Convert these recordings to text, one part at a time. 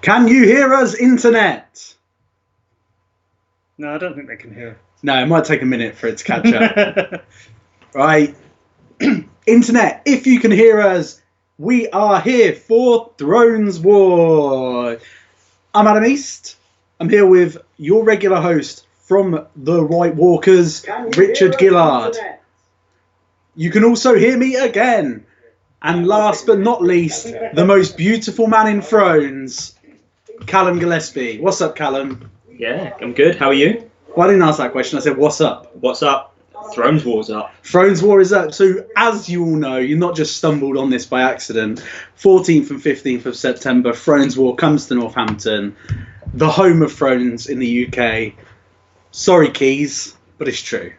Can you hear us, Internet? No, I don't think they can hear. No, it might take a minute for it to catch up. Right. Internet, if you can hear us, we are here for Thrones War. I'm Adam East. I'm here with your regular host from the White Walkers, Richard Gillard. You can also hear me again. And last but not least, the most beautiful man in Thrones, Callum Gillespie. What's up, Callum? Yeah, I'm good. How are you? Well, I didn't ask that question. I said, what's up? What's up? Thrones War's up. Thrones War is up. So, as you all know, you've not just stumbled on this by accident. 14th and 15th of September, Thrones War comes to Northampton, the home of Thrones in the UK. Sorry, Keys, but it's true.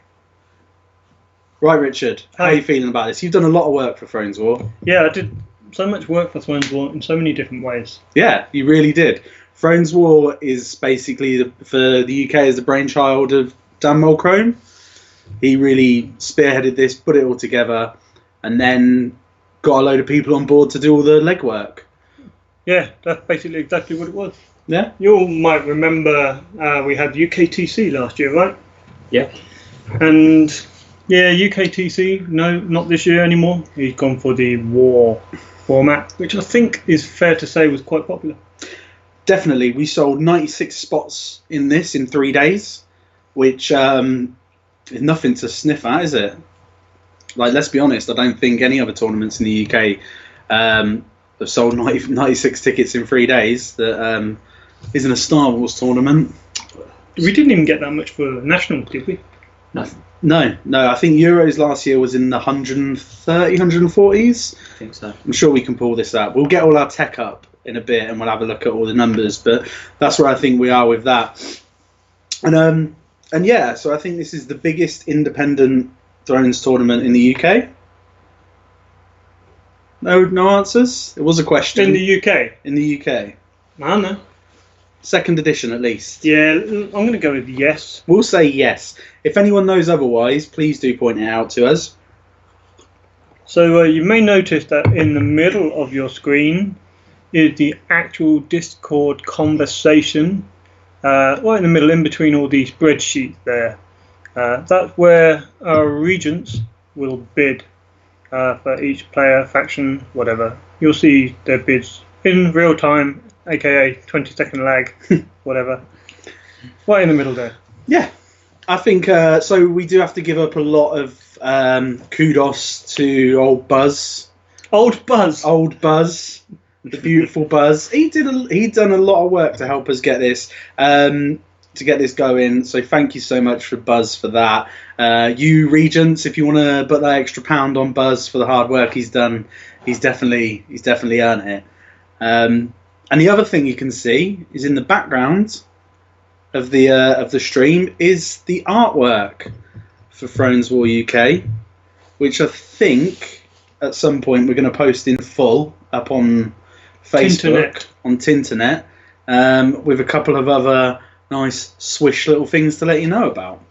Right, Richard, how are you feeling about this? You've done a lot of work for Thrones War. Yeah, I did so much work for Thrones War in so many different ways. Yeah, you really did. Thrones War is basically, for the UK, is the brainchild of Dan Mulcrone. He really spearheaded this, put it all together, and then got a load of people on board to do all the legwork. Yeah, that's basically exactly what it was. Yeah? You all might remember we had UKTC last year, right? Yeah. And yeah, UKTC, no, not this year anymore. He's gone for the war format, which I think is fair to say was quite popular. Definitely. We sold 96 spots in this in 3 days, which is nothing to sniff at, is it? Like, let's be honest, I don't think any other tournaments in the UK have sold 96 tickets in 3 days. That isn't a Star Wars tournament. We didn't even get that much for Nationals, did we? No. I think Euros last year was in the 130, 140s. I think so. I'm sure we can pull this up. We'll get all our tech up in a bit and we'll have a look at all the numbers, but that's where I think we are with that. And yeah, so I think this is the biggest independent Thrones tournament in the UK. No answers? It was a question. In the UK? In the UK. I don't know. Second edition, at least. Yeah, I'm going to go with yes. We'll say yes. If anyone knows otherwise, please do point it out to us. So you may notice that in the middle of your screen is the actual Discord conversation. Right in the middle, in between all these spreadsheets there. That's where our regents will bid for each player, faction, whatever. You'll see their bids in real time, aka 20-second lag, whatever. Right in the middle there. Yeah, I think so. We do have to give up a lot of kudos to old Buzz. Old Buzz, the beautiful Buzz. He'd done a lot of work to help us get this going. So thank you so much for Buzz for that. You regents, if you want to put that extra £1 on Buzz for the hard work he's done, he's definitely earned it. And the other thing you can see is in the background of the stream is the artwork for Thrones War UK, which I think at some point we're going to post in full up on Facebook, on Tinternet, with a couple of other nice swish little things to let you know about.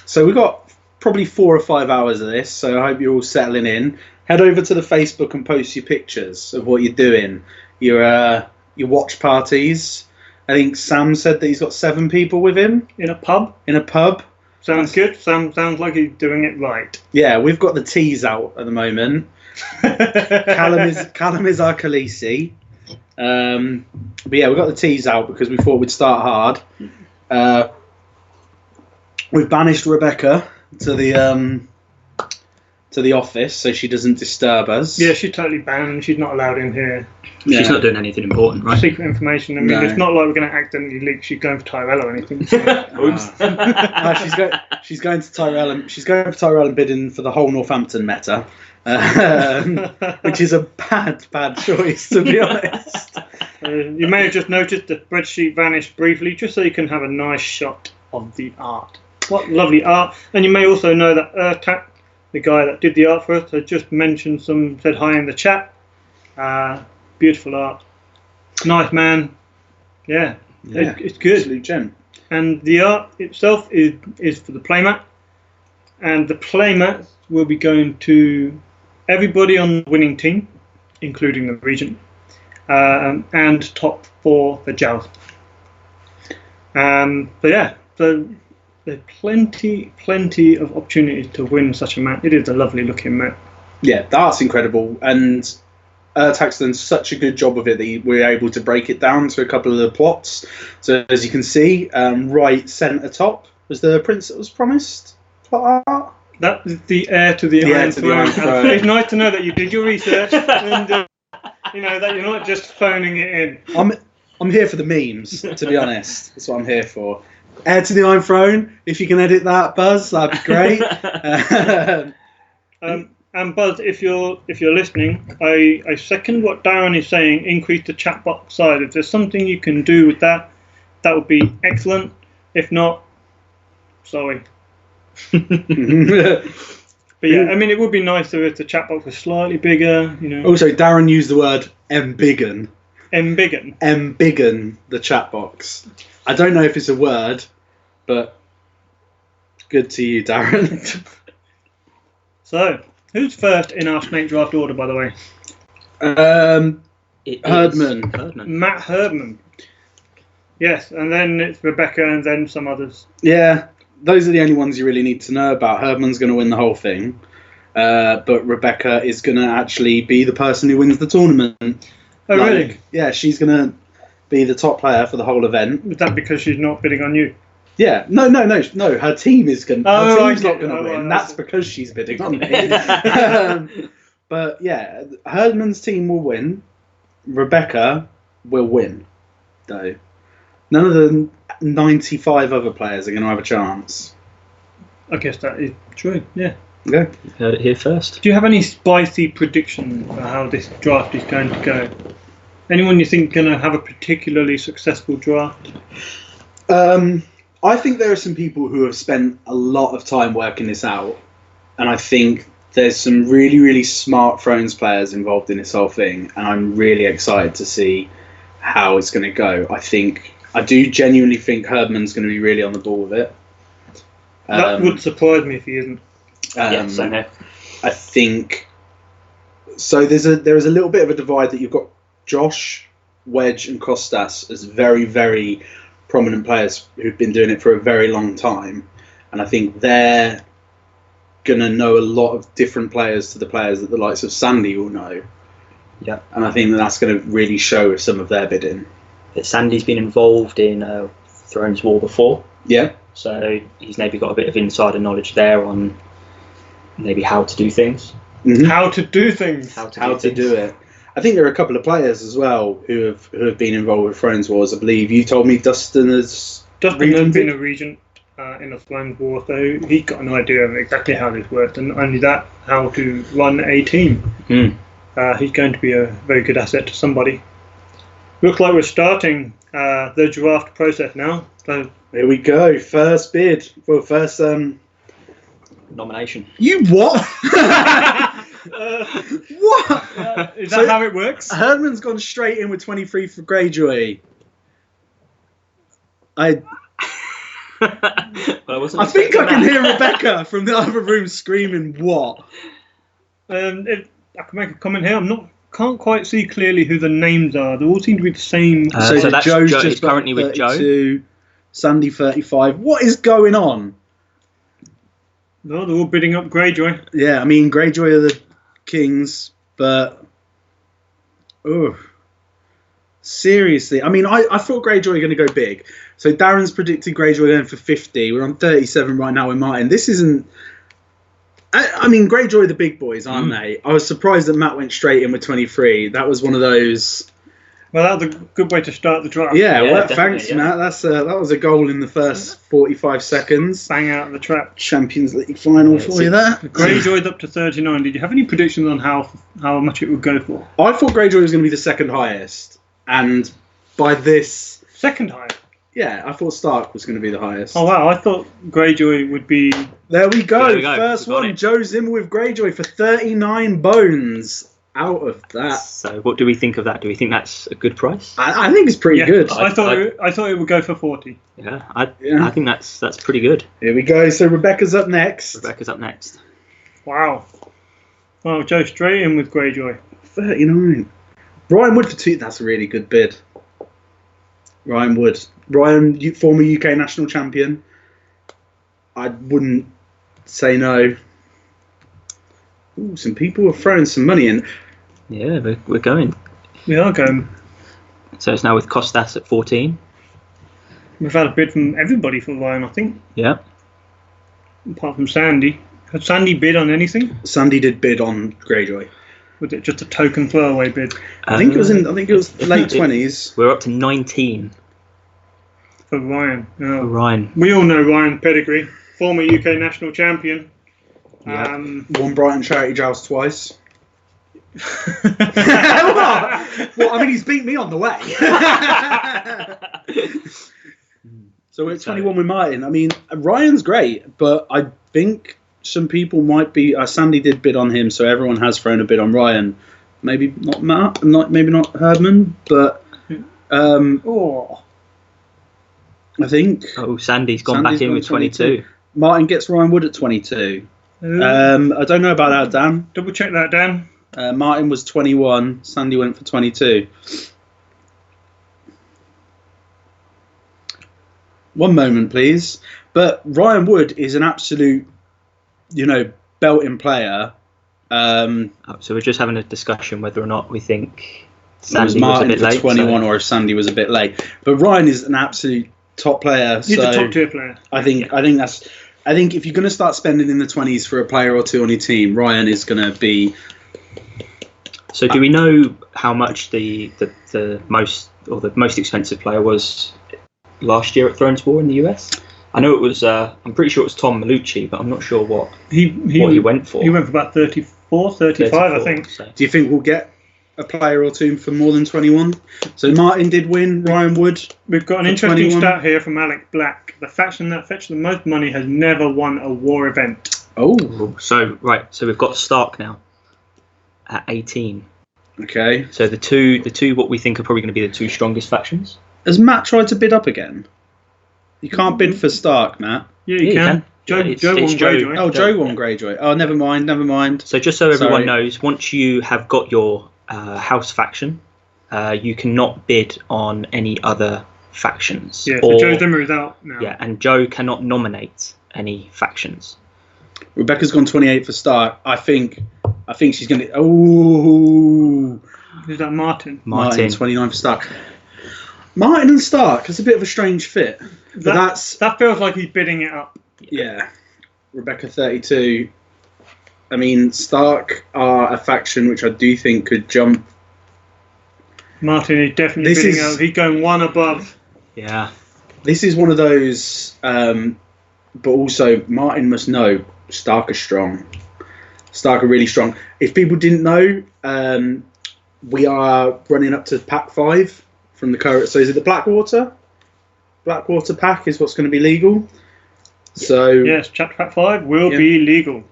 So we've got probably 4 or 5 hours of this, so I hope you're all settling in. Head over to the Facebook and post your pictures of what you're doing, your watch parties. I think Sam said that he's got 7 people with him. in a pub. Sounds good. Sounds like he's doing it right. Yeah, we've got the teas out at the moment. Callum is our Khaleesi. But yeah, we've got the teas out because we thought we'd start hard. We've banished Rebecca to the office so she doesn't disturb us. Yeah, she's totally banned. She's not allowed in here. Yeah. She's not doing anything important, right? Secret information. I mean, No. It's not like we're going to accidentally leak she's going for Tyrell or anything. Oops. No, she's going to Tyrell and she's going for Tyrell and bidding for the whole Northampton meta, which is a bad choice, to be honest. You may have just noticed the spreadsheet vanished briefly, just so you can have a nice shot of the art. What lovely art! And you may also know that Ertak, the guy that did the art for us, had just said hi in the chat. Beautiful art, nice man. Yeah. It's good. Absolute gem. And the art itself is for the playmat, and the playmat will be going to everybody on the winning team, including the regent. and top 4 for Jal. But yeah, so there's plenty of opportunities to win such a map. It is a lovely looking map. Yeah, that's incredible. And Urtax's done such a good job of it that we're able to break it down to a couple of the plots. So as you can see, right centre top was the prince that was promised plot art. That is the heir to the Iron Throne. It's nice to know that you did your research and that you're not just phoning it in. I'm here for the memes, to be honest. That's what I'm here for. Heir to the Iron Throne. If you can edit that, Buzz, that'd be great. And Buzz, if you're listening, I second what Darren is saying. Increase the chat box size. If there's something you can do with that, that would be excellent. If not, sorry. But yeah, I mean, it would be nicer if the chat box was slightly bigger. Also, Darren used the word embiggen. Embiggen the chat box. I don't know if it's a word, but good to you, Darren. So, who's first in our snake draft order, by the way? Herdman. Matt Herdman. Yes, and then it's Rebecca and then some others. Yeah, those are the only ones you really need to know about. Herdman's going to win the whole thing, but Rebecca is going to actually be the person who wins the tournament. Oh, really? Yeah, she's going to be the top player for the whole event. Is that because she's not bidding on you? Yeah, no. Her team is going. Her team's not going to win. Right, That's because she's bidding on me. But yeah, Herdman's team will win. Rebecca will win, though. None of the 95 other players are going to have a chance. I guess that is true. Yeah. Okay. You heard it here first. Do you have any spicy predictions for how this draft is going to go? Anyone you think going to have a particularly successful draft? I think there are some people who have spent a lot of time working this out, and I think there's some really, really smart Thrones players involved in this whole thing, and I'm really excited to see how it's going to go. I do genuinely think Herdman's going to be really on the ball with it. That would surprise me if he isn't. Yes, I know. I think so. There is a little bit of a divide that you've got Josh, Wedge, and Kostas as very, very prominent players who've been doing it for a very long time, and I think they're going to know a lot of different players to the players that the likes of Sandy will know. Yeah, and I think that's going to really show with some of their bidding. Sandy's been involved in Thrones War before. Yeah. So he's maybe got a bit of insider knowledge there on maybe how to do things. Mm-hmm. How to do things. How to do it. I think there are a couple of players as well who have been involved with Thrones Wars. I believe you told me Dustin has been a regent in a Thrones War, so he's got an idea of exactly how this works, and only that, how to run a team. He's going to be a very good asset to somebody. Looks like we're starting the draft process now. So here we go. First bid. Well, first nomination. You what? What? Is that how it works? Herdman's gone straight in with 23 for Greyjoy. I think I can hear Rebecca from the other room screaming, "What?" If I can make a comment here. Can't quite see clearly who the names are. They all seem to be the same. So that's Joe's just currently with Joe. Sandy 35. What is going on? No, they're all bidding up Greyjoy. Yeah, I mean Greyjoy are the kings, but seriously, I mean I thought Greyjoy were going to go big. So Darren's predicted Greyjoy going for 50. We're on 37 right now with Martin. This isn't. I mean, Greyjoy are the big boys, aren't they? I was surprised that Matt went straight in with 23. That was one of those. Well, that was a good way to start the draft. Yeah, thanks, Matt. That was a goal in the first 45 seconds. Bang out of the trap. Champions League final for you there. Greyjoy's up to 39. Did you have any predictions on how much it would go for? I thought Greyjoy was going to be the second highest, and by this second highest. Yeah, I thought Stark was going to be the highest. Oh wow, I thought Greyjoy would be. There we go. First one, Joe Zimmer with Greyjoy for 39 bones. Out of that. So, what do we think of that? Do we think that's a good price? I think it's pretty good. I thought it would go for 40. Yeah, I think that's pretty good. Here we go. So Rebecca's up next. Wow. Well, Joe straight in with Greyjoy. 39. Ryan Wood for 2. That's a really good bid. Ryan Wood. Former UK national champion. I wouldn't say no. Ooh, some people are throwing some money in. Yeah, we're going. We are going. So it's now with Costas at 14. We've had a bid from everybody for Ryan, I think. Yeah. Apart from Sandy. Had Sandy bid on anything? Sandy did bid on Greyjoy. Was it just a token throwaway bid? I think it was late 20s. We're up to 19 For Ryan. Oh. for Ryan. We all know Ryan pedigree. Former UK national champion. Yeah. Won Brighton Charity Joust twice. What? Well, I mean, he's beat me on the way. So we're at 21 with Martin. I mean, Ryan's great, but I think some people might be. Sandy did bid on him, so everyone has thrown a bid on Ryan. Maybe not Matt, maybe not Herdman, but Oh. I think. Oh, Sandy's gone back in with 22. Martin gets Ryan Wood at 22. I don't know about that, Dan. Double check that, Dan. Martin was 21. Sandy went for 22. One moment, please. But Ryan Wood is an absolute, belting player. So we're just having a discussion whether or not we think Was Sandy was a Martin bit for late. 21 or if Sandy was a bit late. But Ryan is an absolute top player. He's a top tier player. I think if you're going to start spending in the 20s for a player or two on your team, Ryan is going to be. So do we know how much the most expensive player was last year at Thrones War in the US? I know it was. I'm pretty sure it was Tom Malucci, but I'm not sure what he went for. He went for about 34, 35, I think. So. Do you think we'll get a player or two for more than 21? So Martin did win. Ryan Wood. We've got an interesting stat here from Alec Black. The faction that fetched the most money has never won a war event. Oh. So we've got Stark now at 18. Okay. So the two what we think are probably going to be the two strongest factions. Has Matt tried to bid up again? You can't bid for Stark, Matt. Yeah, you can. Joe It's won Greyjoy. Oh, Joe won Greyjoy. Oh, never mind. So just so everyone Sorry. knows, once you have got your house faction, you cannot bid on any other factions. Yeah, so Joe Dimmer is out now. Yeah, and Joe cannot nominate any factions. Rebecca's gone 28 for Stark. I think she's going to. Oh. Who's that? Martin 29 for Stark. Martin and Stark. That's a bit of a strange fit. But that feels like he's bidding it up. Yeah. Rebecca 32. I mean, Stark are a faction which I do think could jump. Martin is definitely bidding up. He's going one above. Yeah. This is one of those, but also Martin must know Stark are strong. Stark are really strong. If people didn't know, we are running up to Pack 5 from the current. So is it the Blackwater? Blackwater Pack is what's going to be legal. So yes, Chapter Pack 5 will be legal.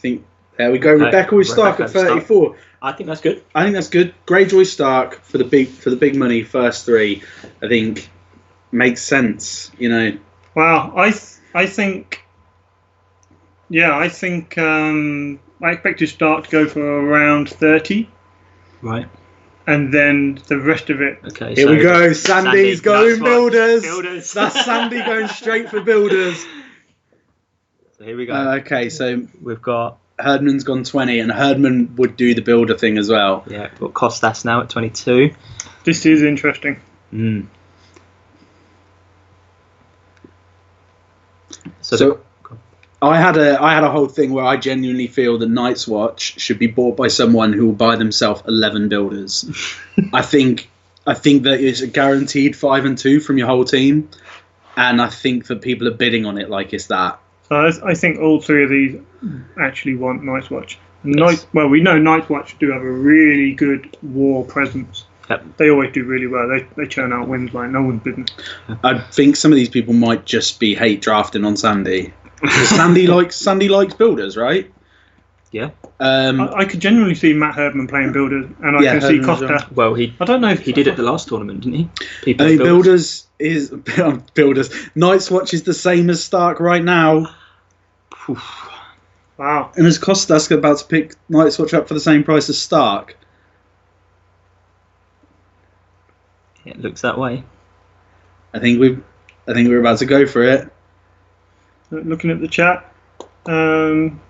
There we go. Rebecca with Stark at 34. I think that's good. Greyjoy Stark for the big money first three. I think makes sense. Wow, I think. Yeah, I think I expected Stark to go for around 30. Right. And then the rest of it. Okay. Here we go. Sandy's going builders. Builders. That's Sandy going straight for builders. So here we go. Okay, so we've got Herdman's gone 20, and Herdman would do the builder thing as well. Yeah, we've got Costas now at 22. This is interesting. So I had a whole thing where I genuinely feel that Night's Watch should be bought by someone who will buy themselves 11 builders. I think that it's a guaranteed 5 and 2 from your whole team, and I think that people are bidding on it like it's that. So I think all three of these actually want Night's Watch. And Yes. we know Night's Watch do have a really good war presence. Yep. They always do really well. They churn out wins like no one's business. I think some of these people might just be hate drafting on Sandy. Sandy likes builders, right? Yeah. I could genuinely see Matt Herdman playing builders, and I can see Herdman Costa. Well, I don't know if he did at the last tournament, didn't he? I mean, builders is builders. Night's Watch is the same as Stark right now. Wow. And is Kostas about to pick Night's Watch up for the same price as Stark? It looks that way. I think we're about to go for it. Looking at the chat.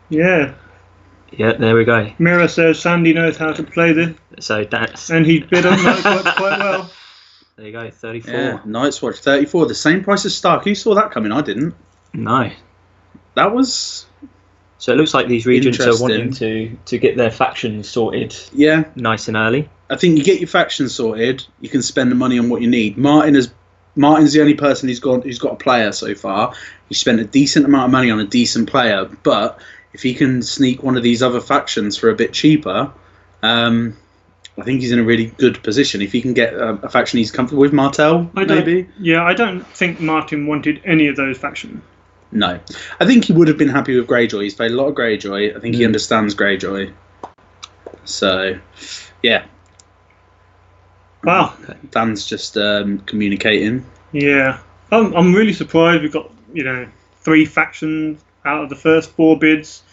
Yeah. Yeah, there we go. Mira says Sandy knows how to play this. So that's... And he bid on Night's Watch quite well. There you go, 34. Yeah, Night's Watch 34, the same price as Stark. Who saw that coming? I didn't. No. That was... So it looks like these regents are Interesting. wanting to get their factions sorted nice and early. I think you get your factions sorted, you can spend the money on what you need. Martin's the only person who's got a player so far. He spent a decent amount of money on a decent player, but if he can sneak one of these other factions for a bit cheaper, I think he's in a really good position. If he can get a faction he's comfortable with, Martel, maybe? Yeah, I don't think Martin wanted any of those factions. No. I think he would have been happy with Greyjoy. He's played a lot of Greyjoy. I think he understands Greyjoy. So, yeah. Wow. Dan's just communicating. Yeah. I'm really surprised we've got, 3 factions out of the first 4 bids.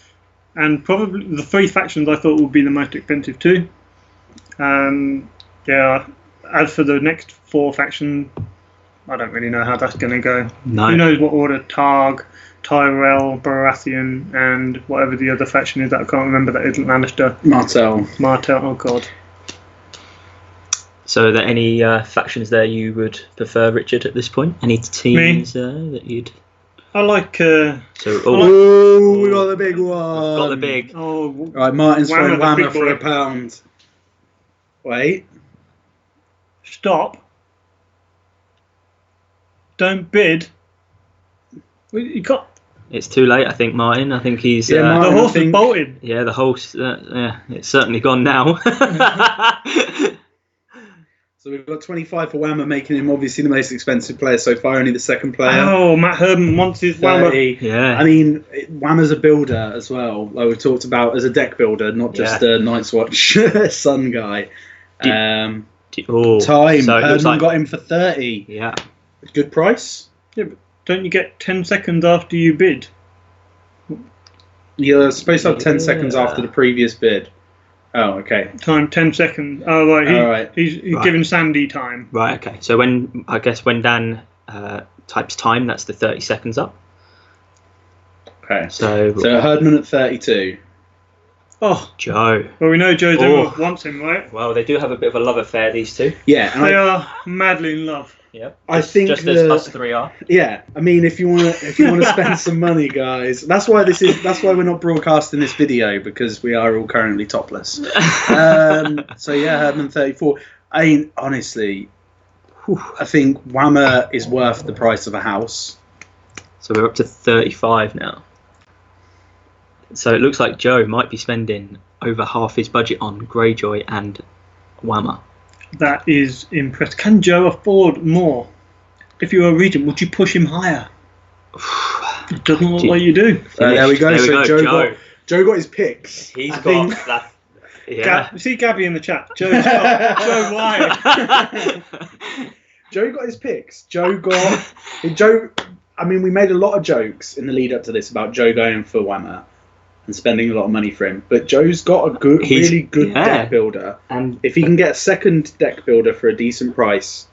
And probably the 3 factions I thought would be the most expensive too. Yeah. As for the next 4 factions, I don't really know how that's going to go. No. Who knows what order? Targ, Tyrell, Baratheon, and whatever the other faction is that I can't remember that isn't Lannister. Martel, oh god. So are there any factions there you would prefer, Richard, at this point? Any teams that you'd... I like... we got the big one. Got the big... Oh, right, Martin's throwing Whammer Whammer for £1. Wait. Stop. Don't bid. You got... It's too late, I think, Martin. I think he's... Yeah, Martin, the horse is bolted. Yeah, the horse... it's certainly gone now. So we've got 25 for Whammer, making him obviously the most expensive player so far, only the second player. Oh, Matt Herman wants his Whammer. Yeah. I mean, Whammer's a builder as well, like we talked about, as a deck builder, not just a Night's Watch Sun guy. Time. Herman got him for 30. Yeah. Good price. Yeah, but don't you get 10 seconds after you bid? You're supposed to have 10 seconds after the previous bid. Oh, okay. Time 10 seconds. Oh, right. He's giving Sandy time. Right. Okay. So when Dan types time, that's the 30 seconds up. Okay. So Herdman at 32. Oh, Joe. Well, we know Joe Zimmer wants him, right? Well, they do have a bit of a love affair, these two. Yeah, and they are madly in love. Yeah. I think just as us 3 are. Yeah, I mean, if you want to spend some money, guys, that's why we're not broadcasting this video, because we are all currently topless. So yeah, Herdman 34. I mean, honestly, I think Whammer is worth the price of a house. So we're up to 35 now. So it looks like Joe might be spending over half his budget on Greyjoy and Whammer. That is impressive. Can Joe afford more? If you were a regent, would you push him higher? It doesn't look like you do. There we go. There So we go. Joe got his picks. He's got that. Yeah. You see Gabby in the chat. Joe, why? Joe got his picks. Joe. I mean, we made a lot of jokes in the lead up to this about Joe going for Whammer and spending a lot of money for him. But Joe's got a really good deck builder, and if he can get a second deck builder for a decent price,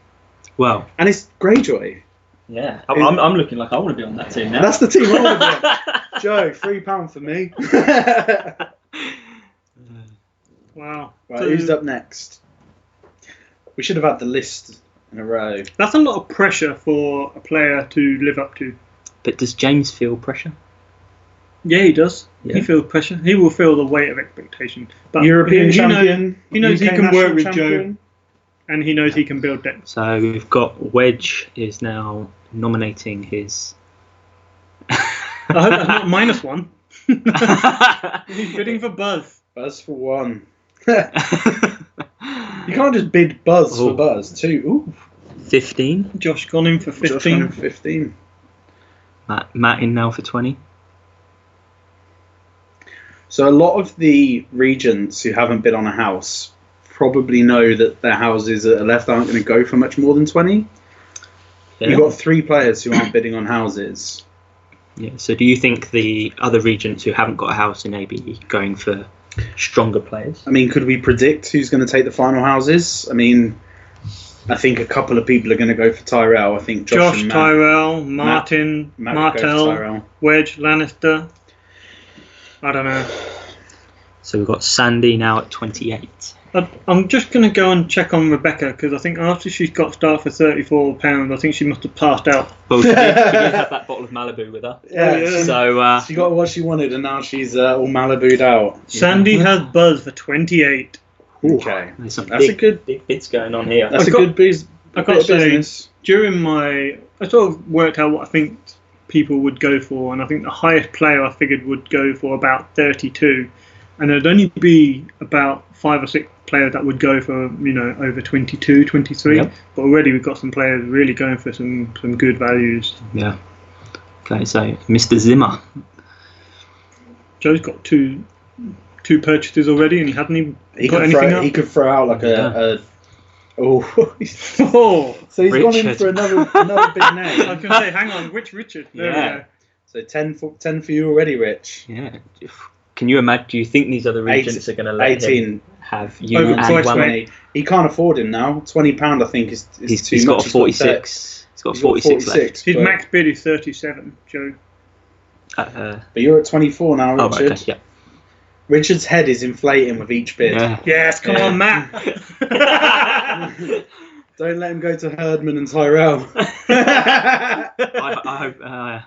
well, and it's Greyjoy. Yeah, I'm looking like I want to be on that team now. That's the team I want to be. Joe, £3 for me. Wow. Right, who's up next? We should have had the list in a row. That's a lot of pressure for a player to live up to. But does James feel pressure? Yeah, he does. Yeah. He feels pressure. He will feel the weight of expectation. But European champion. He knows UK he can work with champion. Joe, and he knows he can build decks. So we've got Wedge is now nominating his. I hope that's not -1. He's bidding for Buzz. Buzz for 1. You can't just bid Buzz for Buzz. 2. Ooh. 15. Josh gone in for 15. Josh gone in for 15. Matt in now for 20. So a lot of the regents who haven't bid on a house probably know that their houses that are left aren't going to go for much more than 20. Yeah. You've got 3 players who aren't bidding on houses. Yeah. So do you think the other regents who haven't got a house in ABE going for stronger players? I mean, could we predict who's going to take the final houses? I mean, I think a couple of people are going to go for Tyrell. I think Josh, and Matt, Tyrell, Martin, Matt would go for Martell, Tyrell. Wedge, Lannister. I don't know. So we've got Sandy now at 28. I'm just going to go and check on Rebecca because I think after she's got start for £34, I think she must have passed out. Well, she did have that bottle of Malibu with her. Yeah. So She got what she wanted, and now she's all Malibu'd out. Sandy has buzz for 28. Okay, there's some that's a good. big bits going on here. That's a good business. I got to say, during I sort of worked out what I think people would go for, and I think the highest player I figured would go for about 32, and there'd only be about 5 or 6 players that would go for over 22, 23. Yep. But already we've got some players really going for some good values. Yeah. Okay, so Mr. Zimmer. Joe's got two purchases already, and he hadn't even got anything anything up. He could throw out like a Oh, so he's gone in Richard. for another big I name. was going to say, hang on, which Richard? There Yeah. we go. So 10 for you already, Rich. Yeah. Can you imagine? Do you think these other regents are going to let 18. him have you Over and twice, one? mate. He can't afford him now. £20, I think, is too He's much. got a 46. He's got He's 46 left. His but- max bid is 37, Joe. Uh, But you're at 24 now, oh, Richard. right, okay, Richard's head is inflating with each bid. yeah. Yes, come Yeah. on, Matt. Don't let him go to Herdman and Tyrell. I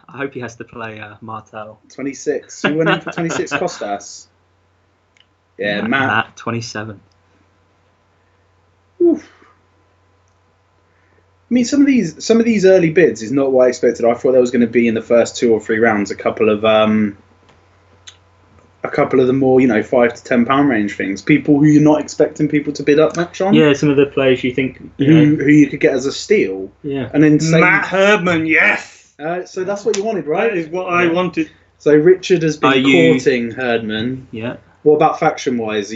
hope he has to play Martel. 26. You went in for 26 Costas. Yeah, Matt. 27. Oof. I mean, some of these early bids is not what I expected. I thought there was going to be in the first 2 or 3 rounds a couple of the more £5 to £10 range things. People who you're not expecting people to bid up much on. Yeah, some of the players you think Who you could get as a steal. Yeah. And then say, Matt Herdman, yes. so that's what you wanted, right? That is what I wanted. So Richard has been Are you- courting Herdman. Yeah. What about faction-wise?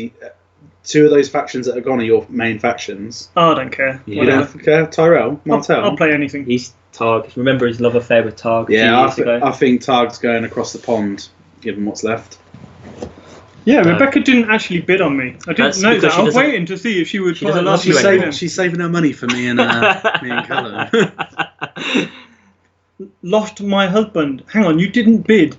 2 of those factions that are gone are your main factions. Oh, I don't care. Yeah. You don't care? Tyrell? Martell? I'll play anything. He's Targ. Remember his love affair with Targ? Yeah, a few years ago? I think Targ's going across the pond, given what's left. Yeah, Rebecca didn't actually bid on me. I didn't That's know because that. she I was doesn't- waiting to see if she would she put a doesn't last love you minute anymore. bid in. She's saving her money for me and Callum. Lost my husband. Hang on, you didn't bid.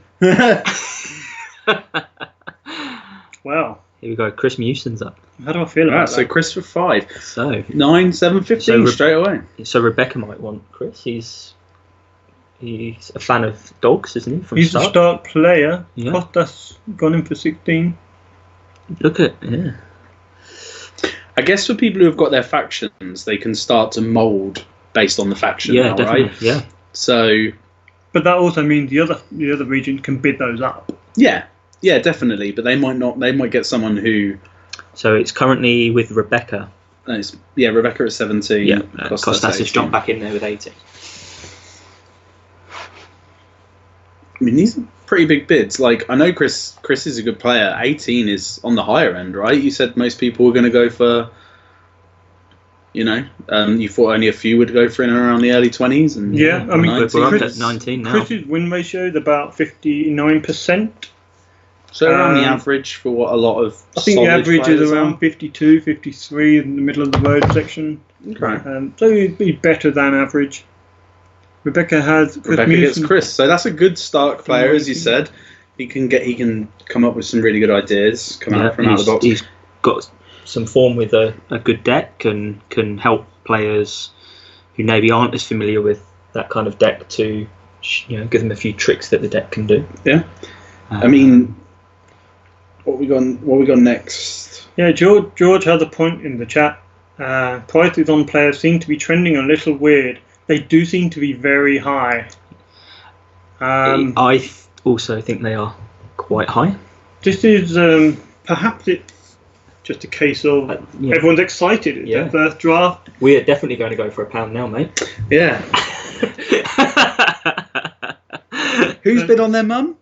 Wow. Here we go. Chris Mewson's up. How do I feel about Right, so that? Chris for 5. So 9, 7, 15 So straight away. Rebecca might want Chris. He's a fan of dogs, isn't he? From He's a start. start player. Yeah. Costas gone in for 16. Look at I guess for people who have got their factions, they can start to mould based on the faction yeah, now, definitely. right? Yeah. So, But that also means the other region can bid those up. yeah, definitely. But they might not. They might get someone who... So it's currently with Rebecca. Rebecca at 17. Yeah. Costas Costas has 18. jumped back in there with 18. I mean, these are pretty big bids. Like, I know Chris is a good player. 18 is on the higher end, right? You said most people were going to go for, you thought only a few would go for in and around the early 20s. And Yeah, I mean, We're up Chris- at 19 now. Chris's win ratio is about 59%. so around the Um, average for what a lot of I think the solid average players is are. around 52, 53 in the middle of the road section. Okay. So it'd be better than average. Rebecca has Rebecca gets Mewson. Chris. So that's a good Stark player, as you said. He can come up with some really good ideas, come out from out of the box. He's got some form with a good deck and can help players who maybe aren't as familiar with that kind of deck to give them a few tricks that the deck can do. Yeah. I mean, what we got next? Yeah, George has a point in the chat. Prices on players seem to be trending a little weird. They do seem to be very high. I also think they are quite high. This is perhaps it's just a case of Yeah. everyone's excited. It's their first draft. We are definitely going to go for £1 now, mate. Yeah. Who's bid on their mum?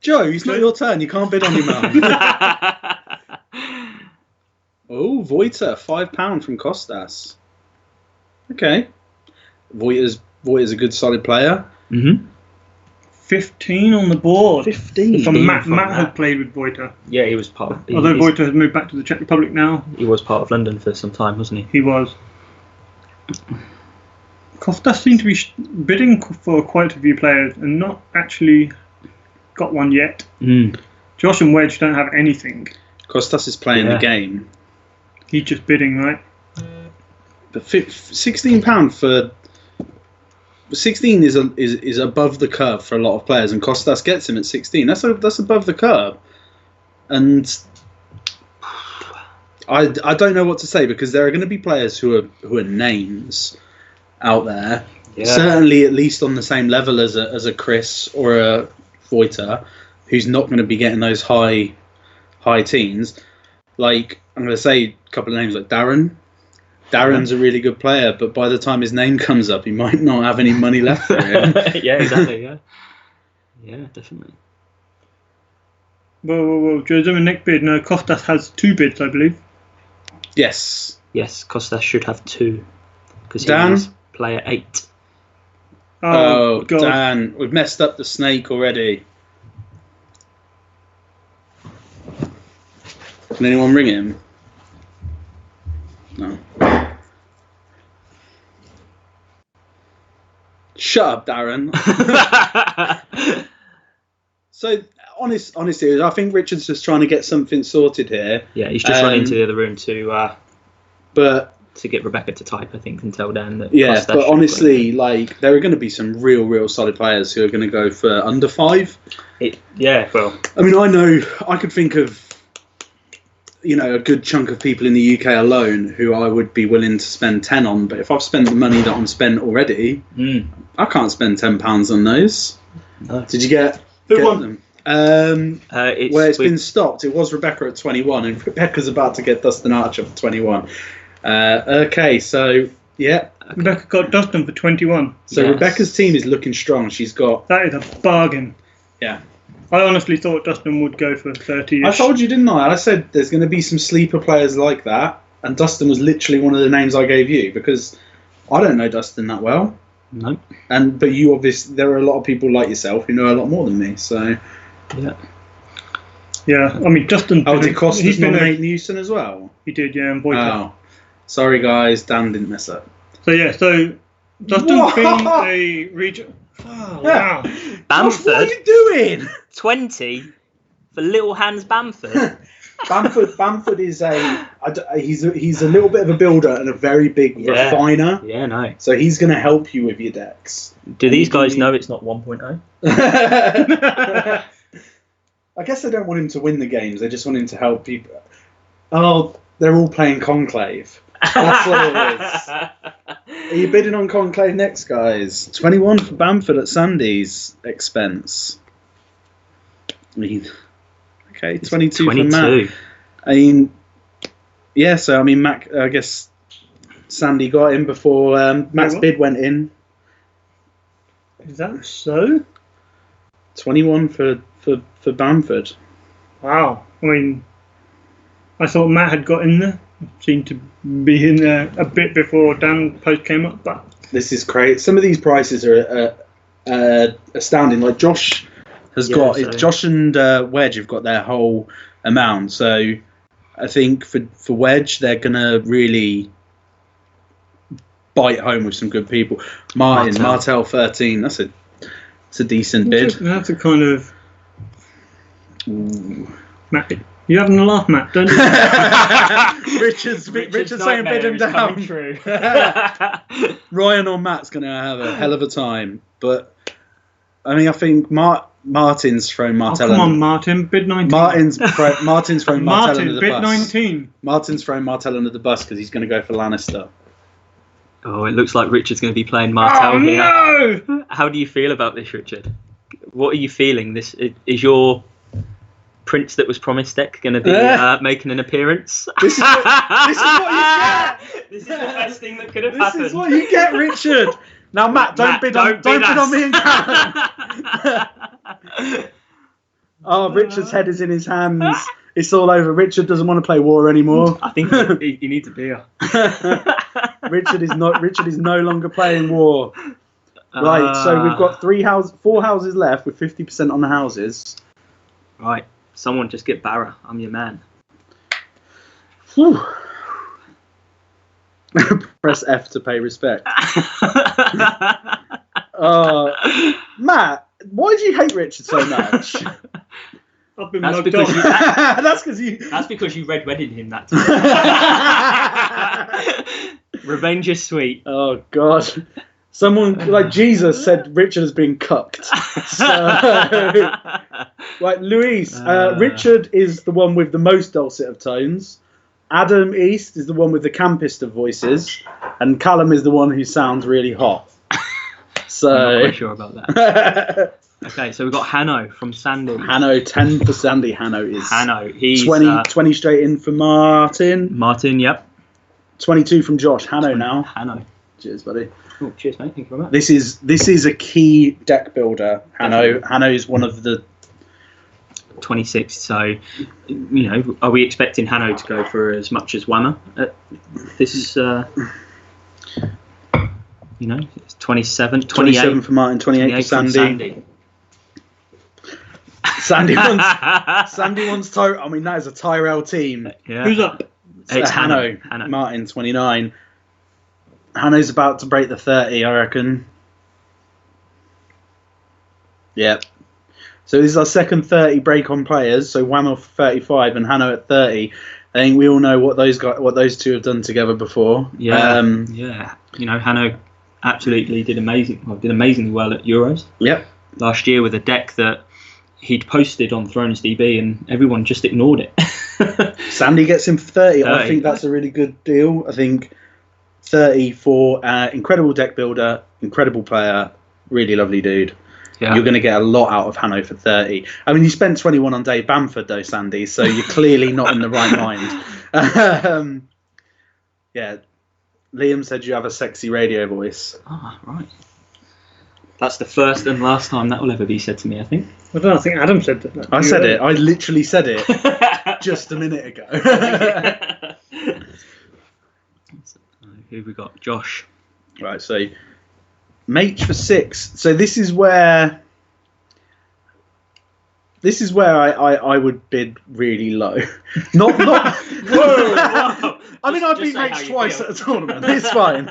Joe, it's not your turn. You can't bid on your mum. Oh, Voiter, £5 from Costas. Okay. Voiter's a good solid player. Mm-hmm. 15 on the board. 15. So Matt from had that. played with Vojta. Yeah, he was part of... Although Vojta has moved back to the Czech Republic now. He was part of London for some time, wasn't he? He was. Kostas seemed to be bidding for quite a few players and not actually got one yet. Josh and Wedge don't have anything. Kostas is playing the game. He's just bidding, right? But £16 for 16 is above the curve for a lot of players, and Kostas gets him at 16. That's above the curve, and I don't know what to say, because there are going to be players who are names out there, certainly at least on the same level as a Chris or a Vojta, who's not going to be getting those high teens. Like, I'm going to say a couple of names like Darren. Darren's a really good player, but by the time his name comes up, he might not have any money left for him. Yeah, exactly. Yeah, definitely. Well, Joseph and Nick bid. No, Kostas has 2 bids, I believe. Yes. Yes, Kostas should have 2. Because Dan? he's player 8. Oh, God. Dan, we've messed up the snake already. Can anyone ring him? No. Shut up, Darren. So, honestly, I think Richard's just trying to get something sorted here. Yeah, he's just run into the other room to get Rebecca to type, I think, and tell Dan that. Yeah, but honestly, like, there are going to be some real solid players who are going to go for under 5. Well, I mean, I could think of, a good chunk of people in the UK alone who I would be willing to spend 10 on. But if I've spent the money that I'm spent already, I can't spend £10 on those. No. Did you get them? It's been stopped. It was Rebecca at 21, and Rebecca's about to get Dustin Archer for 21. Okay, so yeah. Rebecca got Dustin for 21. So yes. Rebecca's team is looking strong. She's got... That is a bargain. Yeah. I honestly thought Dustin would go for 30. I told you, didn't I? I said there's going to be some sleeper players like that, and Dustin was literally one of the names I gave you, because I don't know Dustin that well. No. But you obviously, there are a lot of people like yourself who know a lot more than me, so... Yeah. Yeah, I mean, Dustin... Oh, did Costas nominate Newson as well? He did, yeah, and Vojta. Oh. Sorry, guys, Dan didn't mess up. So, yeah, Dustin's been a region... Oh, wow. Bamford? What are you doing? 20 for Little Hans Bamford. Bamford is he's a little bit of a builder and a very big refiner. Yeah, no. So he's going to help you with your decks. Do these guys know it's not 1.0? I guess they don't want him to win the games. They just want him to help people. Oh, they're all playing Conclave. That's what it is. Are you bidding on Conclave next, guys? 21 for Bamford at Sandy's expense. I mean, okay, 22 for Matt. I mean, yeah, so I mean, Mac. I guess Sandy got him before Matt's bid went in. Is that so? 21 for Bamford. Wow. I mean, I thought Matt had got in there. Seemed to be in there a bit before Dan post came up, but this is crazy. Some of these prices are astounding. Like Josh has got Josh and Wedge have got their whole amount. So I think for Wedge, they're gonna really bite home with some good people. Martel 13. That's a decent bid. That's a kind of Matt. You having a laugh, Matt? Don't you? Richard's saying bid him down. Ryan or Matt's going to have a hell of a time. But, I mean, I think Martin's thrown Martel. Come on, Martin. Bid 19. Martin's thrown Martel under the bid bus. 19. Martin's thrown Martel under the bus because he's going to go for Lannister. Oh, it looks like Richard's going to be playing Martel here. No! How do you feel about this, Richard? What are you feeling? This is your Prince that was promised deck going to be making an appearance? This is what you get. This is the best thing that could have happened. This is what you get, Richard. Now, Matt, don't bid on me and Karen. Oh, Richard's head is in his hands. It's all over. Richard doesn't want to play war anymore. I think he needs a beer. Richard is no longer playing war. Right, so we've got 4 houses left with 50% on the houses. Right, someone just get Barra. I'm your man. Whew. Press F to pay respect. Matt, why do you hate Richard so much? I've been That's mugged because off. you. That's because you red wedded him that time. Revenge is sweet. Oh God! Someone like Jesus said Richard has been cucked. So, right, Luis. Richard is the one with the most dulcet of tones. Adam East is the one with the campest of voices, and Callum is the one who sounds really hot. So I'm not quite sure about that. Okay, so we've got Hanno from Sandy. Hanno, 10 for Sandy. Hanno, he's 20 straight in for Martin. Martin, yep. 22 from Josh. Hanno now. Hanno. Cheers, buddy. Oh, cheers, mate. Thank you very much. This is a key deck builder. Hanno is one of the 26. So, are we expecting Hanno to go for as much as Whammer? This it's 27, 27 for Martin, 28 for Sandy. Sandy wants Tyrell. I mean, that is a Tyrell team. Yeah. Who's up? It's Hanno. Martin, 29. Hanno's about to break the 30, I reckon. Yep. So this is our second 30 break on players. So Whammer 35 and Hanno at 30. I think we all know what those two have done together before. Yeah. Hanno absolutely did amazingly well at Euros. Yep. Last year with a deck that he'd posted on Thrones DB and everyone just ignored it. Sandy gets him 30. I think that's a really good deal. I think 30 for incredible deck builder, incredible player, really lovely dude. Yeah. You're going to get a lot out of Hanno for 30. I mean, you spent 21 on Dave Bamford though, Sandy, so you're clearly not in the right mind. Yeah. Liam said you have a sexy radio voice. Ah, right. That's the first and last time that will ever be said to me, I think. I don't know, I think Adam said that. I said it. I literally said it just a minute ago. Who have we got? Josh. Right, so Mage for 6. So this is where I would bid really low. Not Whoa. I mean, I've beat Mage twice at a tournament. It's fine.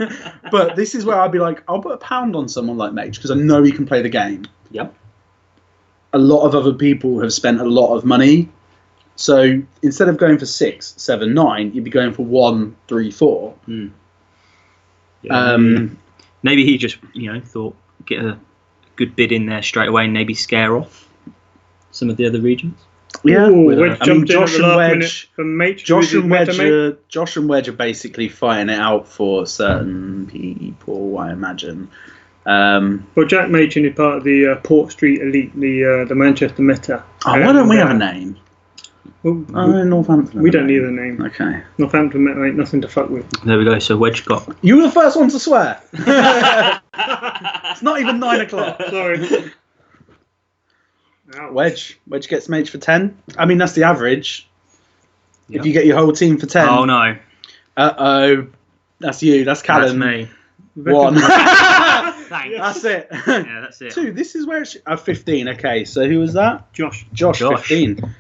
But this is where I'd be like, I'll put £1 on someone like Mage because I know he can play the game. Yep. A lot of other people have spent a lot of money. So instead of going for 6, 7, 9, you'd be going for 1, 3, 4. Mm. Yeah, maybe he just, thought get a good bid in there straight away and maybe scare off some of the other regions. Yeah, Josh and Wedge are basically fighting it out for certain people, I imagine. Well, Jack Machin is part of the Port Street Elite, the Manchester Meta. Oh, why don't we have a name? Northampton. We don't need a name. Okay. Northampton Meta ain't nothing to fuck with. There we go. So Wedge got. You were the first one to swear. It's not even 9 o'clock. Sorry. Wedge gets Mage for 10. I mean, that's the average. Yep. If you get your whole team for 10. Oh no. That's you. That's Callum. That's me. 1. Thanks. That's it. Yeah, that's it. 2. This is where it's 15. Okay, so who was that? Josh. 15.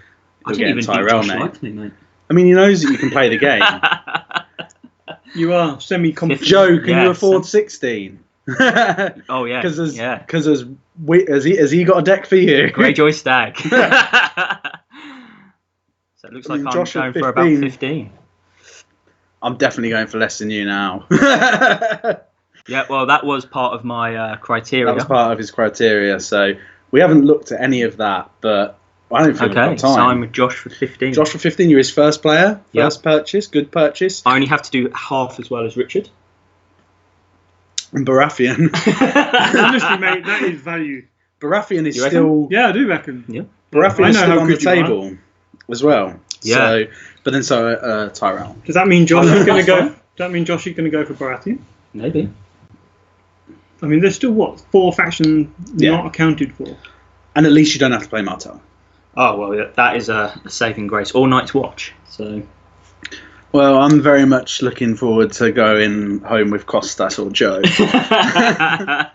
I didn't even Tyrell, think Josh liked me, mate. I mean, he knows that you can play the game. You are semi-confident. Joe, can you afford 16? Oh yeah. Because has he got a deck for you? Greyjoy Stag. So it looks like I'm Josh going for about 15. I'm definitely going for less than you now. Yeah, well, that was part of my criteria. That was part of his criteria. So we haven't looked at any of that, but I don't think we've got time. So I'm with Josh for 15. Josh for 15, you're his first player. First purchase, good purchase. I only have to do half as well as Richard. And Baratheon. Honestly, mate, that is value. Baratheon is still... Yeah, I do reckon. Yeah. Baratheon is still on the table as well. Yeah. So Tyrell. Does that mean Josh is going to go? Does that mean Josh is going to go for Baratheon? Maybe. I mean, there's still 4 factions not accounted for. And at least you don't have to play Martel. Oh well, that is a saving grace. Or Night's Watch. So Well, I'm very much looking forward to going home with Costas or Joe. Right,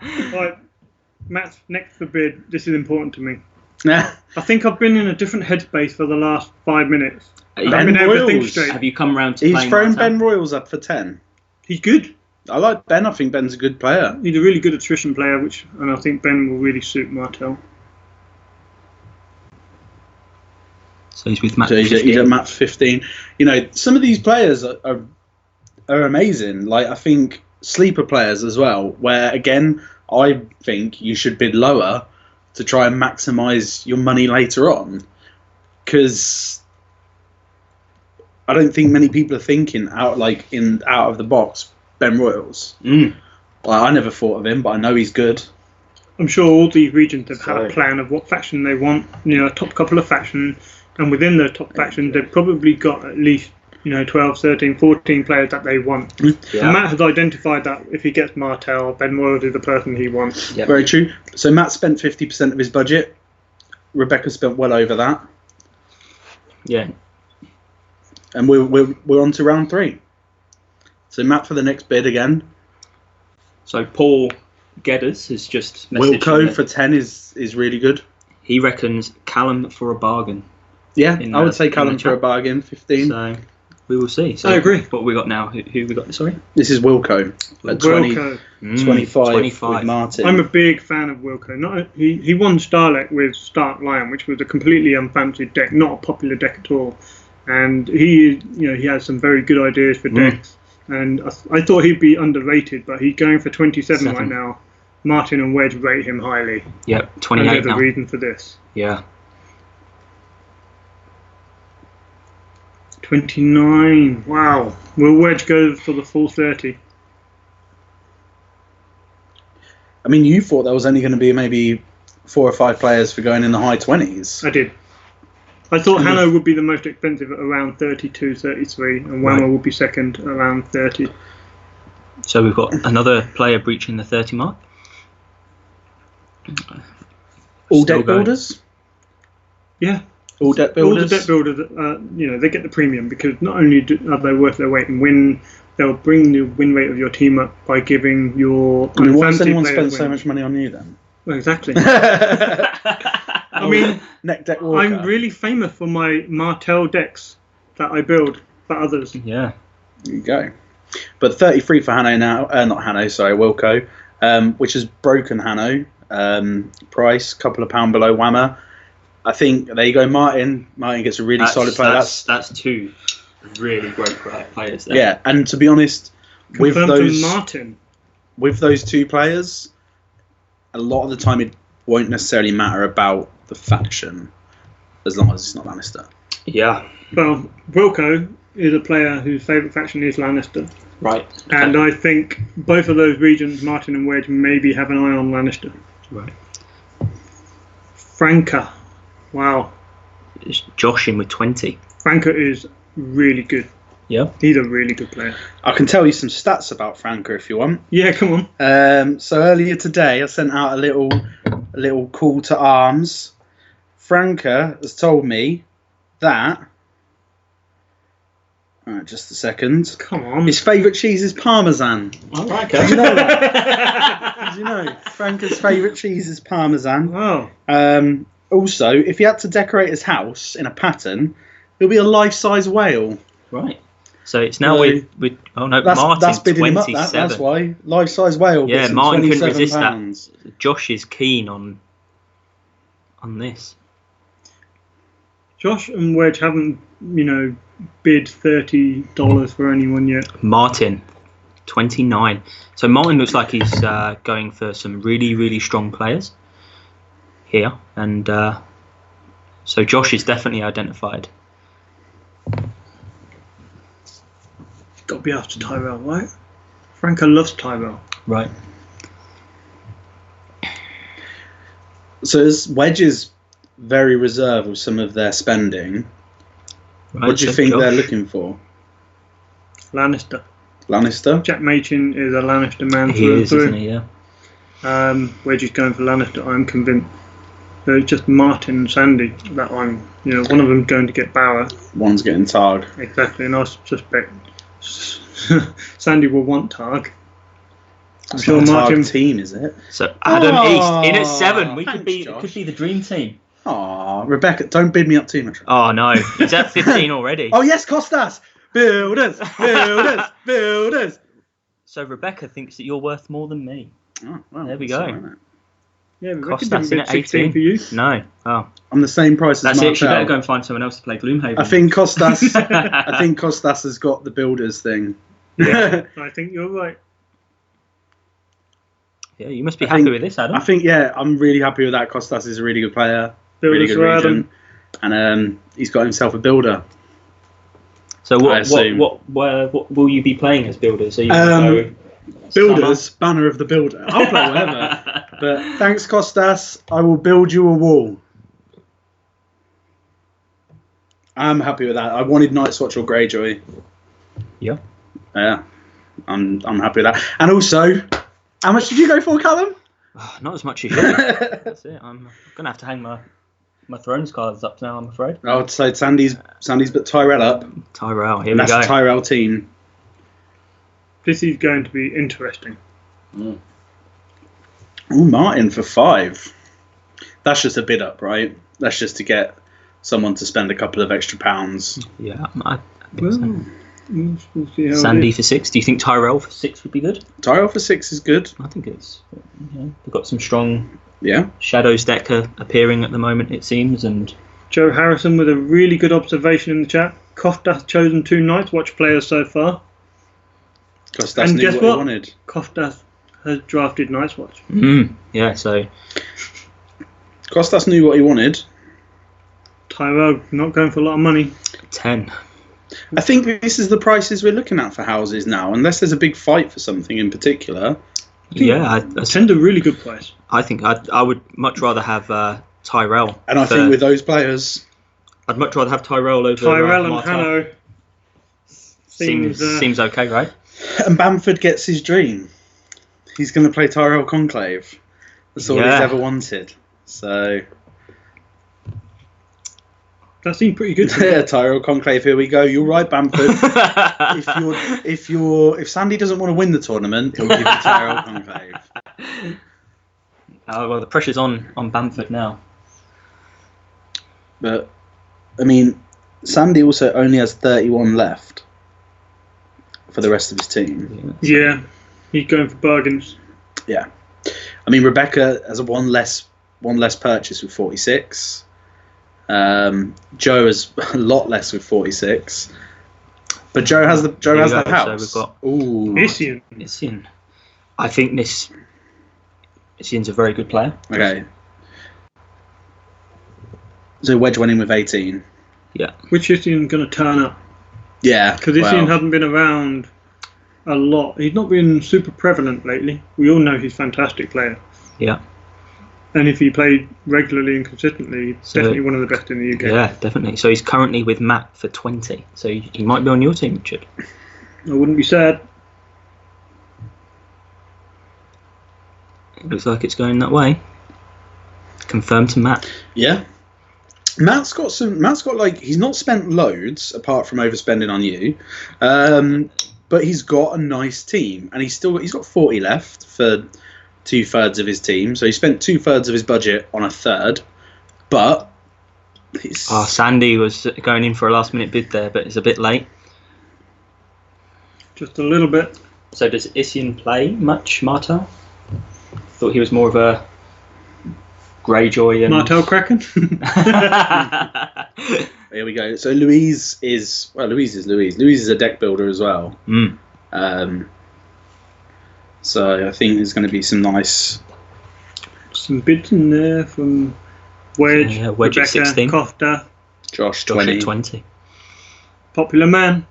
Matt, next for bid. This is important to me. I think I've been in a different headspace for the last 5 minutes. I've been able to think straight. Have you come round to He's playing thrown Martin? Ben Royals up for 10. He's good. I like Ben. I think Ben's a good player. He's a really good attrition player, and I think Ben will really suit Martel. So he's with Matt. So he's at match 15. You know, some of these players are amazing. Like, I think sleeper players as well, where, again, I think you should bid lower to try and maximise your money later on. Because I don't think many people are thinking out of the box Ben Royals. Like, I never thought of him, but I know he's good. I'm sure all these regions have had a plan of what faction they want. You know, a top couple of factions. And within the top faction, they've probably got at least 12, 13, 14 players that they want. Yeah. And Matt has identified that if he gets Martel, Ben Royals is the person he wants. Yep. Very true. So Matt spent 50% of his budget. Rebecca spent well over that. Yeah. And we're on to round 3. So Matt for the next bid again. So Paul Gedders has just messaged Wilco for 10 is really good. He reckons Callum for a bargain. Yeah, I would say Callum for a bargain, 15. So we will see. So I agree. What we got now? Who we got? Sorry, this is Wilco at 25 with Martin. I'm a big fan of Wilco. He won Starlet with Stark Lion, which was a completely unfancied deck, not a popular deck at all. And he has some very good ideas for decks. And I thought he'd be underrated, but he's going for 27 right now. Martin and Wedge rate him highly. Yep, 28 and there's now. a reason for this. Yeah. 29. Wow. Will Wedge go for the full 30? I mean, you thought there was only going to be maybe 4 or 5 players for going in the high 20s. I did. I thought Hanno would be the most expensive at around 32, 33, and Whammer would be second around 30. So we've got another player breaching the 30 mark. All deck builders? Yeah. All deck builders? All the deck builders, they get the premium because not only are they worth their weight in win, they'll bring the win rate of your team up by giving your... I mean, why does anyone spend so much money on you then? Well, exactly. I mean, neck deck walker. I'm really famous for my Martel decks that I build for others. Yeah. There you go. But 33 for Hanno now. Not Hanno, sorry, Wilco. Which has broken Hanno. Price, couple of pound below Whammer. I think, there you go, Martin. Martin gets a really solid player. That's 2 really great players there. Yeah, and to be honest, with those 2 players, a lot of the time it won't necessarily matter about the faction as long as it's not Lannister. Yeah. Well, Wilco is a player whose favourite faction is Lannister. Right. Okay. And I think both of those regions, Martin and Wedge, maybe have an eye on Lannister. Right. Franca. Wow. It's Josh in with 20. Franca is really good. Yeah. He's a really good player. I can tell you some stats about Franca if you want. Yeah, come on. So earlier today, I sent out a little call to arms. Franca has told me that... just a second. Come on. His favourite cheese is Parmesan. All right, okay. Did you know that? Did you know? Franca's favourite cheese is Parmesan. Wow. Also, if he had to decorate his house in a pattern, it'll be a life-size whale. Right. So it's now with Martin, that's bidding him up, 27. that's why. Life-size whale. Yeah, Martin couldn't resist £27. that. Josh is keen on this. Josh and Wedge haven't, bid $30 for anyone yet. Martin, 29. So Martin looks like he's going for some really, really strong players here. And so Josh is definitely identified. Got to be after Tyrell, right? Franca loves Tyrell. Right. So as Wedge is very reserved with some of their spending, Right, what do you think they're looking for? Lannister. Lannister? Jack Machin is a Lannister man through and through. Isn't he? Yeah. Wedge is going for Lannister, I'm convinced. It's just Martin and Sandy that one of them going to get Bauer. One's getting Targ. Exactly, and I suspect Sandy will want Targ. I'm It's sure not a Martin. Targ team, is it? So Adam Oh, East in at 7. thanks, It could be the dream team. Aw, Rebecca, don't bid me up too much. Oh no, he's at 15 already. Oh yes, Costas! Builders! Builders! So Rebecca thinks that you're worth more than me. Oh, well, There we that's go. all right, mate. Yeah, Rebecca Costas didn't in bid at 16 18. for you. No. Oh, I'm the same price that's as it. She Marcel. better go and find someone else to play Gloomhaven. I think Costas has got the builders thing. Yeah. I think you're right. Yeah, you must be I happy think- with this, Adam. I think, yeah, I'm really happy with that. Costas is a really good player, really Builders good for Adam. regent, and he's got himself a builder. So I assume. what will you be playing as builders? Are you Builders, banner of the builder. I'll play whatever. But thanks, Costas. I will build you a wall. I'm happy with that. I wanted Nightwatch or Greyjoy. Yeah. Yeah, I'm happy with that. And also, how much did you go for, Callum? Not as much as you. That's it. I'm gonna have to hang my Thrones cards up now, I'm afraid. I would say Sandy's put Tyrell up. Tyrell, here And we that's go. a Tyrell team. This is going to be interesting. Oh, Martin for 5. That's just a bid up, right? That's just to get someone to spend a couple of extra pounds. Yeah, I think so. We'll see how Sandy for 6. Do you think Tyrell for 6 would be good? Tyrell for 6 is good. I think it's. They've got some strong Yeah. Shadows deck appearing at the moment, it seems, and Joe Harrison with a really good observation in the chat. Koftas chosen 2 Nightwatch players so far. Costas And knew guess what he what? wanted. Koftas has drafted Nightwatch. yeah. So Costas knew what he wanted. Tyrell not going for a lot of money. 10. I think this is the prices we're looking at for houses now, unless there's a big fight for something in particular. Yeah, Ten's a really good price. I think I would much rather have Tyrell. And I think with those players, I'd much rather have Tyrell over Tyrell and Martel. Hanno Seems okay, right? and Bamford gets his dream. He's going to play Tyrell Conclave. That's all he's Yeah. ever wanted. So that seemed pretty good. yeah, Tyrell Conclave. Here we go. You're right, Bamford. if Sandy doesn't want to win the tournament, he'll give you Tyrell Conclave. Oh, well, the pressure's on Bamford now. But I mean, Sandy also only has 31 left for the rest of his team. Yeah, he's going for bargains. Yeah, I mean Rebecca has a one less purchase with 46. Joe has a lot less with 46. But Joe has the house. So we've got Ooh. Isian. I think Isian's a very good player. Okay. So Wedge went in with 18. Yeah. Which Isian going to turn up? Yeah. Because Isian hasn't been around a lot. He's not been super prevalent lately. We all know he's a fantastic player. Yeah. And if he played regularly and consistently, he's definitely one of the best in the UK. Yeah, definitely. So he's currently with Matt for 20. So he might be on your team, Richard. I wouldn't be sad. It looks like it's going that way. Confirmed to Matt. Yeah. Matt's got he's not spent loads apart from overspending on you. But he's got a nice team and he's got 40 left for 2/3 of his team. So he spent 2/3 of his budget on a third. But Sandy was going in for a last minute bid there, but it's a bit late. Just a little bit. So does Isian play much, Martel? Thought he was more of a Greyjoy and Martel Kraken. Here we go. So Louise is Louise is a deck builder as well. So I think there's going to be some bids in there from Wedge, Wedge at Rebecca, 16. Kofta, Josh Josh 20. at 20. Popular Man.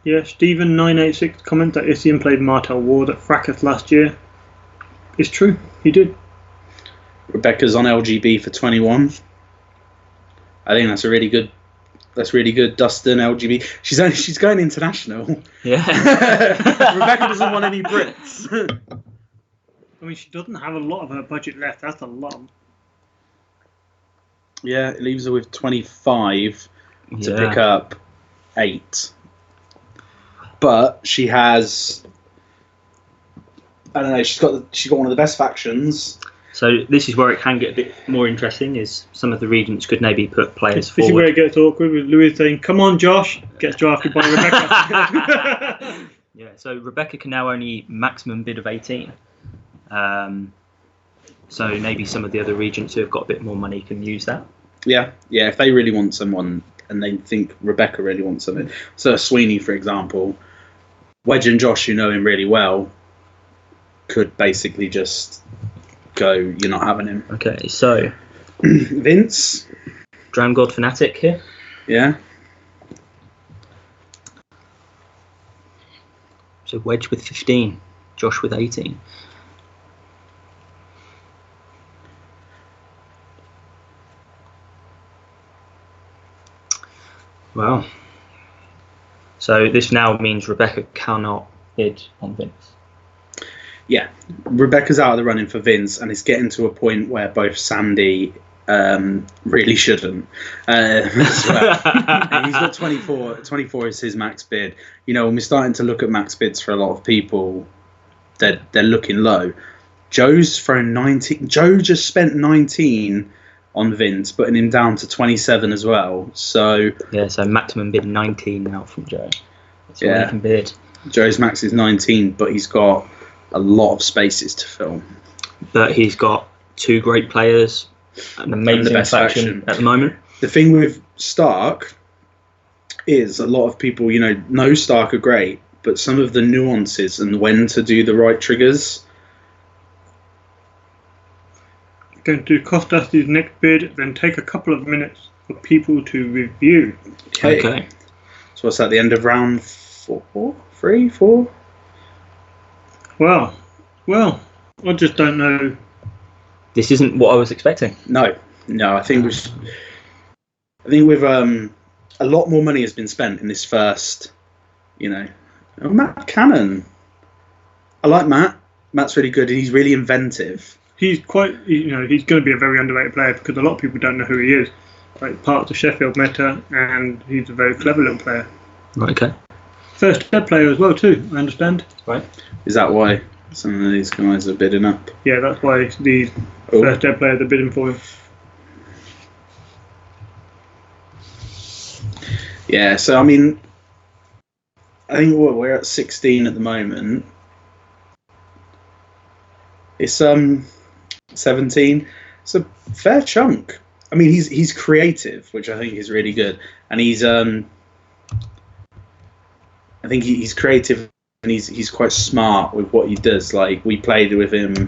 Yeah, Stephen986 comment that Isian played Martel Ward at Fracas last year. It's true, he did. Rebecca's on LGB for 21. I think that's a really good That's really good. Dustin, LGB. She's going international. Yeah. Rebecca doesn't want any Brits. I mean, she doesn't have a lot of her budget left. That's a lot. Yeah, it leaves her with 25 to Yeah. pick up 8. But she has, I don't know, she's got one of the best factions. So this is where it can get a bit more interesting. Is some of the regents could maybe put players This is where forward. it gets awkward with Louis saying, "Come on, Josh," gets drafted by Rebecca. Yeah. So Rebecca can now only maximum bid of 18. So maybe some of the other regents who have got a bit more money can use that. Yeah. If they really want someone and they think Rebecca really wants something. So Sweeney, for example, Wedge and Josh, who know him really well, could basically just go, you're not having him. Okay. So Vince. Drown God Fanatic here. Yeah. So Wedge with 15, Josh with 18. Wow. So this now means Rebecca cannot bid on Vince. Yeah, Rebecca's out of the running for Vince, and it's getting to a point where both Sandy really shouldn't. As well. And he's got 24. 24 is his max bid. You know, when we're starting to look at max bids for a lot of people, they're looking low. Joe's thrown 19. Joe just spent 19 on Vince, putting him down to 27 as well. So Yeah, so maximum bid 19 now from Joe. That's all Yeah. he can bid. Joe's max is 19, but he's got a lot of spaces to fill. But he's got 2 great players, an amazing best faction at the moment. The thing with Stark is a lot of people, know Stark are great, but some of the nuances and when to do the right triggers. Going to cost us his next bid, then take a couple of minutes for people to review. Okay. So what's that, the end of round 4? 3, 4? Well, I just don't know. This isn't what I was expecting. No, I think with a lot more money has been spent in this first, Matt Cannon. I like Matt. Matt's really good. He's really inventive. He's quite, he's going to be a very underrated player because a lot of people don't know who he is. Like part of the Sheffield meta, and he's a very clever little player. Right, okay. First ed player as well too, I understand. Right. Is that why some of these guys are bidding up? Yeah, that's why these first ed players are bidding for him. Yeah, so I mean, I think we're at 16 at the moment. It's 17. It's a fair chunk. I mean, he's creative, which I think is really good, and he's I think he's creative and he's quite smart with what he does. Like, we played with him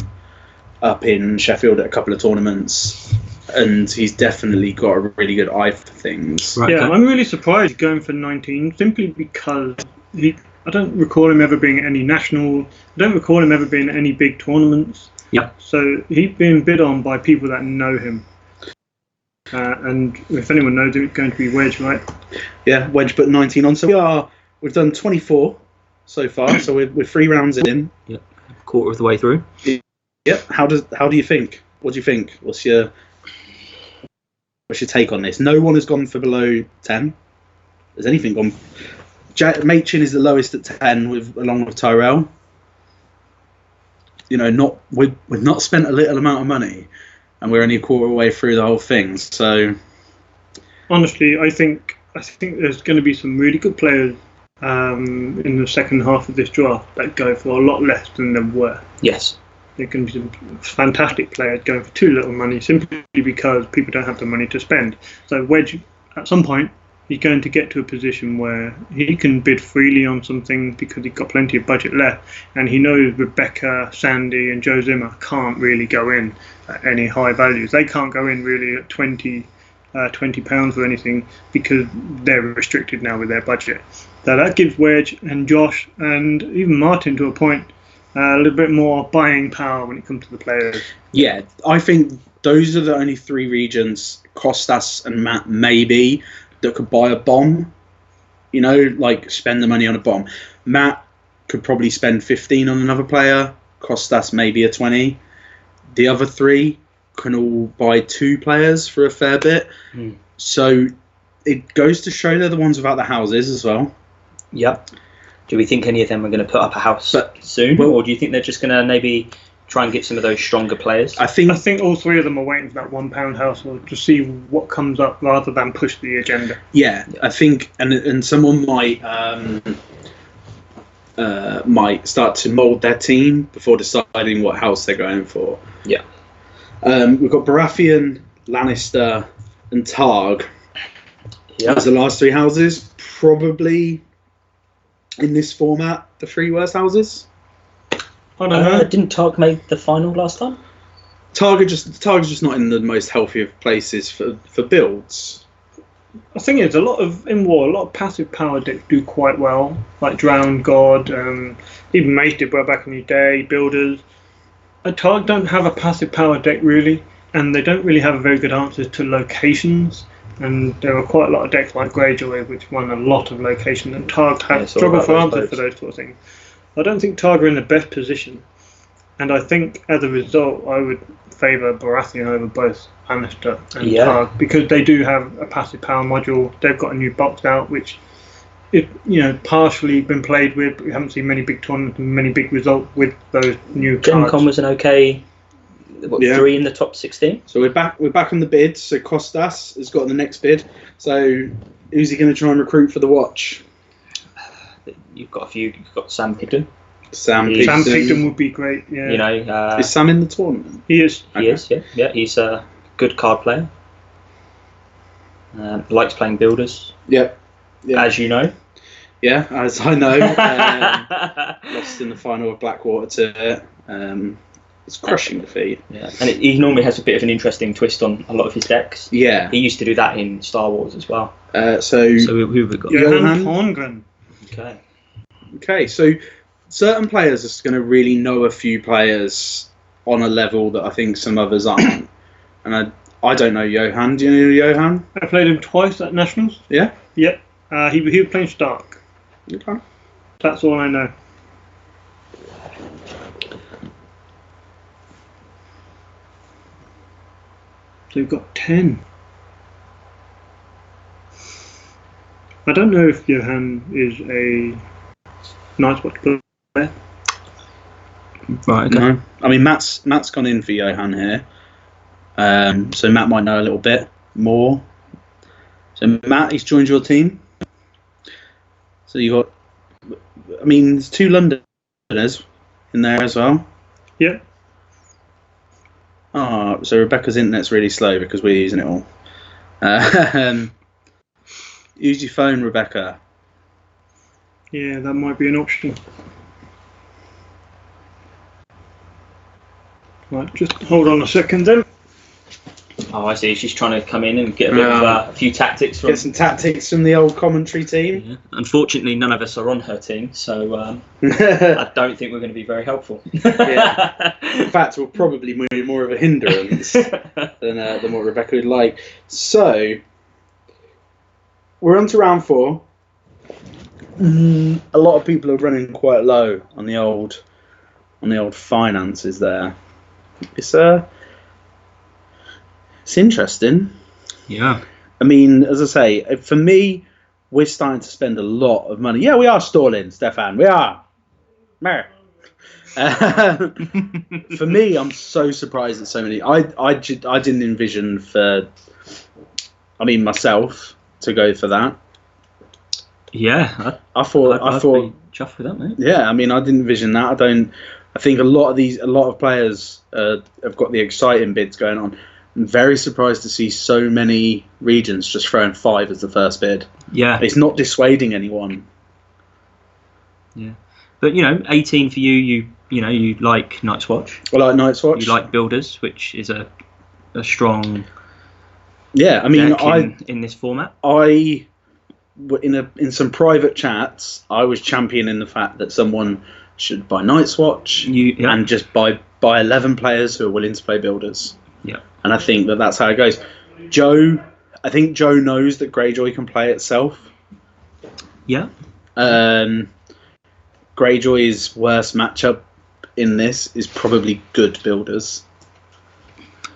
up in Sheffield at a couple of tournaments, and he's definitely got a really good eye for things. Right, Yeah, okay. I'm really surprised he's going for 19 simply because I don't recall him ever being at any national. I don't recall him ever being at any big tournaments. Yep. So he's been bid on by people that know him. And if anyone knows him, it's going to be Wedge, right? Yeah, Wedge put 19 on. So we've done 24 so far. So we're 3 rounds in. Yep. Quarter of the way through. Yep. How do you think? What do you think? What's your take on this? No one has gone for below 10. Has anything gone? Machin is the lowest at 10, along with Tyrell. We've not spent a little amount of money, and we're only a quarter way through the whole thing. So, honestly, I think there's going to be some really good players in the second half of this draft that go for a lot less than there were. Yes. There can be some fantastic players going for too little money simply because people don't have the money to spend. So Wedge, at some point, he's going to get to a position where he can bid freely on something because he's got plenty of budget left, and he knows Rebecca, Sandy and Joe Zimmer can't really go in at any high values. They can't go in really at £20 or anything because they're restricted now with their budget. So that gives Wedge and Josh and even Martin to a point a little bit more buying power when it comes to the players. yeah, I think those are the only 3 regions, Costas and Matt maybe, that could buy a bomb. You know, like spend the money on a bomb. Matt could probably spend 15 on another player, cost us maybe a 20. The other 3 can all buy 2 players for a fair bit. So it goes to show they're the ones without the houses as well. Yep. Do we think any of them are going to put up a house soon, or do you think they're just going to maybe try and get some of those stronger players? I think all 3 of them are waiting for that £1 house to see what comes up rather than push the agenda. Yeah, I think, and someone might start to mould their team before deciding what house they're going for. Yeah. We've got Baratheon, Lannister, and Targ. Yeah. As the last 3 houses, probably in this format, the 3 worst houses. I don't know. Didn't Targ make the final last time? Targ is just not in the most healthy of places for builds. I think it's a lot of passive power decks do quite well, like Drowned God, even Mace did well back in the day, Builders. Targ don't have a passive power deck really, and they don't really have very good answers to locations. And there are quite a lot of decks like Greyjoy which won a lot of locations, and Targ have struggled for answers for those sort of things. I don't think Targ are in the best position, and I think as a result I would favour Baratheon over both Lannister and Targ, because they do have a passive power module. They've got a new box out which partially been played with, but we haven't seen many big tournaments and many big results with those new cards. Gen Con was an okay 3 in the top 16. So we're back on the bids. So Costas has got the next bid. So who's he going to try and recruit for the watch? You've got a few. You've got Sam Pigden. Sam Pigden would be great. Yeah. You know, is Sam in the tournament? He is. He is. Yeah. He's a good card player. Likes playing builders. Yep. Yeah. As you know. Yeah, as I know. Lost in the final of Blackwater to it. It's crushing defeat. Yeah, and he normally has a bit of an interesting twist on a lot of his decks. Yeah. He used to do that in Star Wars as well. So who have we got? Johan Torngren. Okay, so certain players are going to really know a few players on a level that I think some others aren't. And I don't know Johan. Do you know Johan? I played him twice at Nationals. Yeah? Yep. He was playing Stark. Okay. That's all I know. So we've got 10. I don't know if Johan is a Night's Watch player. Right, okay. No. I mean, Matt's gone in for Johan here. So Matt might know a little bit more. So Matt, he's joined your team. So you got, I mean, there's 2 Londoners in there as well. Yeah. Oh, so Rebecca's internet's really slow because we're using it all. Use your phone, Rebecca. Yeah, that might be an option. Right, just hold on a second then. Oh, I see. She's trying to come in and get a few tactics from. Get some tactics from the old commentary team. Yeah. Unfortunately, none of us are on her team, so I don't think we're going to be very helpful. Yeah. In fact, we'll probably be more of a hindrance than what Rebecca would like. So we're on to round 4. A lot of people are running quite low on the old finances there. It's interesting. Yeah. I mean, as I say, for me, we're starting to spend a lot of money. Yeah, we are stalling, Stefan. We are. For me, I'm so surprised at so many. I didn't envision myself to go for that. Yeah. I thought be chuffed with that, mate. Yeah, I mean, I didn't envision that. I think a lot of players have got the exciting bids going on. I'm very surprised to see so many regions just throwing 5 as the first bid. Yeah. It's not dissuading anyone. Yeah. But, 18 for you like Night's Watch. I like Night's Watch. You like Builders, which is a strong deck in this format. In some private chats, I was championing the fact that someone should buy Night's Watch and just buy 11 players who are willing to play Builders. Yeah. And I think that's how it goes. Joe, I think Joe knows that Greyjoy can play itself. Yeah. Greyjoy's worst matchup in this is probably good builders.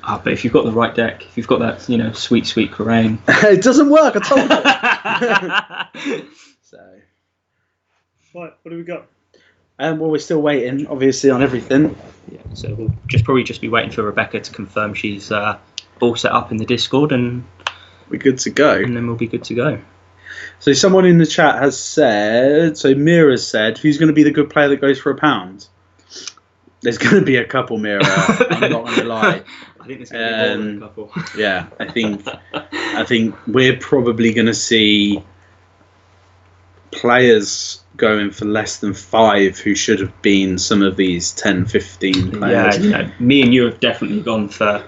But if you've got the right deck, if you've got that, sweet Corraine. It doesn't work, I told you. So. Right, what do we got? Well, we're still waiting, obviously, on everything. Yeah, so we'll probably just be waiting for Rebecca to confirm she's all set up in the Discord, and we're good to go. And then we'll be good to go. So someone in the chat has said, so Mira's said, who's going to be the good player that goes for £1? There's going to be a couple, Mira. I'm not going to lie. I think there's going to be more than a couple. Yeah, I think we're probably going to see players going for less than 5 who should have been some of these 10, 15 players. Yeah, me and you have definitely gone for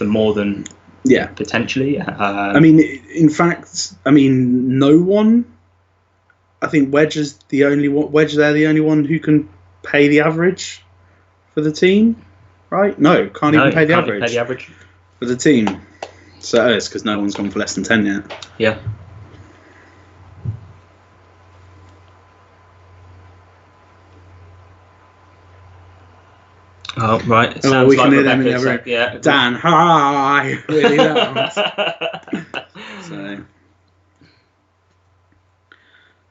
more than potentially. In fact, no one. I think Wedge is the only one. Wedge, they're the only one who can pay the average for the team, right? No, can't even pay the average for the team. So it's because no one's gone for less than 10 yet. Yeah. Oh, right. It sounds we like can hear them in the other room. Yeah. Dan, hi! Really loud.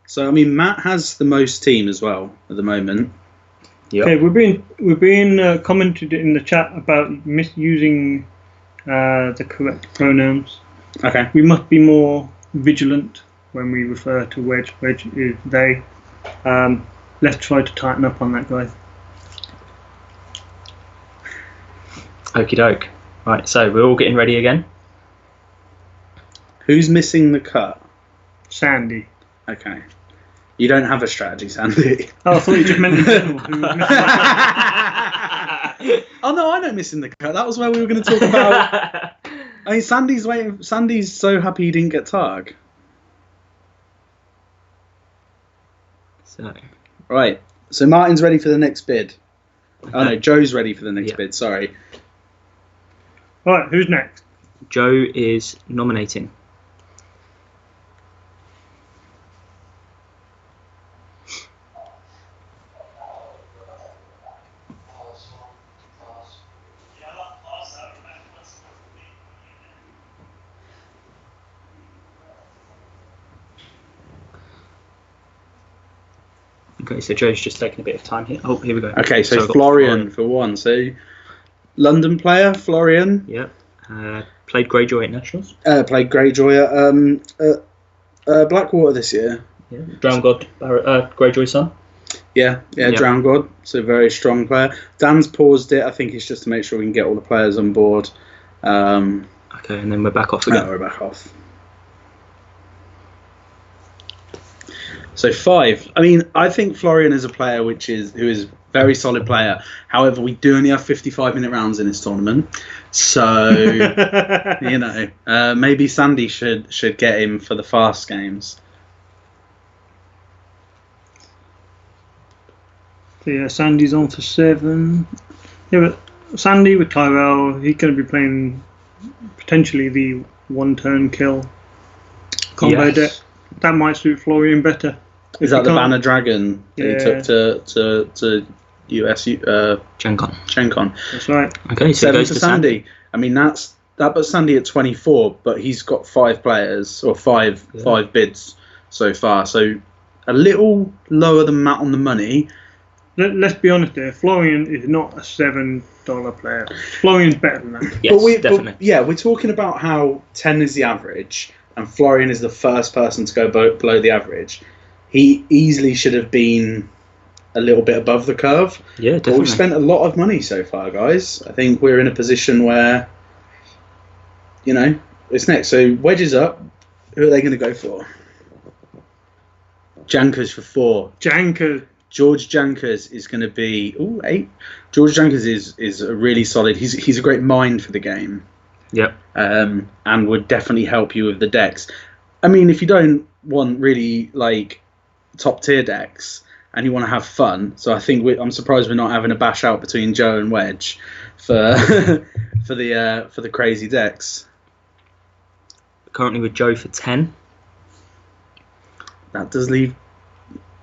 So, Matt has the most team as well at the moment. Yep. Okay, we're being commented in the chat about misusing the correct pronouns. Okay. We must be more vigilant when we refer to Wedge. Wedge is they. Let's try to tighten up on that, guys. Okie doke. Right, so we're all getting ready again. Who's missing the cut? Sandy. Okay. You don't have a strategy, Sandy. Oh, I thought you just meant in general. Oh no, I know missing the cut. That was where we were going to talk about. Sandy's waiting. Sandy's so happy he didn't get Targ. So. Right. So Martin's ready for the next bid. Okay. Oh no, Joe's ready for the next bid. Sorry. Right, who's next? Joe is nominating. Okay, so Joe's just taking a bit of time here. Oh, here we go. Okay, so Florian for one. So London player, Florian. Yeah. Played Greyjoy at Nationals. Played Greyjoy at Blackwater this year. Yeah. Drown God, Greyjoy's son. Yeah, Drown God. So very strong player. Dan's paused it. I think it's just to make sure we can get all the players on board. Okay, and then we're back off again. We're back off. So 5. I think Florian is a player who is a very solid player. However, we do only have 55-minute rounds in this tournament, so maybe Sandy should get him for the fast games. So yeah, Sandy's on for 7. Yeah, but Sandy with Tyrell, he's going to be playing potentially the one-turn kill combo deck. That might suit Florian better. Is that the Banner Dragon that he took to US Gen-Con? That's right. Okay, so 7 for Sandy. That puts Sandy at 24, but he's got 5 players or 5 bids so far. So a little lower than Matt on the money. Let's be honest here. Florian is not a $7 player. Florian's better than that. Yes, definitely. We're talking about how 10 is the average, and Florian is the first person to go below the average. He easily should have been a little bit above the curve. Yeah, definitely. But we've spent a lot of money so far, guys. I think we're in a position where, it's next. So Wedge is up. Who are they going to go for? Jankers for 4. George Jankers is going to be 8. George Jankers is a really solid. He's a great mind for the game. Yep. And would definitely help you with the decks. If you don't want really top tier decks and you want to have fun, so I think I'm surprised we're not having a bash out between Joe and Wedge for for the crazy decks. currently with Joe for 10. That does leave.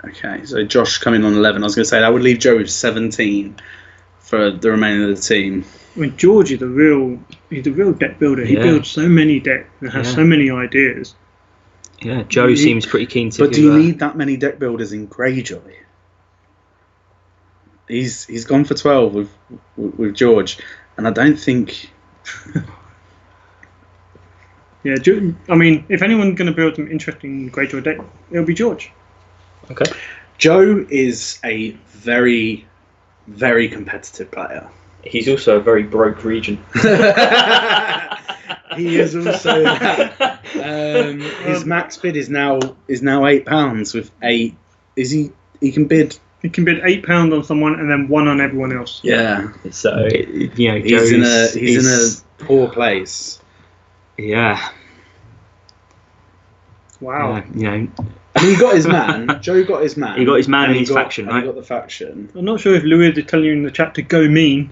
Okay, so Josh coming on 11. I was going to say that would leave Joe with 17 for the remainder of the team. I mean, George is he's a real deck builder. He builds so many decks and has so many ideas. Yeah, Joe seems pretty keen to. But do you need that many deck builders in Greyjoy? He's gone for 12 with George, and I don't think. Yeah, I mean, if anyone's going to build some interesting Greyjoy deck, it'll be George. Okay. Joe is a very, very competitive player. He's also a very broke region. He is also. His max bid is now £8 with 8. Is he? He can bid. He can bid £8 on someone and then 1 on everyone else. Yeah. So he's in a poor place. Yeah. Wow. And he got his man. Joe got his man. He got his man in his faction, right? He got the faction. I'm not sure if Louis is telling you in the chat to go mean.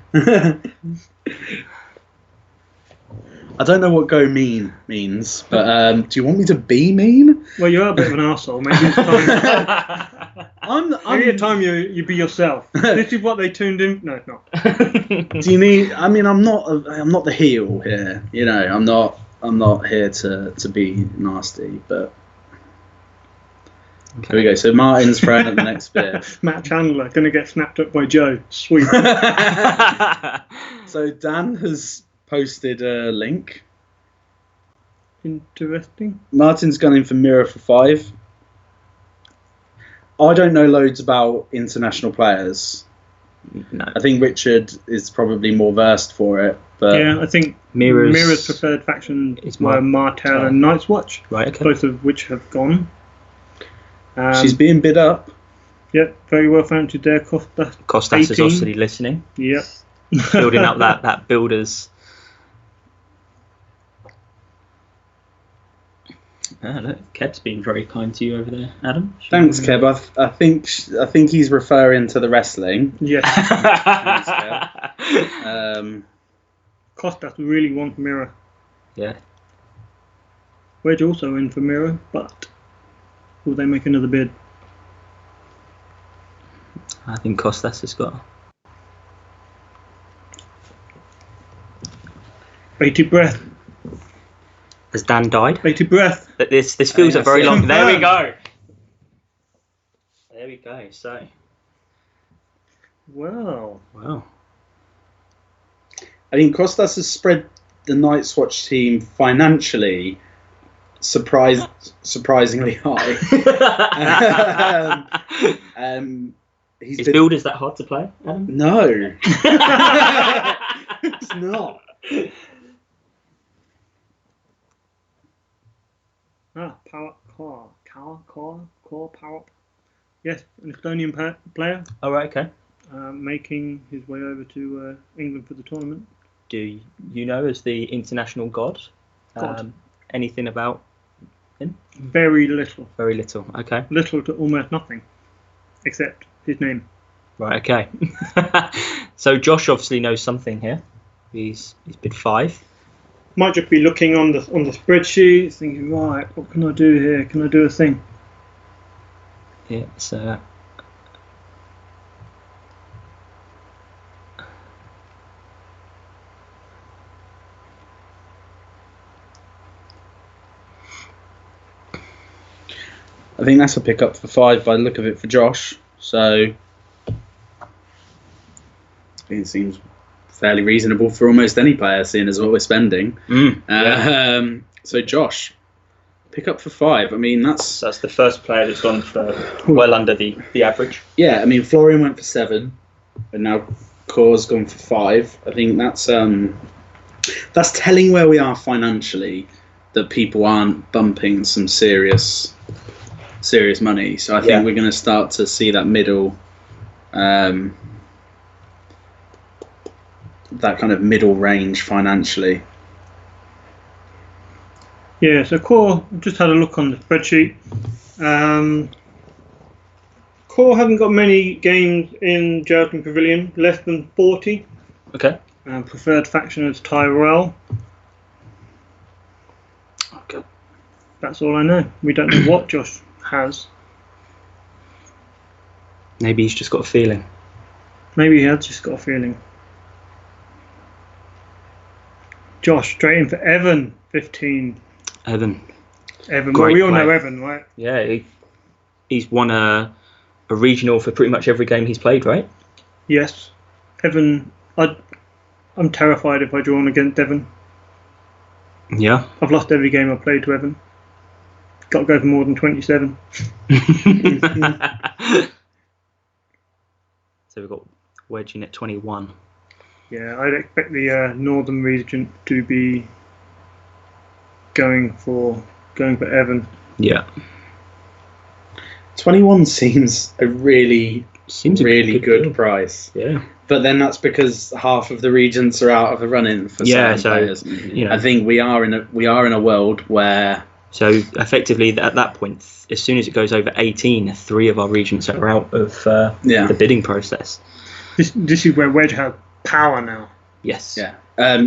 I don't know what go mean means, but do you want me to be mean? Well, you are a bit of an arsehole. Maybe it's time. Maybe it's time you be yourself. This is what they tuned in. No, it's not. Do you need? I mean, I'm not the heel here. I'm not here to be nasty, but. Okay. Here we go. So Martin's throwing at the next bit. Matt Chandler going to get snapped up by Joe. Sweet. So Dan has posted a link. Interesting. Martin's gone in for Mirror for 5. I don't know loads about international players. No. I think Richard is probably more versed for it. But yeah, I think Mirror's preferred faction were Martell and Night's Watch. Right. Okay. Both of which have gone. She's being bid up. Yep, very well fancied there. Costas is obviously listening. Yep. Building up that builders. Look, Keb's been very kind to you over there, Adam. Thanks, Keb. I think he's referring to the wrestling. Yes. Costas really wants Mirror. Yeah. Wedge also in for Mirror, but will they make another bid? I think Costas has got. Bated breath. Has Dan died? Bated breath. This feels a very long. There we go. There we go. So. Wow. I think Costas has spread the Night's Watch team financially surprisingly high. Is builders that hard to play, Adam? No. It's not. Core power. Yes, an Estonian player. Oh, right, okay. Making his way over to England for the tournament. Do you know as the international god? Anything about him? Very little. Very little. Okay. Little to almost nothing, except his name. Right. Okay. So Josh obviously knows something here. He's bid 5. Might just be looking on the spreadsheet, thinking, right, what can I do here? Can I do a thing? Yeah. So. I think that's a pick up for 5 by the look of it for Josh. So it seems fairly reasonable for almost any player, seeing as what we're spending. So Josh, pick up for 5. I mean, that's the first player that's gone for well under the average. Yeah, I mean, Florian went for 7, and now Core's gone for 5. I think that's telling where we are financially, that people aren't bumping some serious money. So I think we're going to start to see that middle, that kind of middle range financially. Yeah, so Core, just had a look on the spreadsheet. Core haven't got many games in Geraldton Pavilion, less than 40. Okay. Preferred faction is Tyrell. God. That's all I know. We don't know what Josh has. Maybe he's just got a feeling. Maybe he has just got a feeling. Josh, straight in for Evan, 15. Evan. Well, Great we all know player. Evan, right? Yeah, he's won a regional for pretty much every game he's played, right? Yes. Evan, I'm terrified if I draw on against Evan. Yeah. I've lost every game I've played to Evan. Got to go for more than 27. So we've got Wedge in at 21. Yeah, I'd expect the Northern region to be going for Evan. Yeah. 21 seems a really Really good deal. price. Yeah. But then that's because half of the regents are out of the running for certain players. You know, I think we are in a world where. So effectively, at that point, as soon as it goes over 18, 3 of our regents are out of the bidding process. This is where Wedge has power now. Yes. Yeah.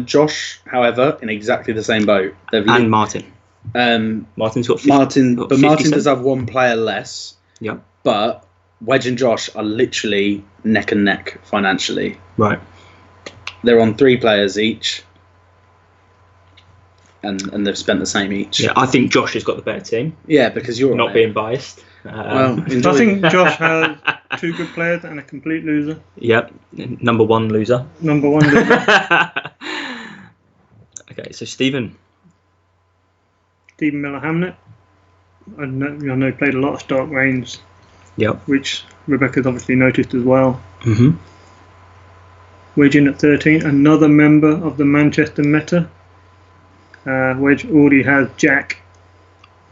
Josh, however, in exactly the same boat. And Martin. Martin's got 50, Martin got 50 does have one player less. Yeah. But Wedge and Josh are literally neck and neck financially. Right. They're on 3 players each. And they've spent the same each. Yeah, I think Josh has got the better team. Yeah, because you're not being biased. I think Josh has 2 good players and a complete loser. Yep, number 1 loser. Number 1 loser. Okay, so Stephen Miller-Hamnet. I know played a lot of Stark Reigns. Yep. Which Rebecca's obviously noticed as well. Mm-hmm. Wedge in at 13. Another member of the Manchester Meta. Wedge already has Jack.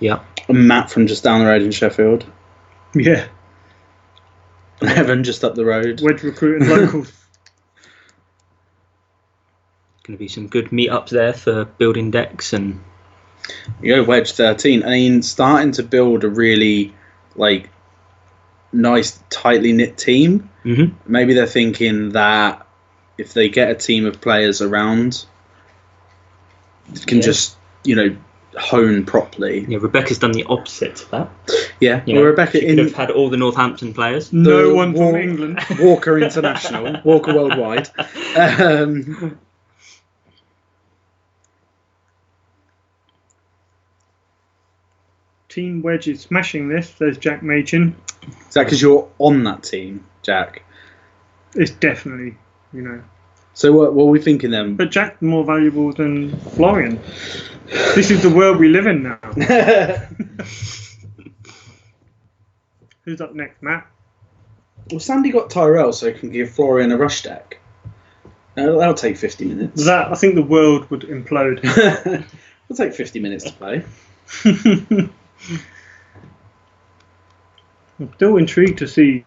Yeah. And Matt from just down the road in Sheffield. Yeah. And Evan just up the road. Wedge recruiting locals. Going to be some good meetups there for building decks and. You go Wedge 13. I mean, starting to build a really nice, tightly knit team. Mm-hmm. Maybe they're thinking that if they get a team of players around, it can just hone properly. Yeah, Rebecca's done the opposite to that. Yeah, well, Rebecca could have had all the Northampton players. No one from England. Walker International, Walker Worldwide. Team Wedge is smashing this, says Jack Machin. Is that because you're on that team, Jack? It's definitely, So what are we thinking then? But Jack's more valuable than Florian. This is the world we live in now. Who's up next, Matt? Well, Sandy got Tyrell, so he can give Florian a rush deck. That'll take 50 minutes. I think the world would implode. It'll take 50 minutes to play. I'm still intrigued to see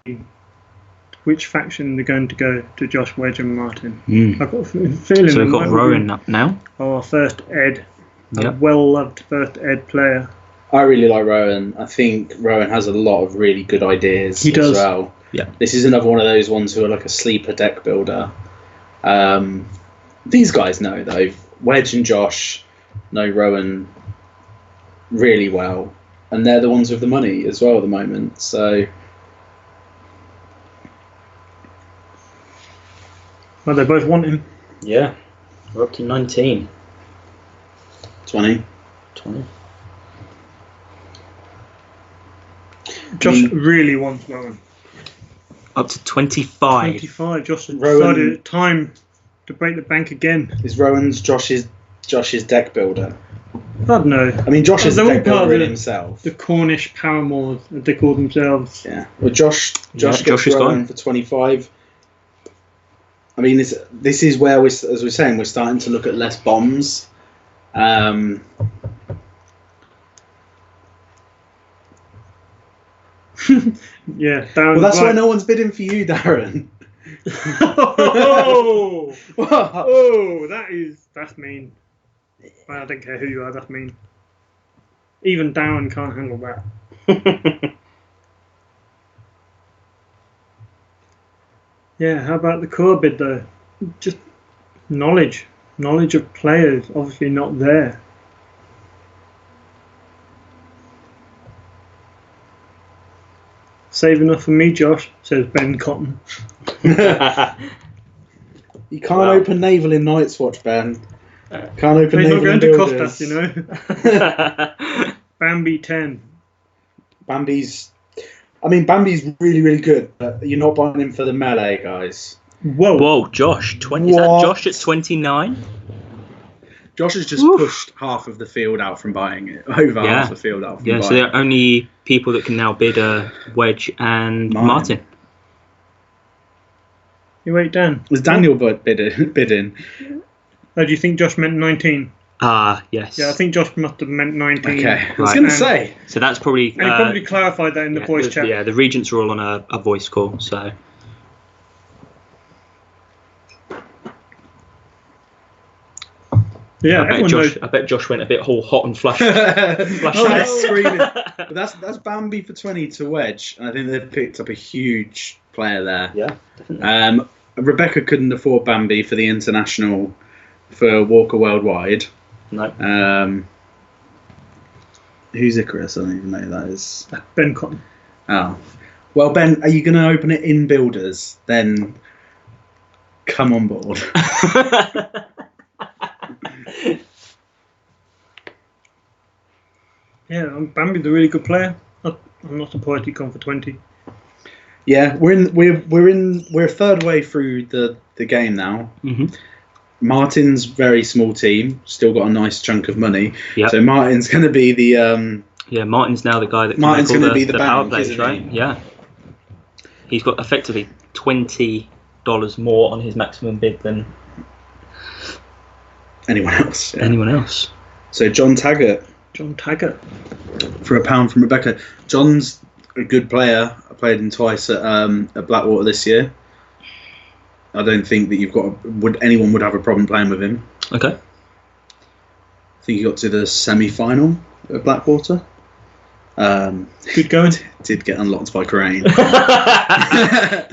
which faction they're going to go to Josh, Wedge and Martin. I've got a feeling. So we've got Rowan up now. Our first Ed. Yep. A well-loved first Ed player. I really like Rowan. I think Rowan has a lot of really good ideas as well. Yeah. This is another one of those ones who are like a sleeper deck builder. These guys know, though. Wedge and Josh know Rowan really well. And they're the ones with the money as well at the moment. So... Well, they both want him. Yeah. We're up to 19. 20. Josh really wants Rowan. Up to 25. 25. Josh has decided it's time to break the bank again. Is Rowan's Josh's deck builder? I don't know. I mean, Josh is a deck builder in of himself. The Cornish paramours, as they call themselves. Yeah. Well, Josh gets is Rowan gone for 25. I mean, this is where as we're saying, we're starting to look at less bombs. Yeah. Well, that's why no one's bidding for you, Darren. Oh, that's mean. Well, I don't care who you are, that's mean. Even Darren can't handle that. Yeah, how about the core bid though? Just knowledge of players, obviously not there. Save enough for me, Josh, says Ben Cotton. You can't open naval in Night's Watch, Ben. Can't open They're not naval going in to cost builders. us, you know. Bambi 10. Bambi's really, really good, but you're not buying him for the melee, guys. Whoa, Josh. Is that Josh at 29? Josh has just pushed half of the field out from buying it. Over half the field out from buying it. So there are only people that can now bid Wedge and Martin. You wait, Dan. Was Daniel bidding? Oh, do you think Josh meant 19? Yes. Yeah, I think Josh must have meant 19. Okay, I was going to say. So that's probably... And he probably clarified that in the voice chat. Yeah, the regents are all on a voice call, so... Yeah, I bet Josh went a bit all hot and flushed. Screaming. But that's Bambi for 20 to Wedge, and I think they've picked up a huge player there. Yeah, definitely. Rebecca couldn't afford Bambi for the international for Walker Worldwide. No. Who's Icarus? I don't even know who that is. Ben Cotton. Oh. Well, Ben, are you going to open it in Builders? Then come on board. Yeah, Bambi's a really good player. I'm not surprised he's gone for 20. Yeah, we're a third way through the game now. Mm-hmm. Martin's very small team, still got a nice chunk of money. Yep. So Martin's going to be the Martin's now the guy that can Martin's make all going to be the power bank, plays, isn't right? he? Yeah. He's got effectively $20 more on his maximum bid than anyone else. Yeah. anyone else. So John Taggart for £1 from Rebecca. John's a good player. I played him twice at Blackwater this year. I don't think that anyone would have a problem playing with him. Okay. I think he got to the semi-final at Blackwater. Good going. Did get unlocked by Crane. But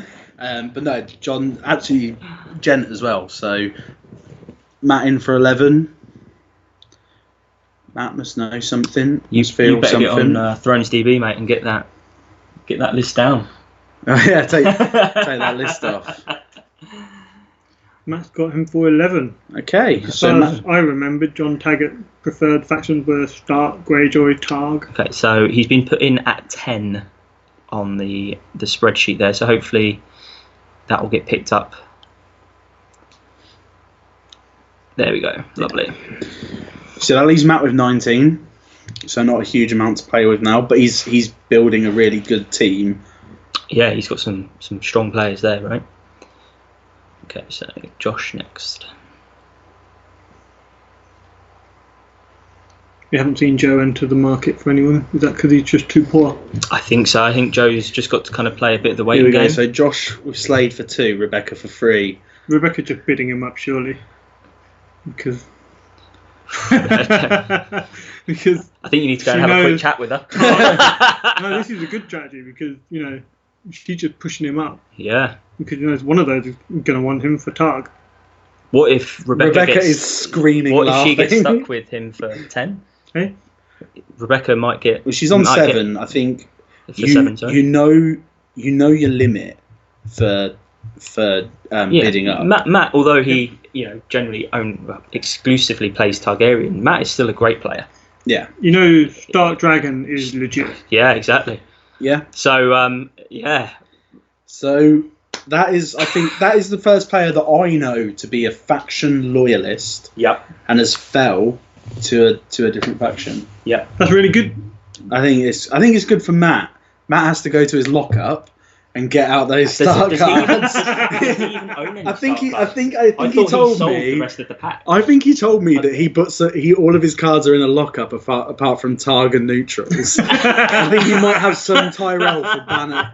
no, John actually gent as well. So Matt in for 11. Matt must know something. You feel better something. get on Thrones DB, mate, and get that list down. Oh yeah, take that list off. Matt's got him for 11. Okay, As so far as I remember, John Taggart preferred factions were Stark, Greyjoy, Targ. Okay, so he's been put in at 10 on the spreadsheet there, so hopefully that will get picked up. There we go, lovely. So that leaves Matt with 19. So not a huge amount to play with now, but he's building a really good team. Yeah, he's got some strong players there, right? Okay, so Josh next. You haven't seen Joe enter the market for anyone? Is that because he's just too poor? I think so. I think Joe's just got to kind of play a bit of the Here waiting we go. game. So Josh with Slade for 2, Rebecca for 3. Rebecca just bidding him up, surely. Because because I think you need to go and she have a quick knows- chat with her. no, this is a good strategy because she's just pushing him up Yeah. because one of those is going to want him for Targ. What if Rebecca gets, is screaming, What laughing. if she gets stuck with him for 10? Hey? Rebecca might get. Well, she's on might 7. I think For 7, sorry. you know your limit for bidding up. Matt, although he generally exclusively plays Targaryen, Matt is still a great player. Yeah. Stark Dragon is legit. Yeah, exactly. Yeah. So yeah. So I think that is the first player that I know to be a faction loyalist. Yep. And has fell to a different faction. Yeah. That's really good. I think it's good for Matt. Matt has to go to his lockup and get out those Stark cards. Does he even own any I think he Stark cards? he told sold me the rest of the pack. I think he told me that he puts all of his cards are in a lockup apart from Targ and neutrals. I think he might have some Tyrell for banner.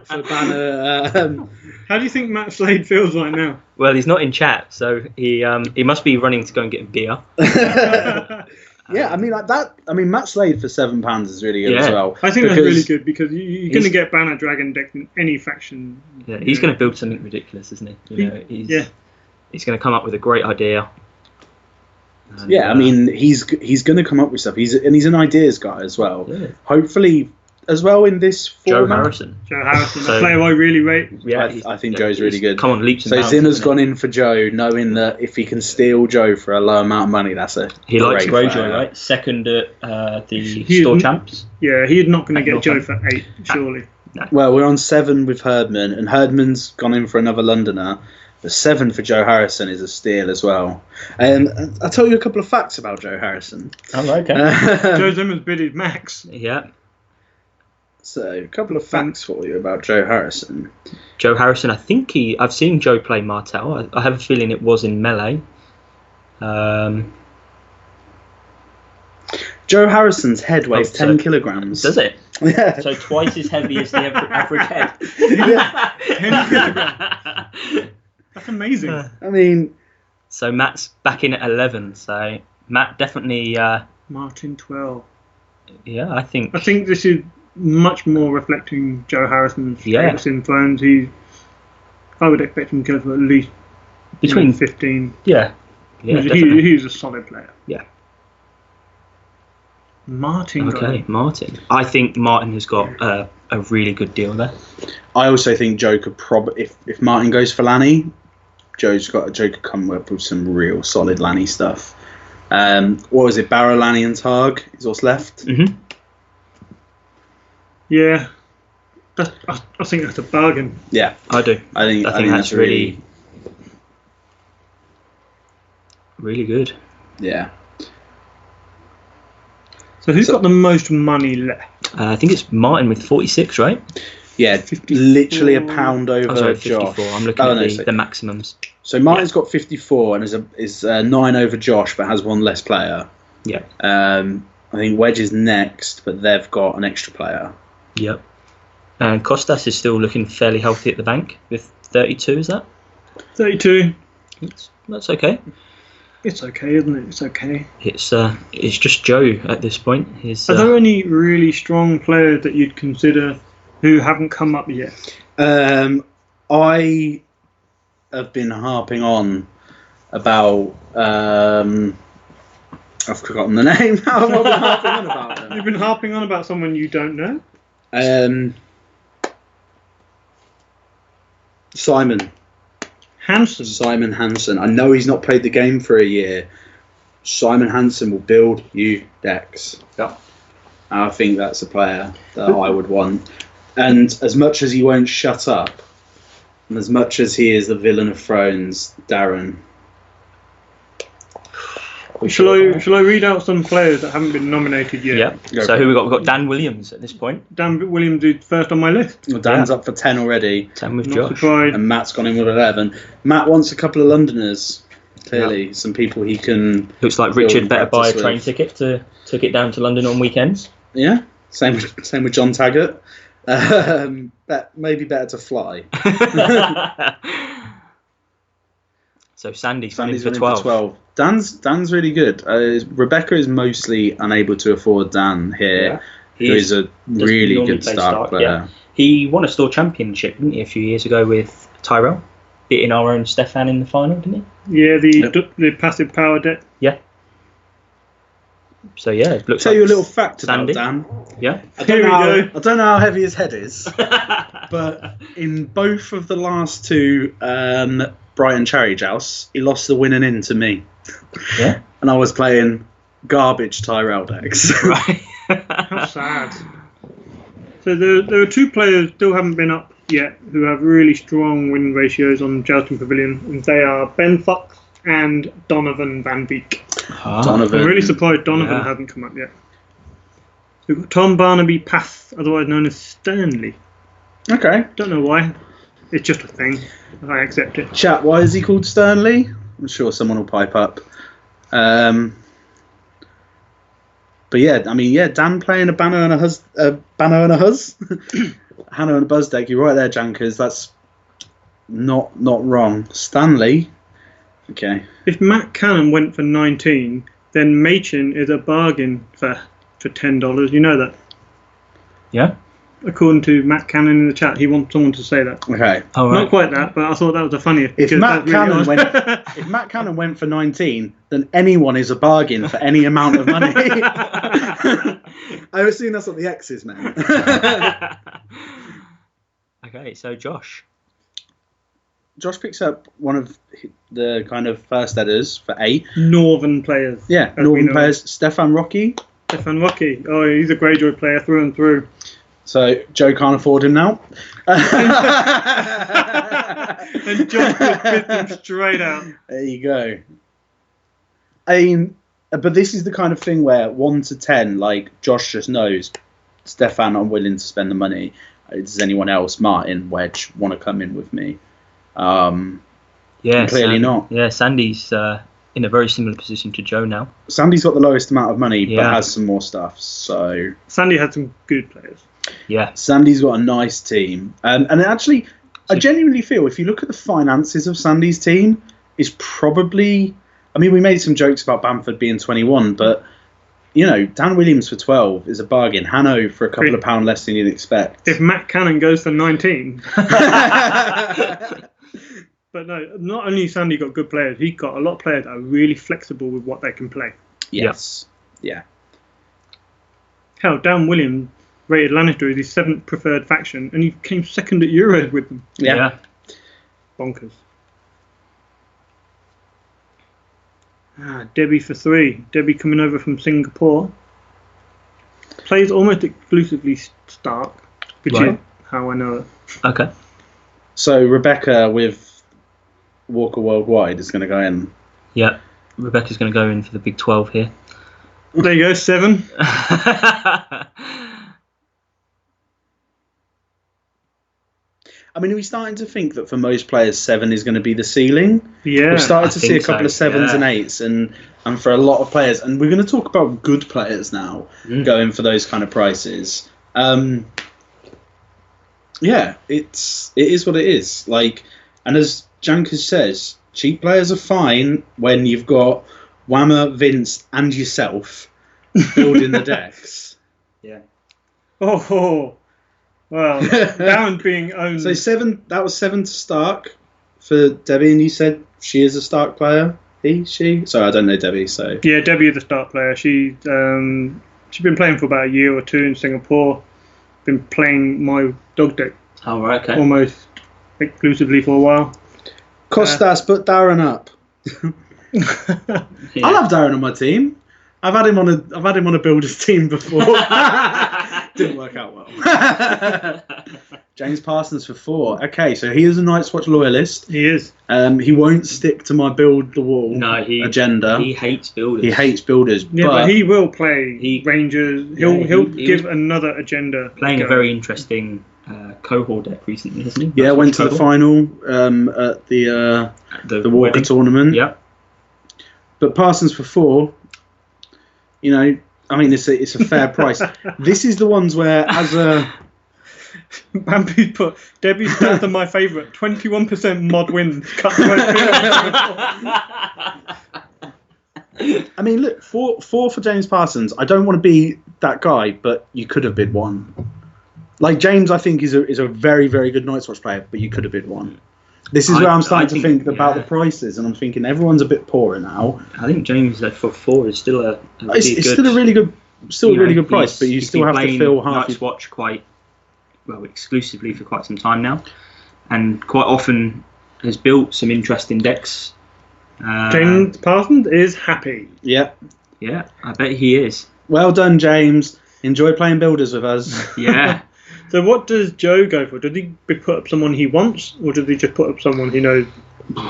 How do you think Matt Slade feels right now? Well, he's not in chat, so he must be running to go and get a beer. Yeah, I mean like that. I mean Matt Slade for £7 is really good as well. I think that's really good because you're going to get Banner Dragon decked in any faction. Yeah, he's going to build something ridiculous, isn't he? He's going to come up with a great idea. And, I mean he's going to come up with stuff. He's an ideas guy as well. Yeah. Hopefully as well in this Joe format? Harrison. Joe Harrison, So- a player I really rate. Yeah, I think Joe's really good. Come on, leaps and So bounds. Zinner's isn't gone in for Joe, knowing that if he can steal Joe for a low amount of money, that's a He likes great Greyjoy, player. right? Second at the He- store champs. Yeah, he's not going to get Joe Northampton. for 8, surely. Well, we're on 7 with Herdman, and Herdman's gone in for another Londoner. The 7 for Joe Harrison is a steal as well. I'll tell you a couple of facts about Joe Harrison. Oh, okay. Joe Zimmer's bid is max. Yeah. So, a couple of facts for you about Joe Harrison. Joe Harrison, I think I've seen Joe play Martel. I have a feeling it was in melee. Joe Harrison's head weighs Oh, 10 kilograms. Does it? Yeah. So twice as heavy as the average head. That's amazing. I mean, So Matt's back in at 11. So Matt definitely, Martin 12. yeah, I think. I think this is much more reflecting Joe Harrison's Yeah. status in Thrones. I would expect him to go for at least Between 15. Yeah, definitely. He's a solid player. Yeah. Martin. got Okay, him. Martin. I think Martin has got a really good deal there. I also think Joe could probably, if Martin goes for Lanny, Joe could come up with some real solid Lanny stuff. What was it? Barrow, Lanny, and Targ is what's left. Mm-hmm. Yeah. I think that's a bargain. Yeah, I do. I think that's really good. yeah. So who's got the most money left? I think it's Martin with 46, right? Yeah, literally a pound over Oh, sorry, Josh. 54. I'm looking Oh, at no, the maximums. So Martin's got 54 and is 9 over Josh, but has one less player. Yeah. I think Wedge is next, but they've got an extra player. Yep. And Costas is still looking fairly healthy at the bank with 32, is that? 32. That's okay. It's okay, isn't it? It's okay. It's just Joe at this point. Are there any really strong players that you'd consider who haven't come up yet? I have been harping on about. I've forgotten the name. How have I been harping on about them? You've been harping on about someone you don't know? Simon Hansen. I know he's not played the game for a year. Simon Hansen will build you decks. Yeah. I think that's a player that I would want. And as much as he won't shut up, and as much as he is the villain of Thrones, Darren. Shall I read out some players that haven't been nominated yet? Yeah. Go So for who it. we got? We've got Dan Williams at this point. Dan Williams is first on my list. Well, Dan's up for 10 already, 10 with Not Josh. surprised. and Matt's gone in with 11. Matt wants a couple of Londoners, clearly. Some people he can... Looks like build Richard and better buy a practice train with. ticket to get down to London on weekends. Yeah, same with John Taggart. Maybe better to fly. So Sandy's Sandy's running running for 12. Dan's really good. Rebecca is mostly unable to afford Dan here, He who is- is a really normally good play start Stark, player. yeah. He won a store championship, didn't he, a few years ago with Tyrell, beating our own Stefan in the final, didn't Yeah, the passive power deck. he? Yeah. So yeah, it looks Tell like you a little fact Sandy. about Dan. Yeah. I Here we go. I don't know how heavy his head is, but in both of the last two Brighton Cherry Jousts, he lost the winning in to me. Yeah. And I was playing garbage Tyrell decks. Right. How sad. So there are two players still haven't been up yet who have really strong win ratios on Jousting Pavilion, and they are Ben Fox and Donovan Van Beek. Donovan. I'm really surprised Donovan Yeah. hasn't come up yet. So we've got Tom Barnaby Path, otherwise known as Sternley. Okay. Don't know why. It's just a thing. I accept it. Chat, why is he called Sternley? I'm sure someone will pipe up. But yeah, I mean, yeah, Dan playing a Banner and a Huz, Hannah and a Buzz deck. You're right there, Jankers. That's not wrong. Stanley. Okay. If Matt Cannon went for 19, then Machin is a bargain for $10. You know that? Yeah. according to Matt Cannon in the chat, he wants someone to say that. Okay. All right. Not quite that, but I thought that was the funniest. If because Matt that's really Cannon odd. if Matt Cannon went for 19, then anyone is a bargain for any amount of money. I assume that's what the X's meant. Okay, so Josh. Josh picks up one of the kind of first headers for 8. Northern players. Yeah, as we Northern know. players. Stefan Rocky. Stefan Rocky. Oh, he's a Greyjoy player through and through. So Joe can't afford him now. And Josh just bit him straight out. There you go. I mean, but this is the kind of thing where 1 to 10, like Josh just knows, Stefan, I'm willing to spend the money. Does anyone else, Martin, Wedge, want to come in with me? Yeah, clearly not. Yeah, Sandy's in a very similar position to Joe now. Sandy's got the lowest amount of money, Yeah. but has some more stuff. So Sandy had some good players. Yeah. Sandy's got a nice team, and actually, I genuinely feel if you look at the finances of Sandy's team, is probably. I mean, we made some jokes about Bamford being 21, but you know, Dan Williams for 12 is a bargain. Hanno for a couple of pound less than you'd expect. If Matt Cannon goes for 19. But no, not only Sandy got good players, he got a lot of players that are really flexible with what they can play. Yes. Yeah. Hell, Dan Williams rated Lannister as his 7th preferred faction, and he came 2nd at Euros with them. Yeah. Bonkers. Debbie for 3. Debbie coming over from Singapore. Plays almost exclusively Stark, which Right. is how I know it. Okay. So Rebecca with Walker Worldwide is going to go in. Yeah. Rebecca's going to go in for the big 12 here. There you go, 7. I mean, are we starting to think that for most players, 7 is going to be the ceiling? Yeah. We've started to I see a think couple so, of 7s yeah. and 8s, and for a lot of players, and we're going to talk about good players now going for those kind of prices. Yeah, it is what it is. Like, and as Jankers says, cheap players are fine when you've got Whammer, Vince, and yourself building the decks. Yeah. Oh, well, Darren being owned. So 7. That was 7 to Stark for Debbie, and you said she is a Stark player. She. Sorry, I don't know Debbie. So Yeah, Debbie is the Stark player. She's been playing for about a year or 2 in Singapore. Been playing my dog deck Oh, right, okay. almost exclusively for a while. Costas, put Darren up. Yeah. I'll have Darren on my team. I've had him on a builder's team before. Didn't work out well. James Parsons for 4. Okay, so he is a Night's Watch loyalist. He is. He won't stick to my build the wall agenda. He hates builders. He hates builders. Yeah, but he will play Rangers. He'll he give was another agenda. playing go. a very interesting cohort deck recently, isn't he? Yeah, Night's went Watch to the cohort. final at the Walker wedding. tournament. Yep. But Parsons for 4, you know, I mean, it's a fair price. This is the ones where, as a Bamboo put Debbie's stats are my favourite. 21% mod wins. Cut the most. I mean, look, 4 for James Parsons. I don't want to be that guy, but you could have bid 1. Like James, I think is a very, very good Night's Watch player, but you could have bid 1. This is where I'm starting to think about the prices, and I'm thinking everyone's a bit poorer now. I think James for 4 is still a really It's good, still a really good, really good price, but you he's still been have to playing fill half. Night's Watch quite well exclusively for quite some time now, and quite often has built some interesting decks. James Parsons is happy. Yeah. Yeah, I bet he is. Well done, James. Enjoy playing builders with us. Yeah. So what does Joe go for? Does he put up someone he wants, or does he just put up someone he knows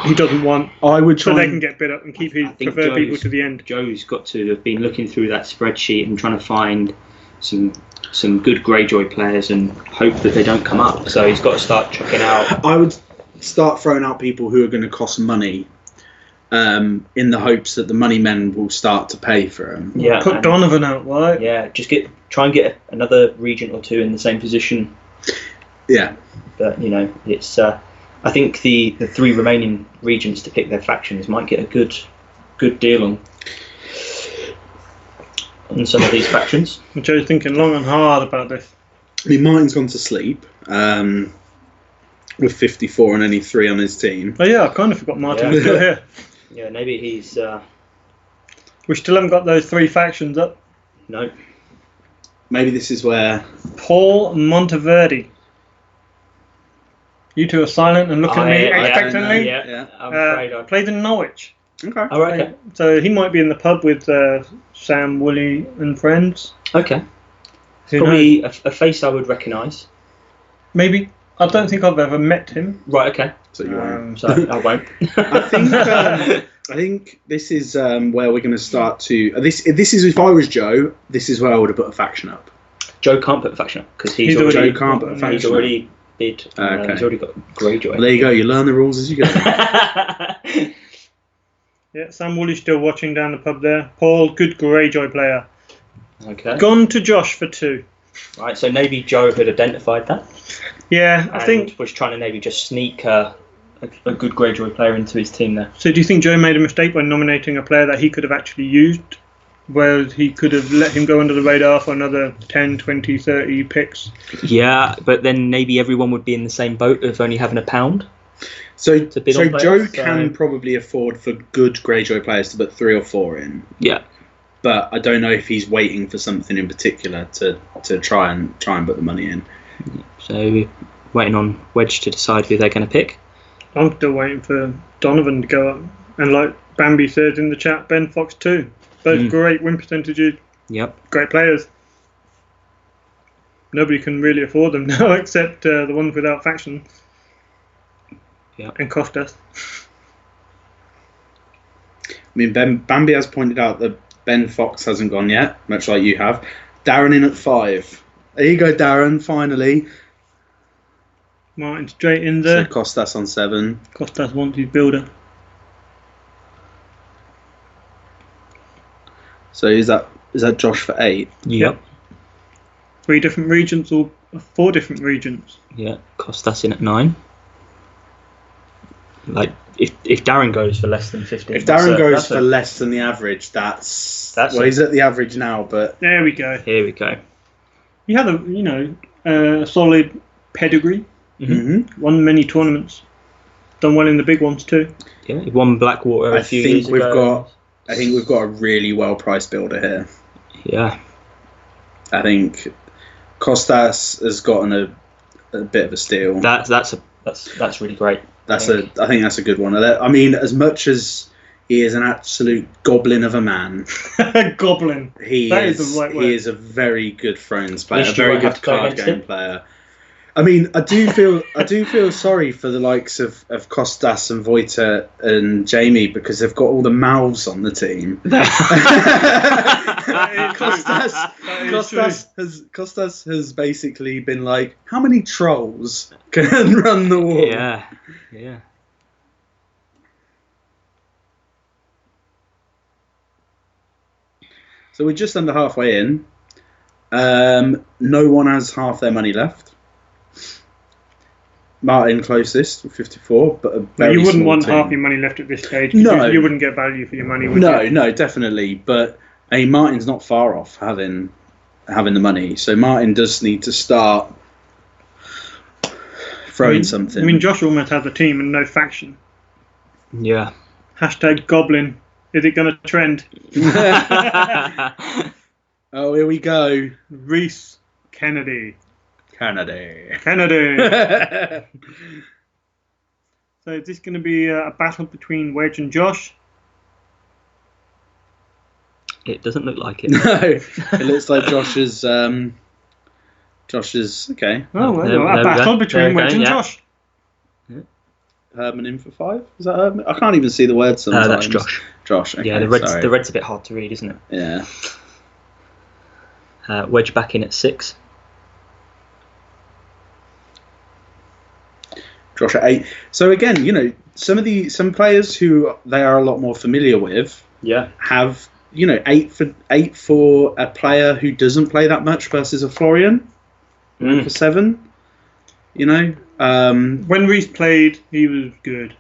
he doesn't want, I would so try. they can get bid up and keep his I think preferred people to the end? Joe's got to have been looking through that spreadsheet and trying to find some good Greyjoy players and hope that they don't come up. So he's got to start chucking out. I would start throwing out people who are going to cost money, in the hopes that the money men will start to pay for them. Yeah, Put and- Donovan out, right? Yeah, just try and get another regent or 2 in the same position. Yeah. But you know, it's I think the 3 remaining regents to pick their factions might get a good deal on some of these factions. Joe's thinking long and hard about this. I mean, Martin's gone to sleep with 54 and only 3 on his team. Oh yeah, I kind of forgot Martin was still here. Yeah, maybe he's... We still haven't got those 3 factions up. No. Maybe this is where... Paul Monteverdi. You two are silent and look at me expectantly. Yeah. I'm afraid I... Played in Norwich. Okay. Oh, right, okay. So he might be in the pub with Sam, Woolley and friends. Okay. Who Probably a face I would recognise. Maybe. I don't think I've ever met him. Right, okay. So you won't. So I won't. I think this is where we're going to start to... This is if I was Joe, this is where I would have put a faction up. Joe can't put a faction up because He's already Joe can't put a faction he's already bid. Okay. He's already got Greyjoy. Well, there you go. You learn the rules as you go. Yeah, Sam Woolley's still watching down the pub there. Paul, good Greyjoy player. Okay. Gone to Josh for 2. Right, so maybe Joe had identified that. Yeah, I and think... was trying to maybe just sneak a good Greyjoy player into his team there. So do you think Joe made a mistake by nominating a player that he could have actually used? Where he could have let him go under the radar for another 10, 20, 30 picks? Yeah, but then maybe everyone would be in the same boat of only having £1. So bid on Joe players, can probably afford for good Greyjoy players to put 3 or 4 in. Yeah. But I don't know if he's waiting for something in particular to try and put the money in. So we're waiting on Wedge to decide who they're going to pick. I'm still waiting for Donovan to go up. And like Bambi says in the chat, Ben Fox too. Both great win percentages. Yep. Great players. Nobody can really afford them now except the ones without faction. Yeah. And Costas. I mean, Bambi has pointed out that Ben Fox hasn't gone yet, much like you have. Darren in at 5. There you go, Darren, finally. Martin straight in there. So Costas on 7. Costas wants his builder. So is that Josh for 8? Yep. 3 different regions or 4 different regions. Yeah, Costas in at 9. Like, if Darren goes for less than 15... If Darren goes for less than the average, that's well, he's at the average now, but... There we go. Here we go. He had a solid pedigree. Mm-hmm. Won many tournaments. Done well in the big ones too. Yeah, he won Blackwater a few years ago. I think we've got a really well-priced builder here. Yeah. I think Costas has gotten a bit of a steal. That's really great. I think that's a good one. I mean, as much as he is an absolute goblin of a man, goblin. He is a very good Thrones player, a very good card game player. I mean, I do feel sorry for the likes of Costas and Vojta and Jamie because they've got all the mouths on the team. Costas has basically been like, how many trolls can run the wall? Yeah. So we're just under halfway in. No one has half their money left. Martin closest with 54, but a very you wouldn't small want team. Half your money left at this stage. No, you wouldn't get value for your money. Would you? No, definitely. But Martin's not far off having the money, so Martin does need to start throwing something. I mean, Josh almost has a team and no faction. Yeah. # Goblin. Is it going to trend? Oh, here we go. Reese Kennedy. Kennedy. So is this going to be a battle between Wedge and Josh? It doesn't look like it. No, it looks like Josh is okay. Oh, well, a battle between Wedge and Josh. Herman in for 5? Is that Herman? I can't even see the words sometimes. That's Josh. Josh. Okay, yeah, the red's a bit hard to read, isn't it? Yeah. Wedge back in at 6. Josh at 8. So again, some players who they are a lot more familiar with, have 8 for a player who doesn't play that much versus a Florian for 7. When Reese played, he was good.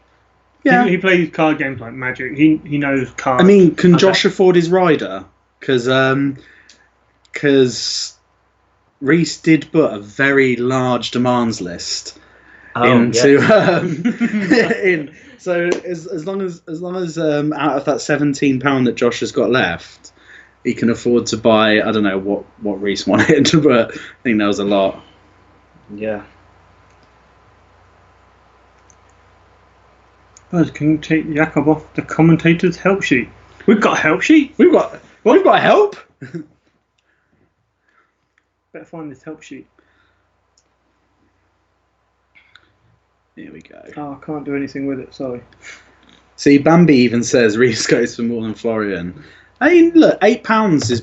Yeah, he plays card games like Magic. He knows cards. I mean, can Josh afford his rider? Because Reese did put a very large demands list Yeah. in. So as long as out of that £17 that Josh has got left, he can afford to buy. I don't know what Reese wanted, but I think that was a lot. Yeah. Buzz, can you take Jakob off the commentator's help sheet? We've got a help sheet. We've got help. Better find this help sheet. Here we go. Oh, I can't do anything with it. Sorry. See, Bambi even says Reese goes for more than Florian. I mean, look, £8 is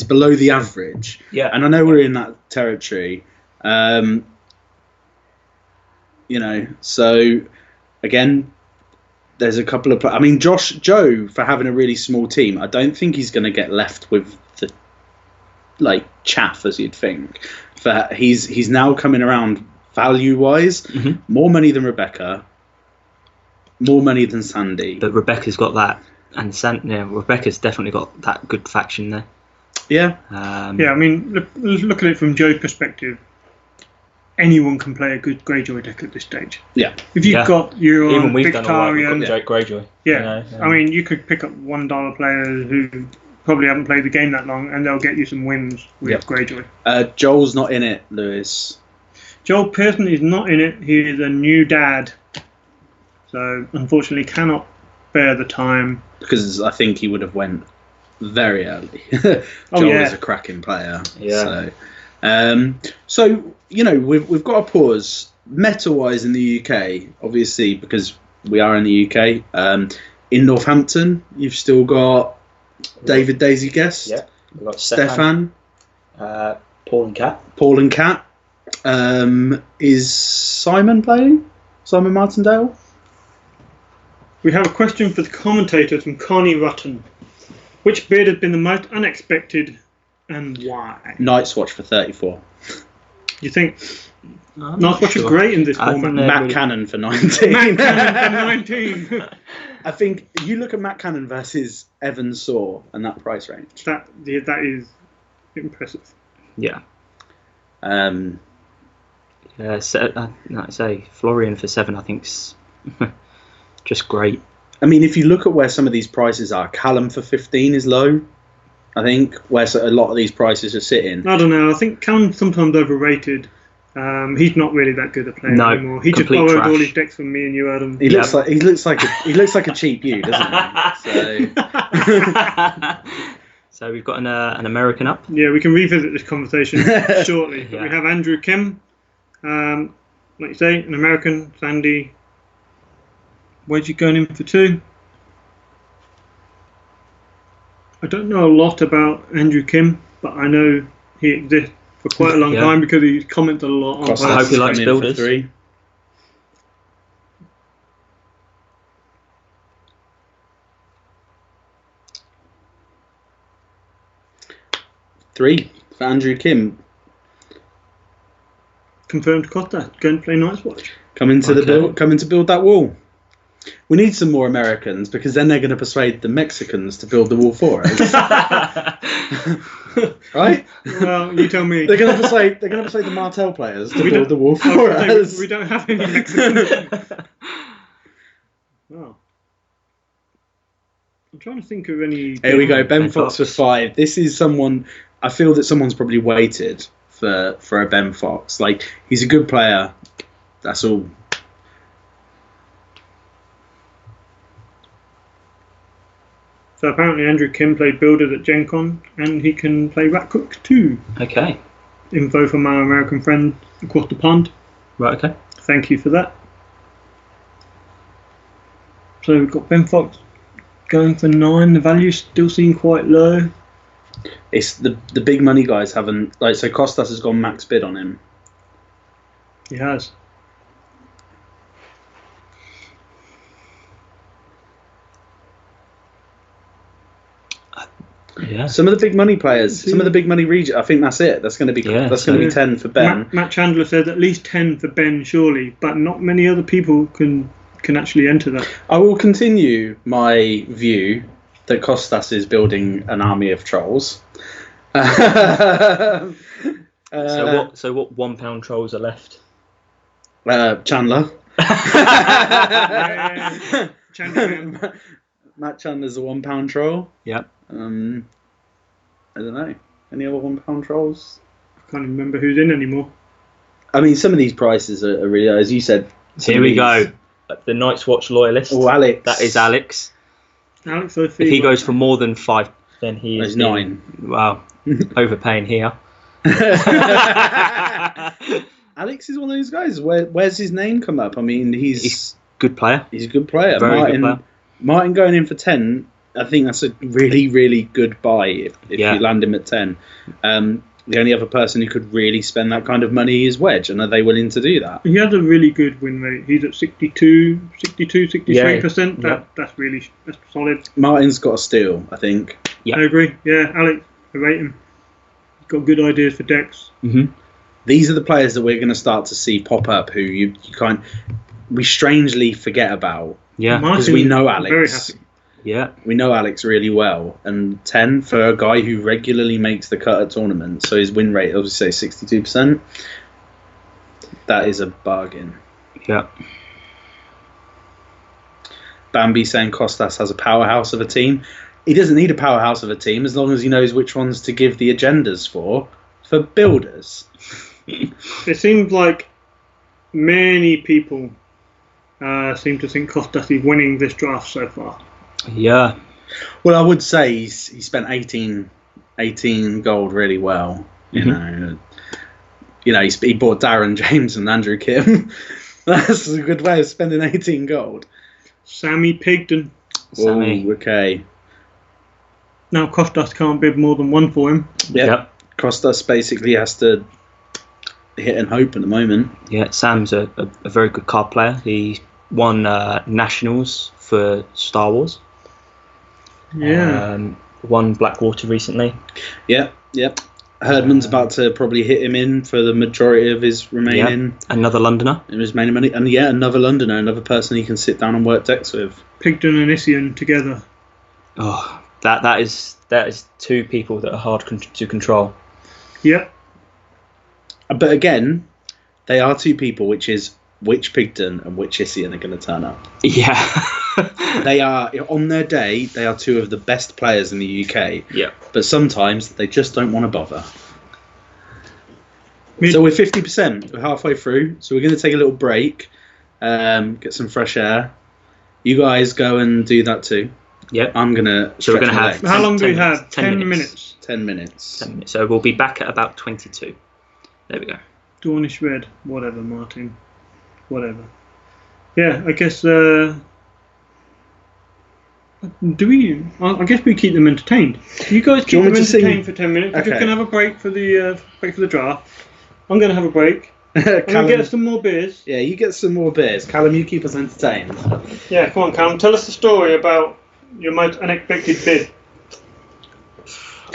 below the average. Yeah. And I know we're in that territory. So again, there's a couple of. I mean, Joe, for having a really small team, I don't think he's going to get left with the chaff as you'd think. He's now coming around value wise, more money than Rebecca, more money than Sandy. But Rebecca's got that, and Rebecca's definitely got that good faction there. Yeah. I mean, look at it from Joe's perspective. Anyone can play a good Greyjoy deck at this stage. Yeah. If you've got your even we've Victarion, done all right, we've got Greyjoy. Yeah. I mean, you could pick up $1 players who probably haven't played the game that long, and they'll get you some wins with Greyjoy. Joel's not in it, Lewis. Joel Pearson is not in it. He is a new dad, so unfortunately cannot bear the time. Because I think he would have went very early. Joel is a cracking player. Yeah. So we've got to pause meta-wise in the UK, obviously, because we are in the UK. In Northampton, you've still got David Daisy Guest. Yeah. We've got Stefan. Paul and Kat. Is Simon playing? Simon Martindale? We have a question for the commentators from Connie Rutten. Which beard has been the most unexpected and why? Night's Watch for 34. You think Night's Watch is great in this format? Matt Cannon for 19. Matt Cannon for 19. I think you look at Matt Cannon versus Evan Saw and that price range. That is impressive. Yeah. Like I say, Florian for 7, I think's just great. I mean, if you look at where some of these prices are, Callum for 15 is low. I think where a lot of these prices are sitting. I don't know. I think Callum's sometimes overrated. He's not really that good at playing anymore. He just borrowed all his decks from me and you, Adam. He looks like a cheap you, doesn't he? So we've got an American up. Yeah, we can revisit this conversation shortly. But we have Andrew Kim, like you say, an American. Sandy, where'd you going in for 2? I don't know a lot about Andrew Kim, but I know he exists for quite a long time because he commented a lot on. I hope he likes builders. 3. For Andrew Kim. Confirmed Costa going to play Night's Watch. Coming to build that wall. We need some more Americans because then they're going to persuade the Mexicans to build the wall for us. Right? Well, you tell me. They're going to persuade the Martell players to build the wall for us. We don't have any Mexicans. Oh. I'm trying to think of any. Here we go. Ben Fox for 5. This is someone. I feel that someone's probably waited for a Ben Fox. Like, he's a good player. That's all. So apparently Andrew Kim played Builders at Gen Con, and he can play Rat Cook too. Okay. Info from our American friend across the pond. Right, okay. Thank you for that. So we've got Ben Fox going for 9. The value still seem quite low. It's the big money guys haven't. So Costas has gone max bid on him. He has. Yeah. Some of the big money players, some of the big money region. I think that's it. That's going to be 10 for Ben. Matt Chandler said at least 10 for Ben, surely, but not many other people can actually enter that. I will continue my view that Costas is building an army of trolls. So what £1 trolls are left? Chandler. Chandler. Matt Chandler's a £1 troll. Yep. I don't know. Any other £1 trolls? I can't remember who's in anymore. I mean, some of these prices are really, as you said. Here we go. The Night's Watch loyalist. Oh, Alex. That is Alex. Alex If he goes for more than 5, then he is 9. Wow, overpaying here. Alex is one of those guys. Where's his name come up? I mean, he's good player. He's a good player. Very good player. Martin going in for 10. I think that's a really, really good buy if you land him at 10. The only other person who could really spend that kind of money is Wedge, and are they willing to do that? He has a really good win rate. He's at 63%. That's solid. Martin's got a steal, I think. Yeah, I agree. Yeah, Alex, I rate him. He's got good ideas for decks. Mm-hmm. These are the players that we're going to start to see pop up who we strangely forget about. Yeah, because we know Alex. Very happy. Yeah, we know Alex really well, and 10 for a guy who regularly makes the cut at tournaments, so his win rate, obviously, 62%. That is a bargain. Yeah. Bambi saying Costas has a powerhouse of a team. He doesn't need a powerhouse of a team as long as he knows which ones to give the agendas for builders. It seems like many people seem to think Costas is winning this draft so far. Yeah. Well, I would say he spent 18 gold really well. You know, he bought Darren James and Andrew Kim. That's a good way of spending 18 gold. Sammy Pigden. Sammy. Ooh, okay. Now Costas can't bid more than 1 for him. Yep. Costas basically has to hit and hope at the moment. Yeah, Sam's a very good card player. He won nationals for Star Wars. Yeah. Won Blackwater recently. Yep. Herdman's about to probably hit him in for the majority of his remaining. Yeah. Another Londoner. His remaining money, and another Londoner, another person he can sit down and work decks with. Pigden and Isian together. Oh, that is 2 people that are hard to control. Yep. But again, they are 2 people, which Pigden and which Isian are going to turn up. Yeah. They are, on their day, they are 2 of the best players in the UK. Yeah. But sometimes they just don't want to bother. So we're 50%. We're halfway through. So we're going to take a little break, get some fresh air. You guys go and do that too. Yep. I'm going to... So we're going to have... How long do we have? 10 minutes. 10 minutes. 10 minutes. So we'll be back at about 22. There we go. Dornish Red. Whatever, Martin. Whatever. Yeah, I guess... I guess we keep them entertained. You guys keep them entertained for 10 minutes. We're just going to have a break for the draft. I'm going to have a break. I'm going to get some more beers. Yeah, you get some more beers. Callum, you keep us entertained. Yeah, come on, Callum. Tell us the story about your most unexpected bid.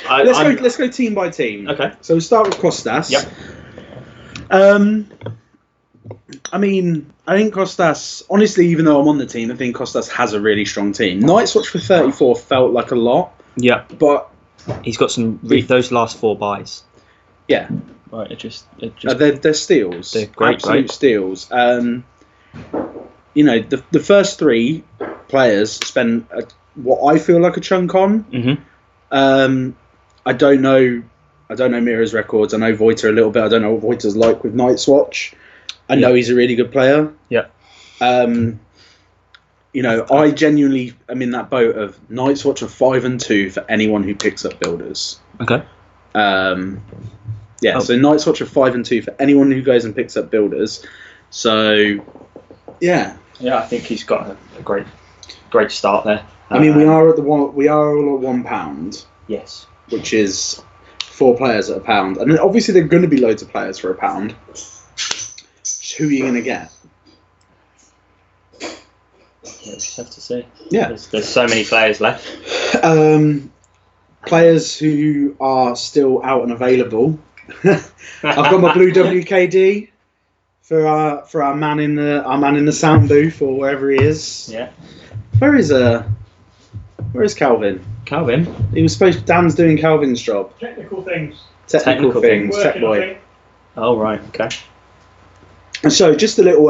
Let's go team by team. Okay. So we'll start with Costas. Yep. I mean, I think Costas, honestly, even though I'm on the team, I think Costas has a really strong team. Night's Watch for 34 felt like a lot. Yeah. But he's got some those last 4 buys. Yeah. Right, they're steals. They're great, absolute steals. The first 3 players spend what I feel like a chunk on. Mm-hmm. I don't know Mira's records. I know Voiter a little bit. I don't know what Voiter's like with Night's Watch. I know he's a really good player. Yeah. I genuinely am in that boat of Night's Watch of 5 and 2 for anyone who picks up builders. Okay. So Night's Watch of 5 and 2 for anyone who goes and picks up builders. So, yeah. Yeah, I think he's got a great start there. I mean, we are all at £1. Yes. Which is 4 players at £1, and then obviously there are going to be loads of players for £1. Who are you going to get? Yeah, we just have to see. Yeah. There's so many players left. Players who are still out and available. I've got my blue WKD for our man in the sound booth or wherever he is. Yeah. Where is Calvin? Calvin? He was Dan's doing Calvin's job. Technical things. Technical things. Tech boy. Oh, right, okay. And so, just a little,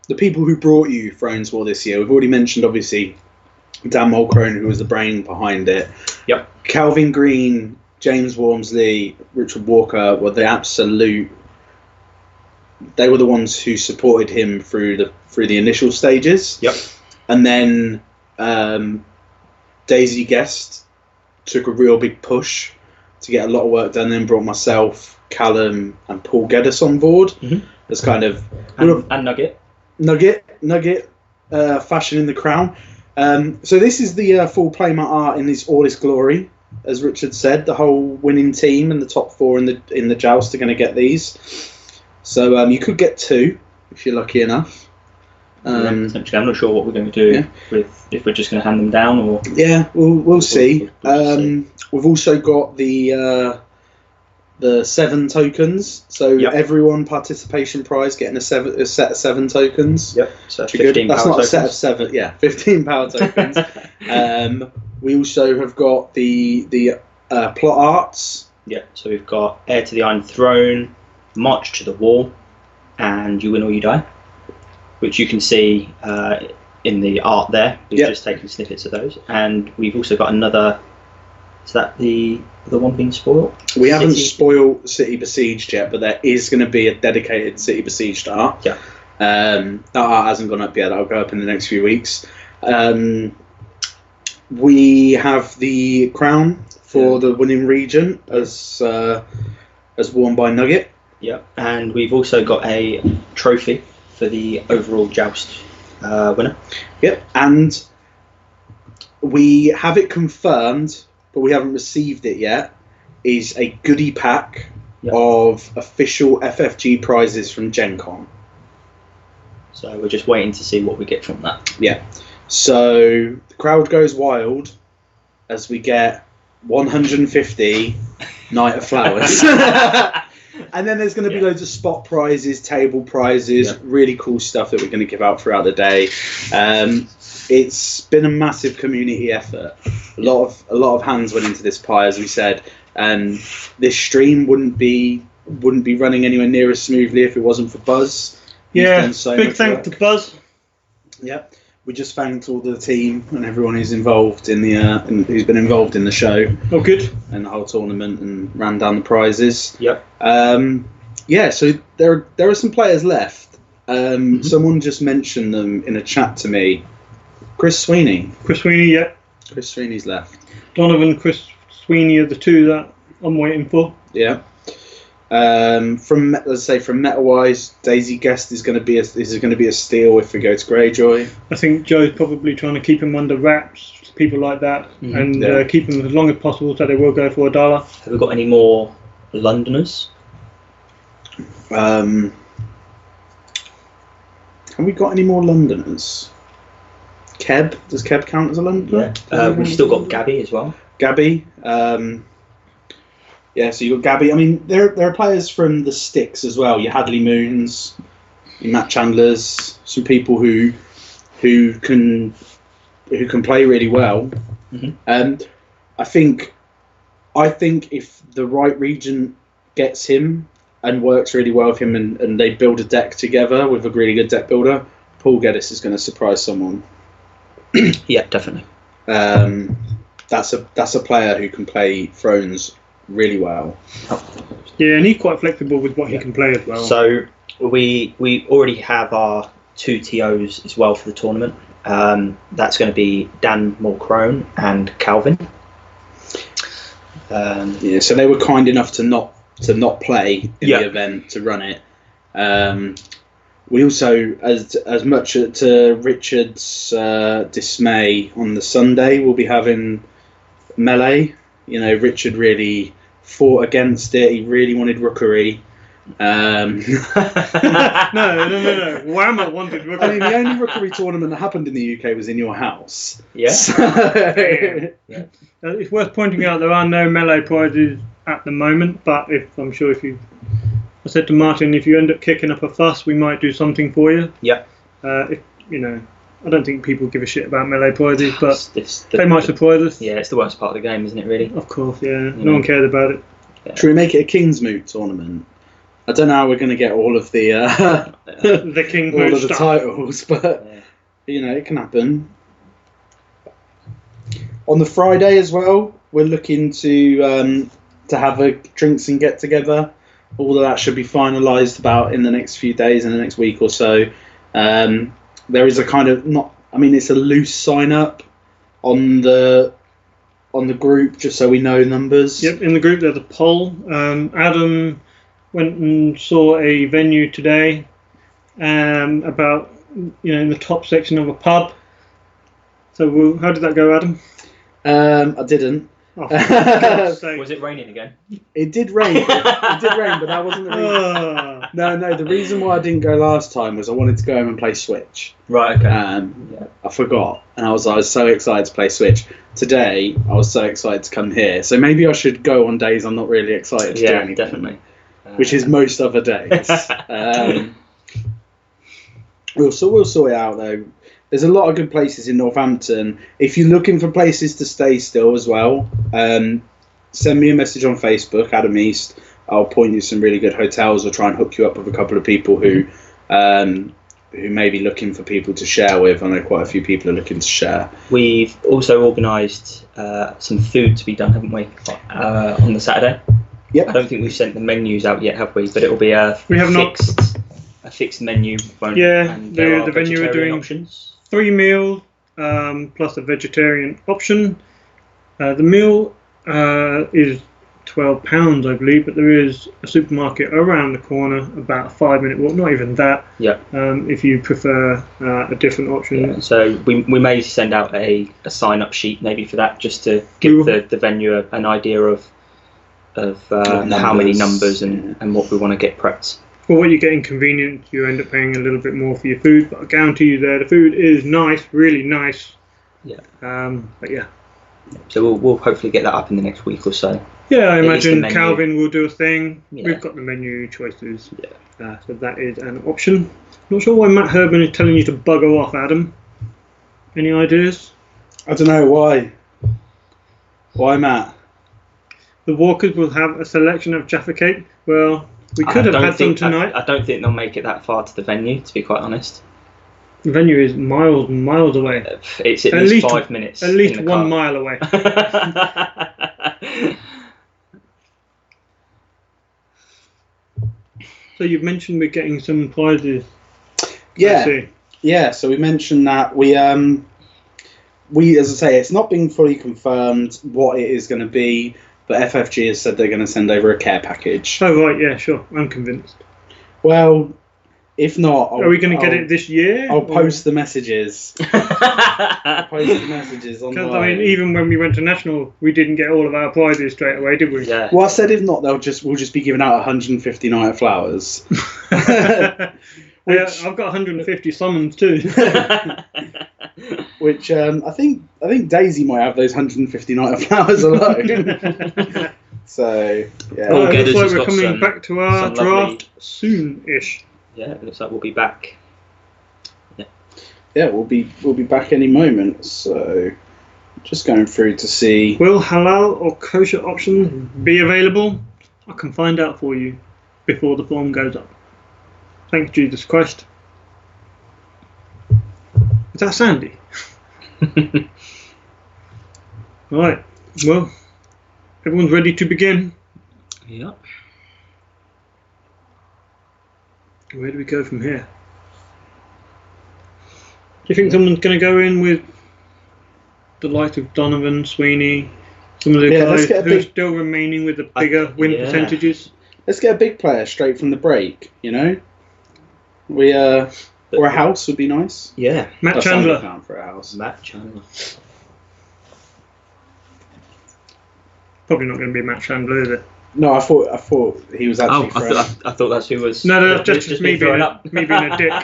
the people who brought you Thrones War this year, we've already mentioned, obviously, Dan Mulcrone, who was the brain behind it. Yep. Calvin Green, James Wormsley, Richard Walker were the absolute. They were the ones who supported him through the initial stages. Yep. And then Daisy Guest took a real big push to get a lot of work done. Then brought myself, Callum, and Paul Geddes on board as kind of and Nugget. Nugget, fashioning the crown. So this is the full playmat art in all its glory, as Richard said. The whole winning team and the top 4 in the joust are going to get these. So you could get 2 if you're lucky enough. Essentially, I'm not sure what we're going to do with if we're just going to hand them down or. Yeah, we'll see. We've also got the 7 tokens. So everyone participation prize getting a set of 7 tokens. Yep. So 15 That's power not tokens. a set of 7. Yeah, 15 power tokens. We also have got the plot arts. Yeah. So we've got Heir to the Iron Throne, March to the Wall, and You Win or You Die, which you can see in the art there. We've just taken snippets of those, and we've also got another. Is that the one being spoiled? We haven't spoiled City Besieged yet, but there is going to be a dedicated City Besieged art. Yeah. That art hasn't gone up yet. That'll go up in the next few weeks. We have the crown for the winning regent as worn by Nugget. Yeah, and we've also got a trophy for the overall joust winner. Yep, and we have it confirmed, but we haven't received it yet, is a goodie pack of official FFG prizes from Gen Con. So we're just waiting to see what we get from that. Yeah. So the crowd goes wild as we get 150 Night of Flowers. And then there's going to be loads of spot prizes, table prizes, really cool stuff that we're going to give out throughout the day. It's been a massive community effort. A lot of hands went into this pie, as we said, and this stream wouldn't be running anywhere near as smoothly if it wasn't for Buzz. Big thanks to Buzz. Yep. We just thanked all the team and everyone who's involved in the who's been involved in the show. Oh, good. And the whole tournament and ran down the prizes. Yep. So there are some players left. Someone just mentioned them in a chat to me. Chris Sweeney. Chris Sweeney's left. Donovan, Chris Sweeney are the 2 that I'm waiting for. Yeah. From meta-wise, Daisy Guest is going to be a steal if we go to Greyjoy. I think Joe's probably trying to keep him under wraps, people like that, and keep them as long as possible, so they will go for $1. Have we got any more Londoners? Have we got any more Londoners? Keb? Does Keb count as a Londoner? Yeah. We've still got Gabby as well. Gabby. So you got Gabby. I mean, there are players from the sticks as well. Your Hadley Moons, your Matt Chandlers, some people who can play really well. I think if the right regent gets him and works really well with him, and they build a deck together with a really good deck builder, Paul Geddes is going to surprise someone. Yeah, definitely. That's a player who can play Thrones really well. Yeah, and he's quite flexible with what he can play as well. So we already have our 2 TOs as well for the tournament. That's going to be Dan Mulcrone and Calvin. So they were kind enough to not play in the event, to run it. We also, as much to Richard's dismay on the Sunday, we'll be having melee. You know, Richard really fought against it. He really wanted rookery. No. Whammer wanted rookery. I mean, the only rookery tournament that happened in the UK was in your house. Yeah. It's worth pointing out there are no melee prizes at the moment, but I said to Martin, if you end up kicking up a fuss, we might do something for you. Yeah. I don't think people give a shit about melee prizes, but they might surprise us. Yeah, it's the worst part of the game, isn't it, really? Of course, yeah. No one cared about it. Yeah. Should we make it a King's Moot tournament? I don't know how we're going to get all of the The King all of the stuff. titles, but it can happen. On the Friday as well, we're looking to have a drinks and get together. All of that should be finalised about in the next few days, in the next week or so. There is a kind of it's a loose sign up on the group, just so we know numbers. Yep, in the group there's a poll. Adam went and saw a venue today about in the top section of a pub. So how did that go, Adam? I didn't. Oh, for God's sake. Was it raining again? It did rain. It did rain, but that wasn't the reason. No. The reason why I didn't go last time was I wanted to go home and play Switch. Right. Okay. I forgot, and I was so excited to play Switch. Today, I was so excited to come here. So maybe I should go on days I'm not really excited to do anything. Definitely. Which is most other days. We'll sort it out though. There's a lot of good places in Northampton. If you're looking for places to stay still as well, send me a message on Facebook, Adam East. I'll point you some really good hotels or try and hook you up with a couple of people who may be looking for people to share with. I know quite a few people are looking to share. We've also organised some food to be done, haven't we, on the Saturday? Yep. I don't think we've sent the menus out yet, have we? But it'll be a fixed menu. And the venue are doing options. 3 meals plus a vegetarian option. The meal is £12, I believe, but there is a supermarket around the corner, about a 5-minute walk, not even that. Yeah. If you prefer a different option. Yeah, so we may send out a sign-up sheet maybe for that, just to give the venue an idea of how many numbers and what we want to get prepped. For what you get in convenience, you end up paying a little bit more for your food, but I guarantee you the food is nice, really nice. Yeah. But yeah. So we'll hopefully get that up in the next week or so. Yeah, I imagine Calvin will do a thing. Yeah. We've got the menu choices. Yeah. So that is an option. Not sure why Matt Herban is telling you to bugger off, Adam. Any ideas? I don't know why. Why, Matt? The Walkers will have a selection of Jaffa cake. Well, we could have had some tonight. I don't think they'll make it that far to the venue, to be quite honest. The venue is miles and miles away. It's at least 5 minutes. At least 1 mile away. So you've mentioned we're getting some prizes. Yeah. So we mentioned that we, as I say, it's not been fully confirmed what it is going to be, but FFG has said they're going to send over a care package. Oh right, yeah, sure. I'm convinced. Well, if not, are we going to get it this year? I'll post the messages. Online. Because I mean, even when we went to national, we didn't get all of our prizes straight away, did we? Yeah. Well, I said if not, we'll just be giving out 150 Night of Flowers. Yeah, I've got 150 summons too. Which I think Daisy might have those 150 Night of Flowers alone. So yeah. Well, it looks like we're coming back to our draft soon-ish. Yeah, it looks like we'll be back. Yeah, we'll be back any moment. So just going through to see. Will halal or kosher options be available? I can find out for you before the form goes up. Thanks, Jesus Christ. Is that Sandy? Right. Well, everyone's ready to begin. Yeah. Where do we go from here? Do you think someone's going to go in with the likes of Donovan, Sweeney, some of the guys who are still remaining with the bigger win percentages? Let's get a big player straight from the break, or a house would be nice. Yeah. Matt Chandler. For a house. Matt Chandler. Probably not going to be Matt Chandler, is it? No, I thought he was actually. I thought that's who was. No, just me being a dick.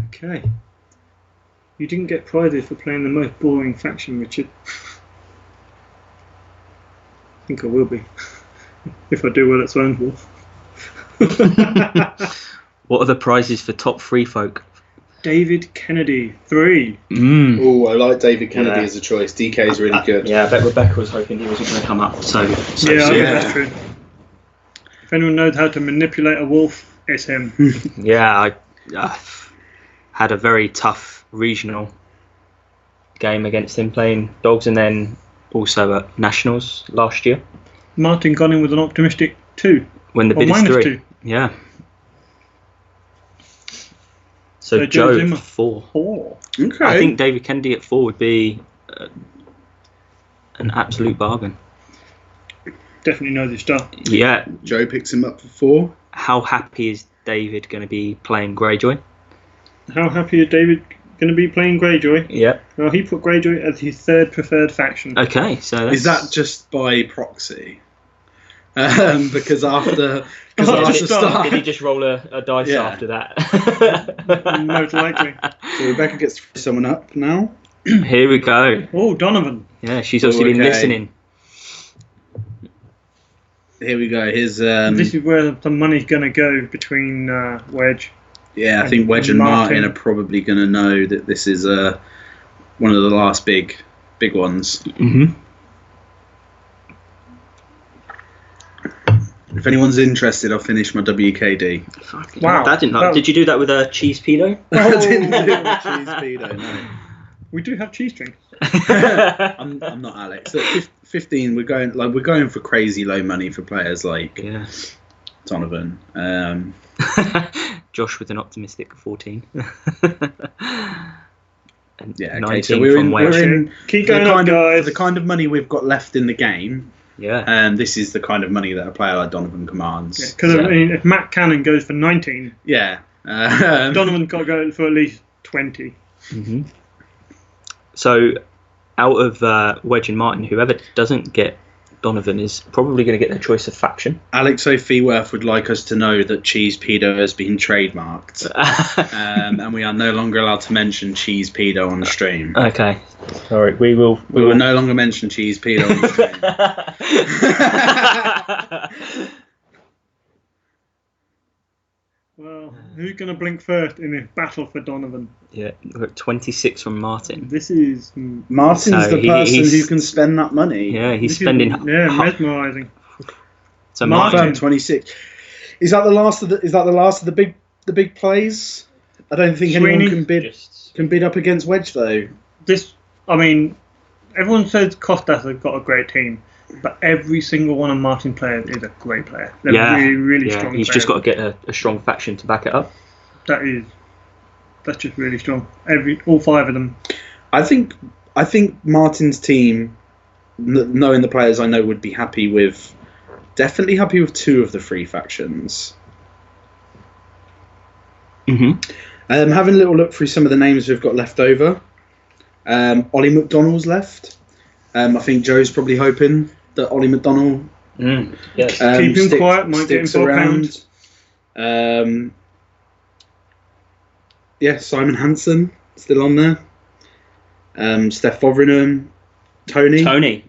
Okay. You didn't get prizes for playing the most boring faction, Richard. I think I will be. If I do well at Swanswell. What are the prizes for top free folk? David Kennedy, 3. Oh, I like David Kennedy Yeah. as a choice. DK is really good. Yeah, I bet Rebecca was hoping he wasn't going to come up. So Yeah, I soon. think that's true. If anyone knows how to manipulate a wolf, it's him. Yeah, I had a very tough regional game against him playing dogs, and then also at Nationals last year Martin got in with an optimistic 2. when the Or bid is minus 3. 2. Yeah. So Joe Joe Zimmer. at 4. 4. Okay. I think David Kennedy at 4 would be an absolute bargain. Definitely knows his stuff. Yeah. Joe picks him up for 4. How happy is David going to be playing Greyjoy? How happy is David going to be playing Greyjoy? Yeah. Well, he put Greyjoy as his 3rd preferred faction. Okay, so that's... Is that just by proxy? Because after After did start. he just roll a dice Yeah. after that? Most likely. So Rebecca gets to throw someone up now. Here we go. Oh, Donovan. Yeah, she's obviously been Okay. listening. Here we go. Here's This is where the money's going to go between Wedge. yeah. I think Wedge and Martin are probably going to know that this is one of the last big ones. Mm-hmm. If anyone's interested, I'll finish my WKD. Wow. That didn't. That- Did you do that with a cheese pedo? I didn't do a cheese pedo, no. We do have cheese strings. I'm not Alex. At 15, we're going for crazy low money for players like Yeah. Donovan. Josh with an optimistic 14. And Yeah, okay. 19 So we're from Wedge. in Keep for the going up, kind guys. of the kind of money we've got left in the game. Yeah. This is the kind of money that a player like Donovan commands. Because Yeah. I mean, if Matt Cannon goes for 19, Yeah. Donovan's got to go for at least 20. Mm-hmm. So, out of Wedge and Martin, whoever doesn't get Donovan is probably going to get their choice of faction. Alex O'Feeworth would like us to know that Cheese Pedo has been trademarked, and we are no longer allowed to mention Cheese Pedo on the stream. Okay. Sorry, we will no longer mention Cheese Pedo on the stream. Well, who's going to blink first in this battle for Donovan? Yeah, we're at 26 from Martin. This is... Martin's So the person he's- who can spend that money. Yeah, he's this spending. Is, yeah, mesmerising. So Martin. Martin. 26. Is that the last of the big plays? I don't think Sweeney? anyone can bid up against Wedge though. This, I mean, everyone says Costas has got a great team, but every single one of Martin's players is a great player. They're really, really strong He's players. just got to get a strong faction to back it up. That's just really strong. All 5 of them. I think Martin's team, knowing the players I know, would be definitely happy with 2 of the 3 factions. Mm-hmm. Having a little look through some of the names we've got left over. Ollie McDonald's left. I think Joe's probably hoping that Ollie McDonald Yes. Keep him quiet, might get him sticks for £1. around. Simon Hansen still on there. Steph Fotheringham, Tony Tony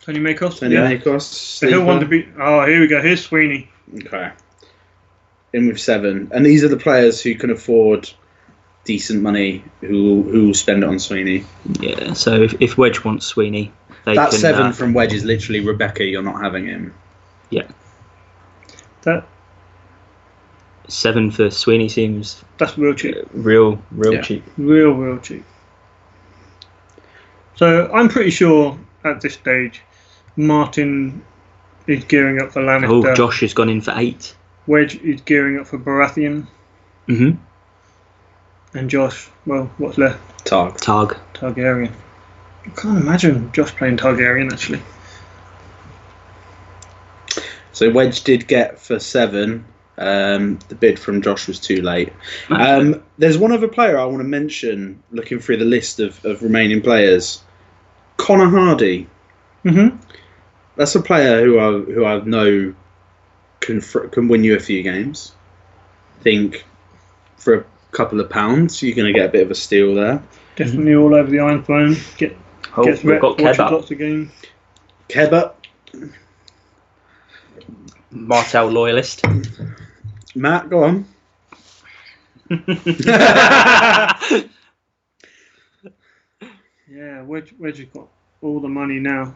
Makos. Makos. So he'll want to be... Oh, here we go. Here's Sweeney. Okay. In with 7. And these are the players who can afford decent money who will spend it on Sweeney. Yeah. So if Wedge wants Sweeney, they That can. 7 from Wedge is literally Rebecca, you're not having him. Yeah. That 7 for Sweeney seems That's real cheap. real Yeah. cheap. Real cheap. So I'm pretty sure at this stage, Martin is gearing up for Lannister. Oh, Josh has gone in for 8. Wedge is gearing up for Baratheon. Mm-hmm. And Josh, well, what's left? Targ. Targaryen. I can't imagine Josh playing Targaryen, actually. So Wedge did get for 7. The bid from Josh was too late. There's one other player I want to mention, looking through the list of remaining players. Connor Hardy. Mm-hmm. That's a player who I know can win you a few games. I think for a couple of pounds, you're going to get a bit of a steal there. Definitely all over the Iron Throne. Gets We've got watches Kebab. lots of games. Kebab. Martel loyalist. Matt, go on. Yeah, Wedge has got all the money now.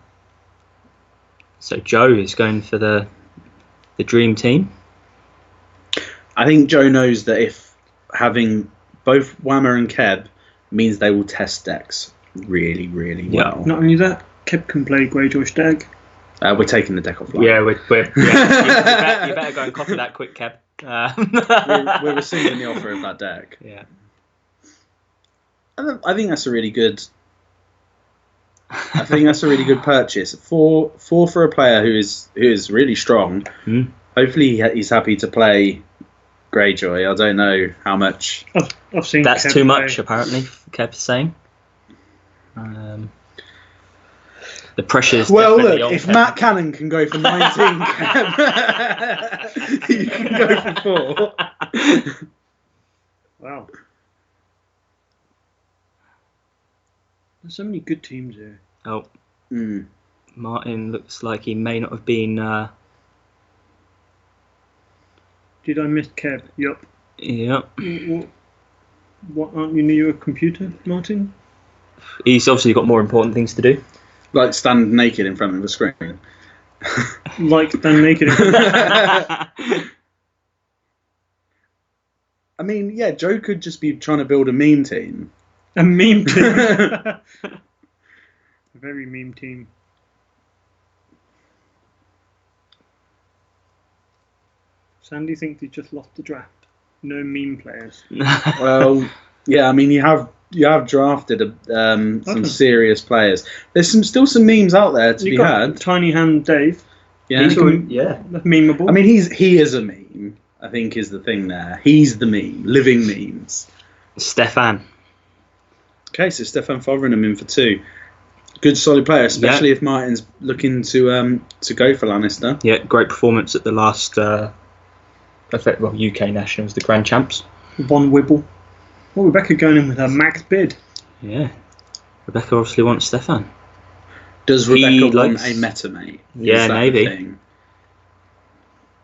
So Joe is going for the dream team. I think Joe knows that if having both Whammer and Keb means they will test decks really, really well. Not only that, Keb can play Greyjoy deck. We're taking the deck offline. Yeah, you better go and copy that quick, Keb. We're rescinding the offer of that deck. Yeah. I think that's a really good. I think that's a really good purchase. Four for a player who is really strong. Hopefully he's happy to play Greyjoy. I don't know how much. I've seen that's Keb too play. much, apparently. Keb's saying. The pressure's Well, definitely look, on if Keb. Matt Cannon can go for 19, you can go for 4. Wow. There's so many good teams here. Oh, Martin looks like he may not have been. Did I miss Keb? Yup. Yeah. What, aren't you near a computer, Martin? He's obviously got more important things to do. Like stand naked in front of a screen. Like stand naked. I mean, yeah, Joe could just be trying to build a meme team. A meme team. A very meme team. Sandy thinks he just lost the draft. No meme players. Well, yeah, I mean, you have drafted some serious players. There's still some memes out there to be had. Tiny Hand Dave. Yeah, That's memeable. I mean, he is a meme. I think is the thing there. He's the meme, living memes. Stefan. Okay, so Stefan Fotheringham in for 2. Good solid player, especially if Martin's looking to go for Lannister. Yeah, great performance at the last UK Nationals, the Grand Champs. Von Wibble. Well, Rebecca going in with her max bid. Yeah. Rebecca obviously wants Stefan. Does Rebecca want a meta mate? Yeah, maybe.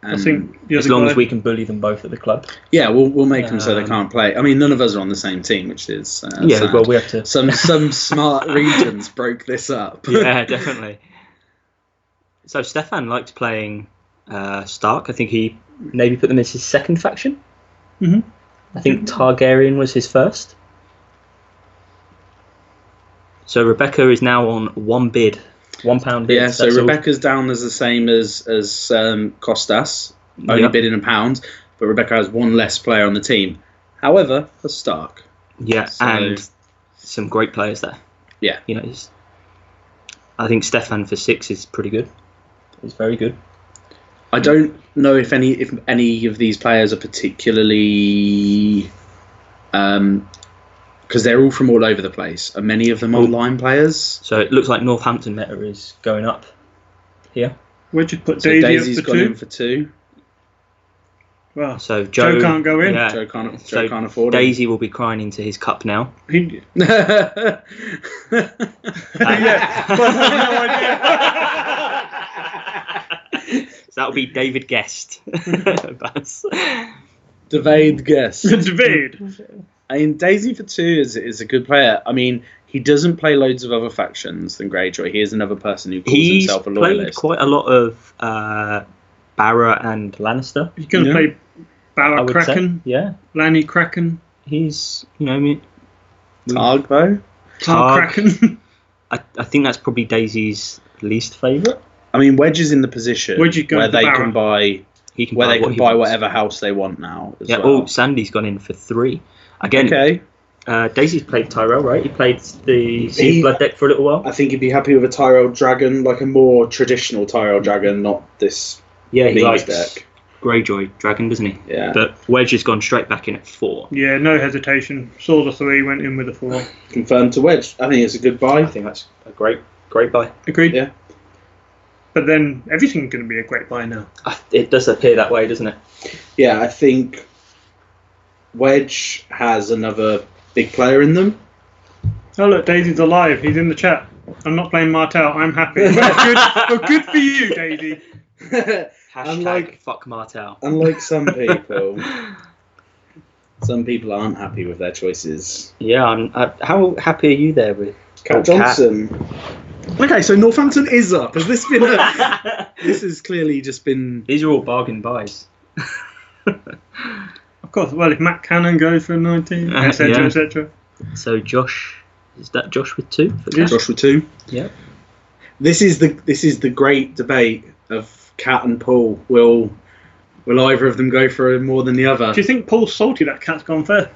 I think as long as we can bully them both at the club. Yeah, we'll make them so they can't play. I mean, none of us are on the same team, which is sad. Well, we have to. Some smart regions broke this up. Yeah, definitely. So Stefan likes playing Stark. I think he maybe put them as his second faction. Mm-hmm. I think Targaryen was his first. So Rebecca is now on £1 bid. £1 bid. Yeah, so Rebecca's down as the same as Costas, only bidding £1, but Rebecca has one less player on the team. However, for Stark. Yeah, so, and some great players there. Yeah. You know, I think Stefan for 6 is pretty good. He's very good. I don't know if any of these players are particularly because they're all from all over the place. Are many of them online players? So it looks like Northampton meta is going up here. Where'd you put so Daisy Daisy's up for gone 2? in for 2. Well, so Joe can't go in. Yeah. Joe can't afford Daisy will be crying into his cup now. it. Yeah, but I have no idea. So that'll be David Guest. David Guess. David. I mean, Daisy for 2 is a good player. I mean, he doesn't play loads of other factions than Greyjoy. He is another person who calls himself a loyalist. He's played quite a lot of Barra and Lannister. He's going to play Barra Kraken. Yeah. Lanny Kraken. He's, I mean... Targ, though? Targ Kraken. I think that's probably Daisy's least favourite. I mean, Wedge is in the position where they can buy... They can buy whatever house they want now. As well. Oh, Sandy's gone in for 3. Again, okay. Daisy's played Tyrell, right? He played the Sea Blood deck for a little while. I think he'd be happy with a Tyrell Dragon, like a more traditional Tyrell Dragon, not this he likes deck. Greyjoy Dragon, doesn't he? Yeah. But Wedge has gone straight back in at 4. Yeah, no hesitation. Saw the 3, went in with a 4. Confirmed to Wedge. I think it's a good buy. I think that's a great buy. Agreed. Yeah. But then everything's going to be a great buy now. It does appear that way, doesn't it? Yeah, I think Wedge has another big player in them. Oh look, Daisy's alive. He's in the chat. I'm not playing Martel. I'm happy. Good for you, Daisy. Hashtag fuck Martel. Unlike some people. Some people aren't happy with their choices. Yeah, how happy are you there with Cat Johnson? Okay, so Northampton is up. Has this been this has clearly just been... These are all bargain buys. Of course, well, if Matt Cannon goes for 19, etc., etc. So Josh, is that Josh with 2? Josh with 2. Yeah. This is the great debate of Cat and Paul. Will either of them go for more than the other? Do you think Paul's salty that Cat's gone first?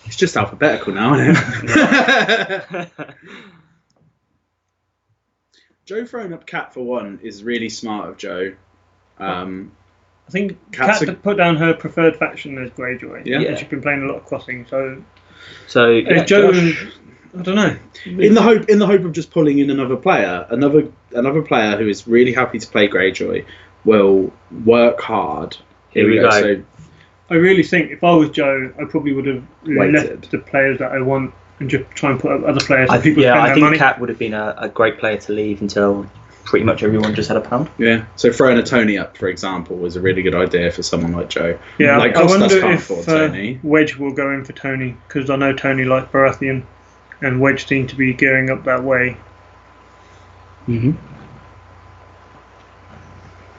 It's just alphabetical now, isn't it? Joe throwing up Cat for 1 is really smart of Joe. I think Cat put down her preferred faction as Greyjoy. Yeah. And she's been playing a lot of crossing, so yeah, Joe, Josh, I don't know. In the hope of just pulling in another player who is really happy to play Greyjoy will work hard. Here we go. So I really think if I was Joe, I probably would have Waited. left the players that I want and just try and put up other players. So I people spend their think money. Cat would have been a great player to leave until pretty much everyone just had a pound. yeah, so throwing a Tony up, for example, was a really good idea for someone like Joe. Yeah, like I wonder can't if afford Tony. Wedge will go in for Tony, because I know Tony likes Baratheon, and Wedge seems to be gearing up that way. Mm-hmm.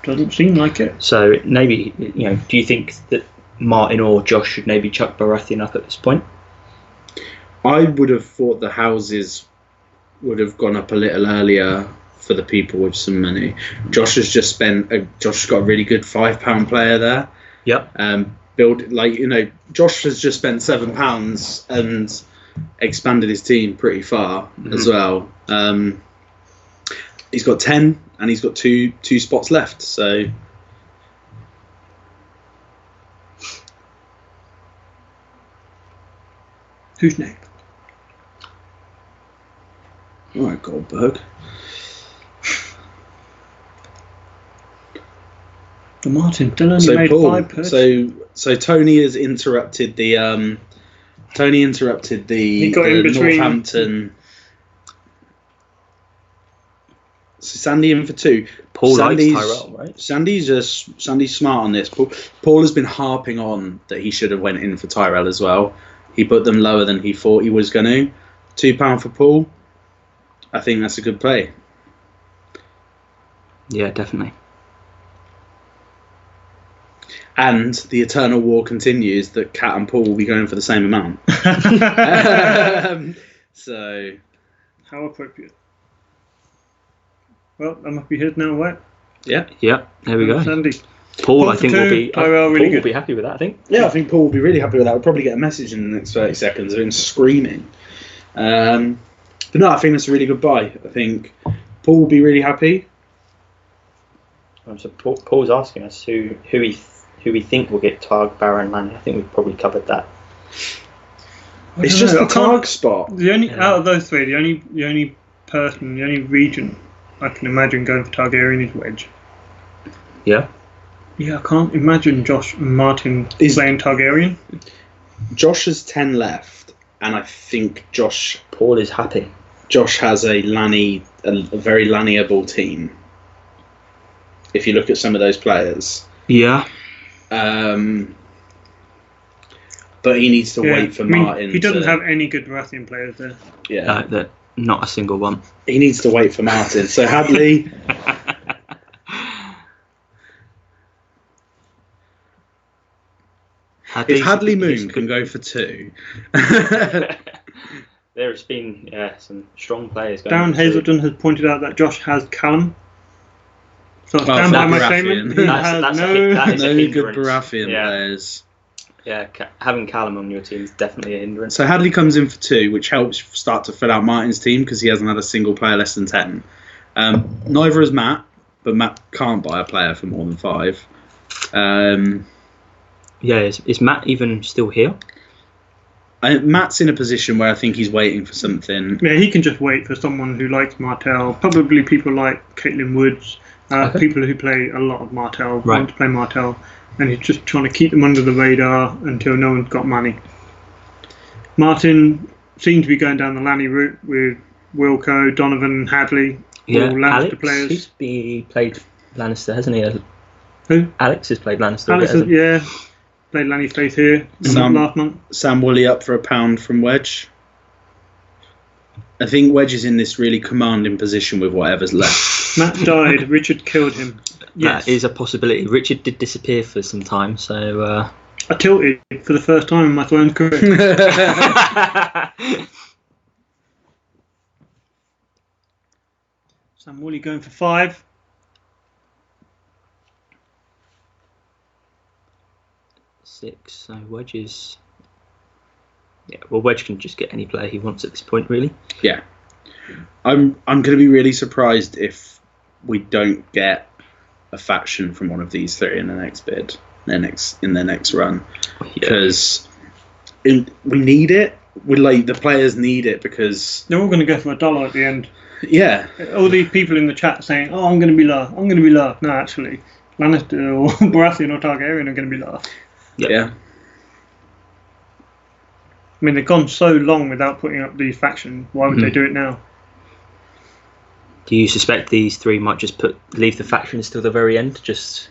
Doesn't seem like it. So maybe, do you think that Martin or Josh should maybe chuck Baratheon up at this point? I would have thought the houses would have gone up a little earlier for the people with some money. Josh has just Josh got a really good £5 player there. Yep. Josh has just spent £7 and expanded his team pretty far as well. He's got 10 and he's got two spots left. So Who's next? all right, Goldberg. The Martin still only made Paul, 5 purchases. so Tony has interrupted the He got in between. Northampton. So Sandy in for 2. Paul likes Tyrell, right? Sandy's smart on this. Paul has been harping on that he should have went in for Tyrell as well. He put them lower than he thought he was going to. £2 for Paul. I think that's a good play. Yeah, definitely. And the eternal war continues that Cat and Paul will be going for the same amount. So, How appropriate. Well, that must be his now, right? yeah. Yeah, there we go. Sandy. Paul, I for think, 2, will be Tyrell, really Paul will good. be happy with that, I think. Yeah, I think Paul will be really happy with that. We'll probably get a message in the next 30 seconds of him screaming. But no, I think that's a really good buy. I think Paul will be really happy. So Paul's asking us who we think will get Targ, Baron, Lanny. I think we've probably covered that. It's just the Targ spot. The only out of those 3, the only person, the only region I can imagine going for Targaryen is Wedge. Yeah. Yeah, I can't imagine Josh and Martin playing Targaryen. Josh has 10 left, and I think Paul is happy. Josh has a very Lannyable team. If you look at some of those players. Yeah. But he needs to wait for Martin. He doesn't have any good Baratheon players there. Yeah. Not a single one. He needs to wait for Martin. So Hadley. If Hadley Moon can go for 2. There's been some strong players going. Dan Hazelton has pointed out that Josh has Callum. So I stand by my statement. He has no good Baratheon players. Yeah, having Callum on your team is definitely a hindrance. So Hadley comes in for 2, which helps start to fill out Martin's team because he hasn't had a single player less than 10. Neither has Matt, but Matt can't buy a player for more than 5. Is Matt even still here? Matt's in a position where I think he's waiting for something. Yeah, he can just wait for someone who likes Martell. Probably people like Caitlin Woods, people who play a lot of Martell, want to play Martell, and he's just trying to keep them under the radar until no one's got money. Martin seems to be going down the Lanny route with Wilco, Donovan, Hadley, all Lannister Alex, players. He's played Lannister, hasn't he? Who? Alex has played Lannister. Alex, played Lanny Faith here last month. Sam Woolley up for £1 from Wedge. I think Wedge is in this really commanding position with whatever's left. Matt died. Richard killed him. Yes. That is a possibility. Richard did disappear for some time, so... I tilted for the first time in my Thrones career. Sam Woolley going for 5. Six. So Wedge is... Yeah, well, Wedge can just get any player he wants at this point, really. Yeah. I'm going to be really surprised if we don't get a faction from one of these 3 in the next bid, in their next run, because we need it. The players need it because they're all going to go for $1 at the end. Yeah. All these people in the chat saying, "Oh, I'm going to be low. I'm going to be low." No, actually, Lannister or Baratheon or Targaryen are going to be low. Yeah. I mean, they've gone so long without putting up these factions. Why would they do it now? Do you suspect these 3 might just leave the factions till the very end? Just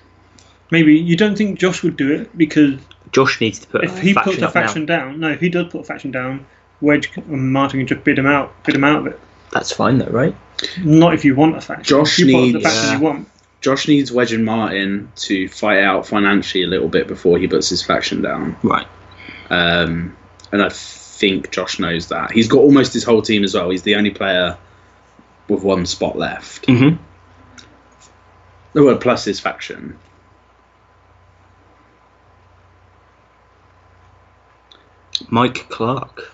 maybe. You don't think Josh would do it because Josh needs to put if he puts a faction down. No, if he does put a faction down, Wedge and Martin can just bid him out of it. That's fine though, right? Not if you want a faction. Josh if you needs put the faction you want. Josh needs Wedge and Martin to fight out financially a little bit before he puts his faction down. Right. And I think Josh knows that. He's got almost his whole team as well. He's the only player with 1 spot left. Mm-hmm. Well, plus his faction. Mike Clark.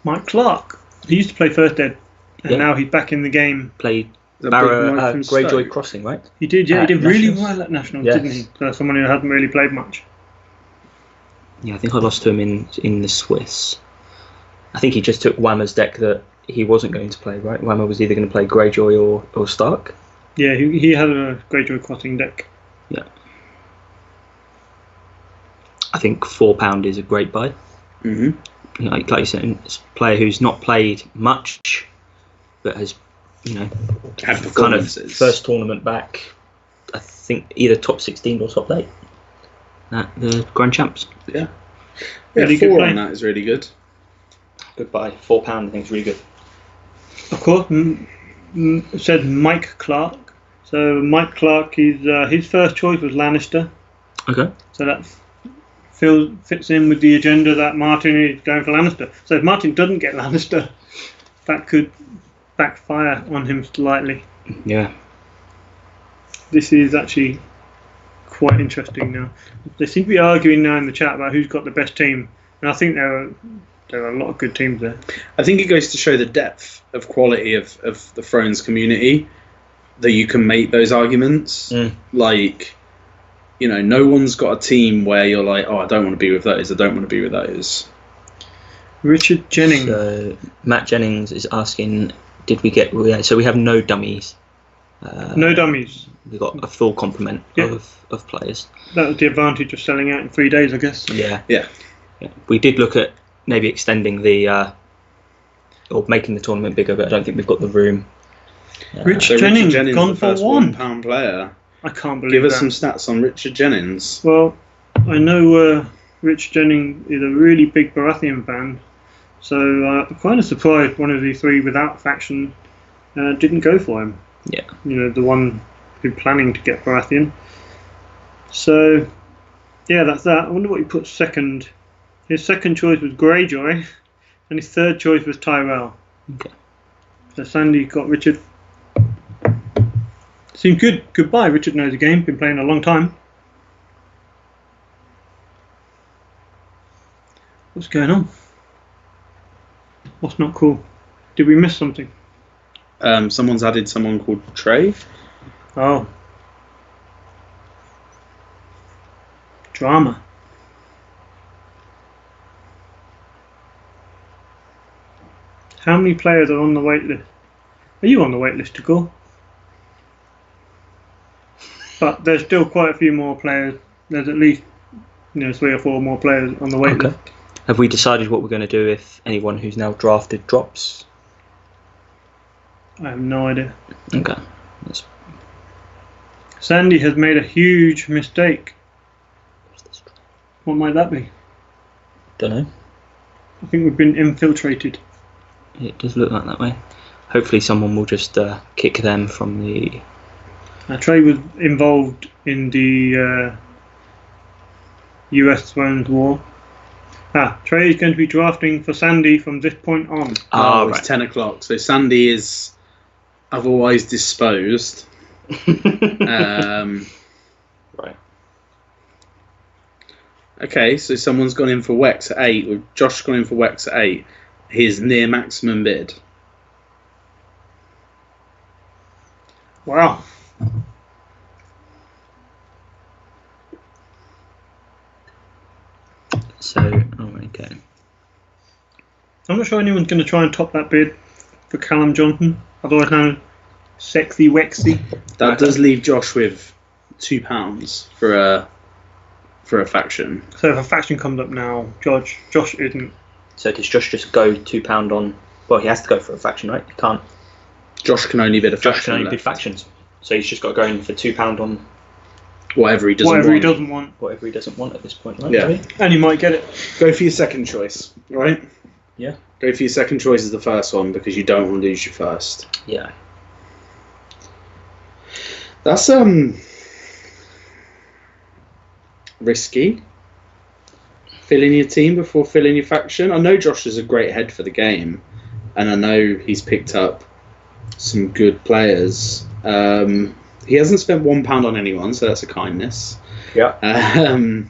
Mike Clark. He used to play First Ed, and now he's back in the game. Played Greyjoy Crossing, right? He did, yeah. He did really Nationals. well at Nationals, didn't he? For someone who hadn't really played much. Yeah, I think I lost to him in the Swiss. I think he just took Whammer's deck that he wasn't going to play, right? Whammer was either going to play Greyjoy or Stark. Yeah, he had a Greyjoy Crossing deck. Yeah. I think £4 is a great buy. Mm-hmm. Like you said, it's a player who's not played much, but has, had kind of performances. first tournament back, I think either top 16 or top 8 at the Grand Champs. Yeah. Really good 4 play. on that is really good. Good buy. £4 I think is really good. Of course, it said Mike Clark. So Mike Clark, his first choice was Lannister. Okay. So that fits in with the agenda that Martin is going for Lannister. So if Martin doesn't get Lannister, that could backfire on him slightly. Yeah. This is actually quite interesting now. They seem to be arguing now in the chat about who's got the best team, and I think there are a lot of good teams there. I think it goes to show the depth of quality of the Thrones community that you can make those arguments. Like, no one's got a team where you're like, oh, I don't want to be with those. I don't want to be with those. Richard Jennings. So Matt Jennings is asking, did we get... So we have no dummies. No dummies. We got a full complement of players. That was the advantage of selling out in 3 days, I guess. Yeah. Yeah. We did look at maybe extending or making the tournament bigger, but I don't think we've got the room. Richard Jennings gone the for first £1 player. I can't believe Give us that. some stats on Richard Jennings. Well, I know Richard Jennings is a really big Baratheon fan, so I'm kind of surprised one of the 3 without faction didn't go for him. Yeah. The one who's planning to get Baratheon. So, yeah, that's that. I wonder what he put second. His second choice was Greyjoy, and his third choice was Tyrell. Okay. So Sandy got Richard. Seemed good. Goodbye. Richard knows the game. Been playing a long time. What's going on? What's not cool? Did we miss something? Someone's added someone called Trey. Oh. Drama. How many players are on the wait list? Are you on the wait list to go? But there's still quite a few more players. There's at least 3 or 4 more players on the wait list. Have we decided what we're going to do if anyone who's now drafted drops? I have no idea. Okay. Sandy has made a huge mistake. What might that be? Don't know. I think we've been infiltrated. It does look like that way. Hopefully someone will just kick them from the... Trey was involved in the US Thrones War. Trey is going to be drafting for Sandy from this point on. It's 10 o'clock. So Sandy is otherwise disposed. Right. Okay, so someone's gone in for Wex at 8. With Josh gone in for Wex at 8. His near maximum bid. Wow. So, okay. I'm not sure anyone's going to try and top that bid for Callum Johnson, otherwise known as Sexy Wexy. That does leave Josh with £2 for a faction. So if a faction comes up now, Josh isn't. So does Josh just go £2 on... Well, he has to go for a faction, right? He can't... Josh can only bid a faction. Josh can only bid factions. So he's just got to go in for £2 on... Whatever he doesn't want. Whatever he doesn't want at this point, right? Yeah. Maybe? And he might get it. Go for your second choice, right? Yeah. Go for your second choice as the first one because you don't want to lose your first. Yeah. That's risky. Filling your team before filling your faction. I know Josh is a great head for the game, and I know he's picked up some good players. He hasn't spent £1 on anyone, so that's a kindness. Yeah. I'm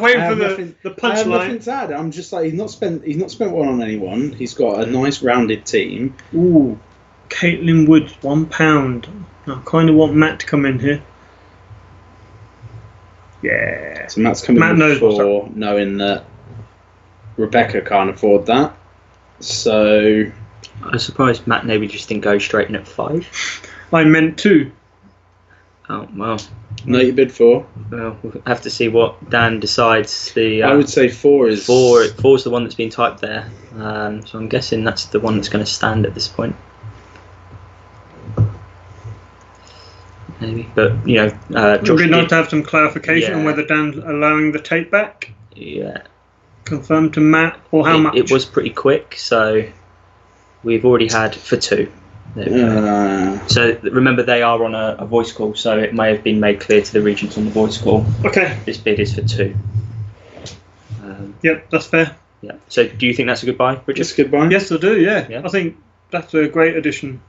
waiting for the punchline. I have nothing to add. I'm just like he's not spent one on anyone. He's got a nice rounded team. Ooh, Caitlin Woods, £1. I kind of want Matt to come in here. Yeah. So Matt's coming Matt knows what's before, knowing that Rebecca can't afford that. So I'm surprised Matt maybe just didn't go straight in at 5. I meant 2. Oh, well. No, you bid 4. Well, we'll have to see what Dan decides. I would say 4 is... 4's the one that's been typed there. So I'm guessing that's the one that's going to stand at this point. Maybe. But, Josh... It would be nice to have some clarification on whether Dan's allowing the tape back. Yeah. Confirmed to Matt, or how much? It was pretty quick, so we've already had for 2. There we go. So remember, they are on a voice call, so it may have been made clear to the regents on the voice call. Okay. This bid is for 2. Yep, that's fair. Yeah. So do you think that's a good buy, Richard? It's a good buy. Yes, I do. Yeah. I think that's a great addition.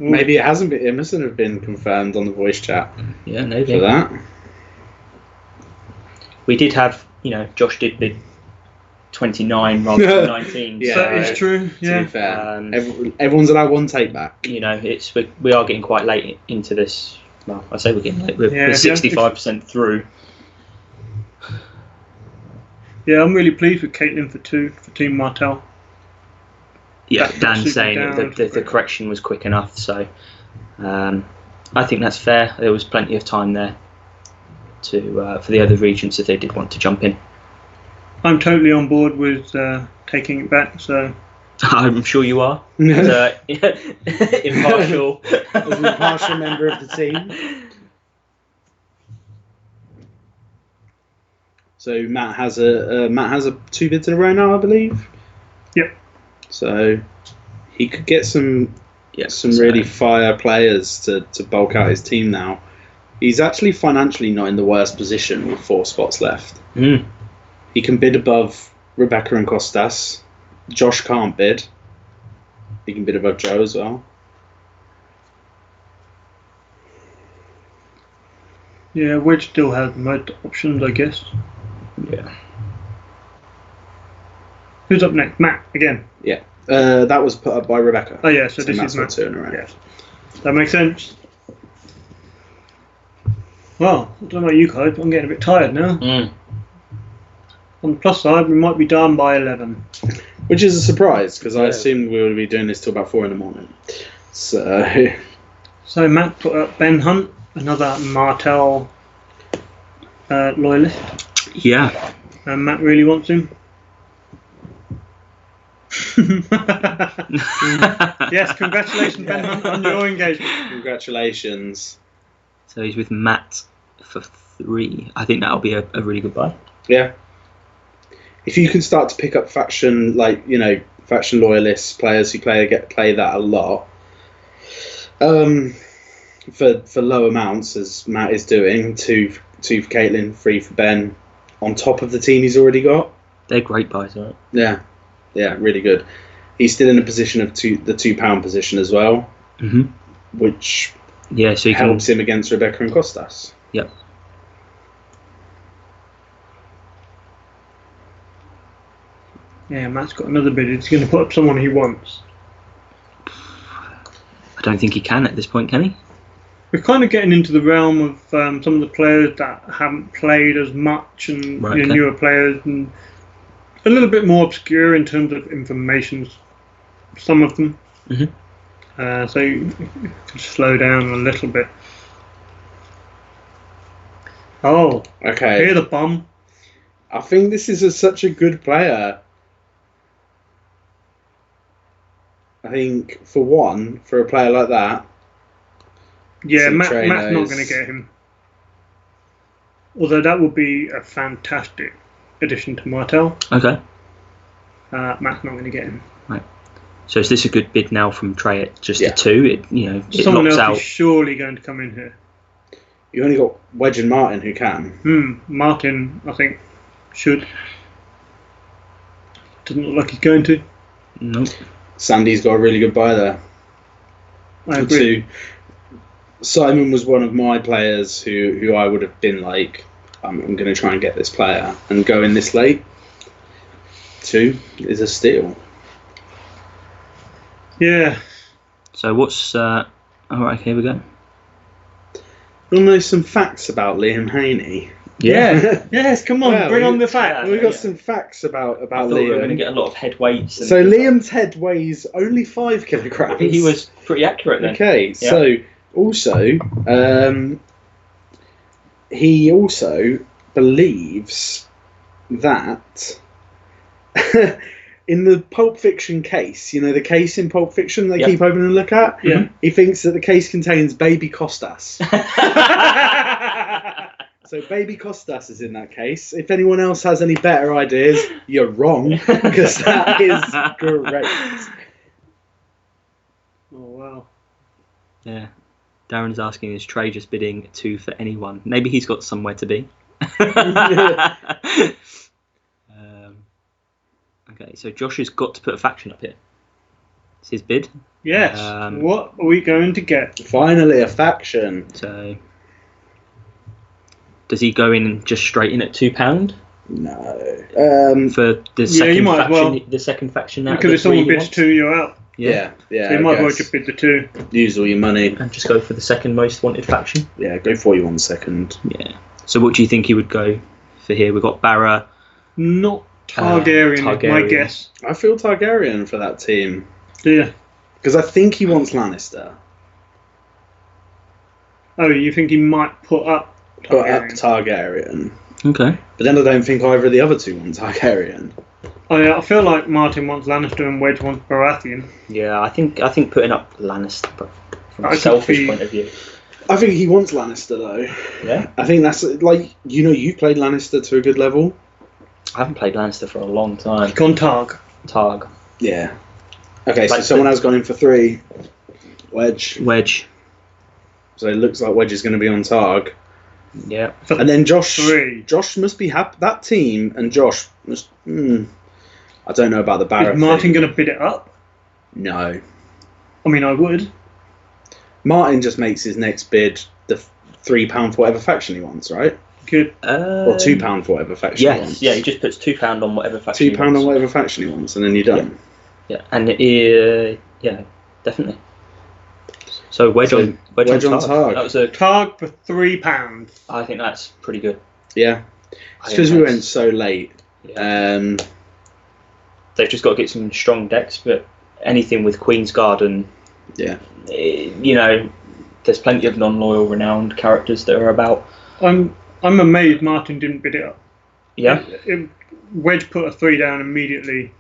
Ooh. Maybe it hasn't been. It mustn't have been confirmed on the voice chat. Yeah, maybe. For that. We did have, Josh did bid 29 rather than 19. Yeah, that is true. Yeah. To be fair, everyone's allowed one take back. We are getting quite late into this. Well, I say we're getting late. We're 65% through. Yeah, I'm really pleased with Caitlin for 2 for Team Martel. Yeah, Dan's saying that the correction was quick enough, so I think that's fair. There was plenty of time there for the other regents if they did want to jump in. I'm totally on board with taking it back, so... I'm sure you are. Impartial. As an impartial member of the team. So Matt has a 2 bids in a row now, I believe. Yep. So he could get some really fire players to bulk out his team now. He's actually financially not in the worst position with 4 spots left. Mm. He can bid above Rebecca and Costas. Josh can't bid. He can bid above Joe as well. Yeah, Wedge still has most options, I guess. Yeah. Who's up next? Matt, again? Yeah. That was put up by Rebecca. Oh, yeah, so this is Matt. 2 in a row. Yeah. That makes sense. Well, I don't know about you guys, but I'm getting a bit tired now. Mm. On the plus side, we might be done by 11. Which is a surprise, because I assumed we would be doing this till about 4 in the morning. So Matt put up Ben Hunt, another Martel loyalist. Yeah. And Matt really wants him. Yes, congratulations, Ben Hunt, on your engagement. Congratulations. So he's with Matt for 3. I think that'll be a really good buy. Yeah. If you can start to pick up faction, faction loyalists, players who play that a lot, for low amounts, as Matt is doing, 2 for Caitlin, 3 for Ben, on top of the team he's already got. They're great buys, right? Yeah, really good. He's still in a position of the £2 position as well, which so helps him against Rebecca and Costas. Yep. Yeah, Matt's got another bid. He's going to put up someone he wants. I don't think he can at this point, can he? We're kind of getting into the realm of some of the players that haven't played as much, and newer players, and a little bit more obscure in terms of information. Some of them. So you can slow down a little bit. Oh, okay. Hear the bum. I think this is such a good player. I think, for a player like that. Yeah, Matt's not going to get him. Although that would be a fantastic addition to Martel. Okay. Matt's not going to get him. Right. So is this a good bid now from Trey at just a 2? It Someone knocks else out. is surely going to come in here. You only got Wedge and Martin who can. Martin, I think, should. Doesn't look like he's going to. No. Sandy's got a really good buy there. I agree. Simon was one of my players who I would have been like, I'm going to try and get this player, and going this late. 2 is a steal. Yeah. So what's... Alright, here we go. You want to know some facts about Liam Haney? Yeah. Yes, come on, bring on the facts. We've got some facts about I thought Liam. we were going to get a lot of head weights. So Liam's head weighs only 5 kilograms. He was pretty accurate then. Okay, Yeah. so also, he also believes that in the Pulp Fiction case, the case in Pulp Fiction they keep opening and look at, he thinks that the case contains baby Costas. So baby Costas is in that case. If anyone else has any better ideas, you're wrong, because that is great. Oh, wow. Yeah. Darren's asking, is Trey just bidding 2 for anyone? Maybe he's got somewhere to be. Okay, so Josh has got to put a faction up here. It's his bid. Yes. What are we going to get? Finally, a faction. So, does he go in just straight in at £2? No. For the second faction, the second faction now. Because if someone bids 2, you're out. Yeah. So you might as well just bid the 2. Use all your money. And just go for the second most wanted faction. Yeah, go for you on second. Yeah. So what do you think he would go for here? We've got Barra. Not Targaryen, is my guess. I feel Targaryen for that team. Do you? Because I think he wants Lannister. Oh, you think he might put up Targaryen? Okay. But then I don't think either of the other 2 want Targaryen. Oh yeah, I feel like Martin wants Lannister and Wedge wants Baratheon. Yeah, I think putting up Lannister from a selfish point of view. I think he wants Lannister though. Yeah. I think that's you played Lannister to a good level. I haven't played Lannister for a long time. Gone Targ. Yeah. Okay, so someone has gone in for 3. Wedge. So it looks like Wedge is going to be on Targ. Yeah. And then Josh. 3. Josh must be happy. That team and Josh must. I don't know about the Barrett. Is Martin going to bid it up? No. I mean, I would. Martin just makes his next bid the £3 for whatever faction he wants, right? Good. Or £2 for whatever faction he wants. Yeah, he just puts £2 on whatever faction. £2 on whatever faction he wants, and then you're done. Yeah, and yeah, definitely. So Wedge on Targ. That was a Targ for £3. I think that's pretty good. Yeah, it's because we went so late. Yeah. They've just got to get some strong decks, but anything with Queen's Garden, there's plenty of non-loyal, renowned characters that are about. I'm amazed Martin didn't bid it up. Yeah. Wedge put a 3 down immediately.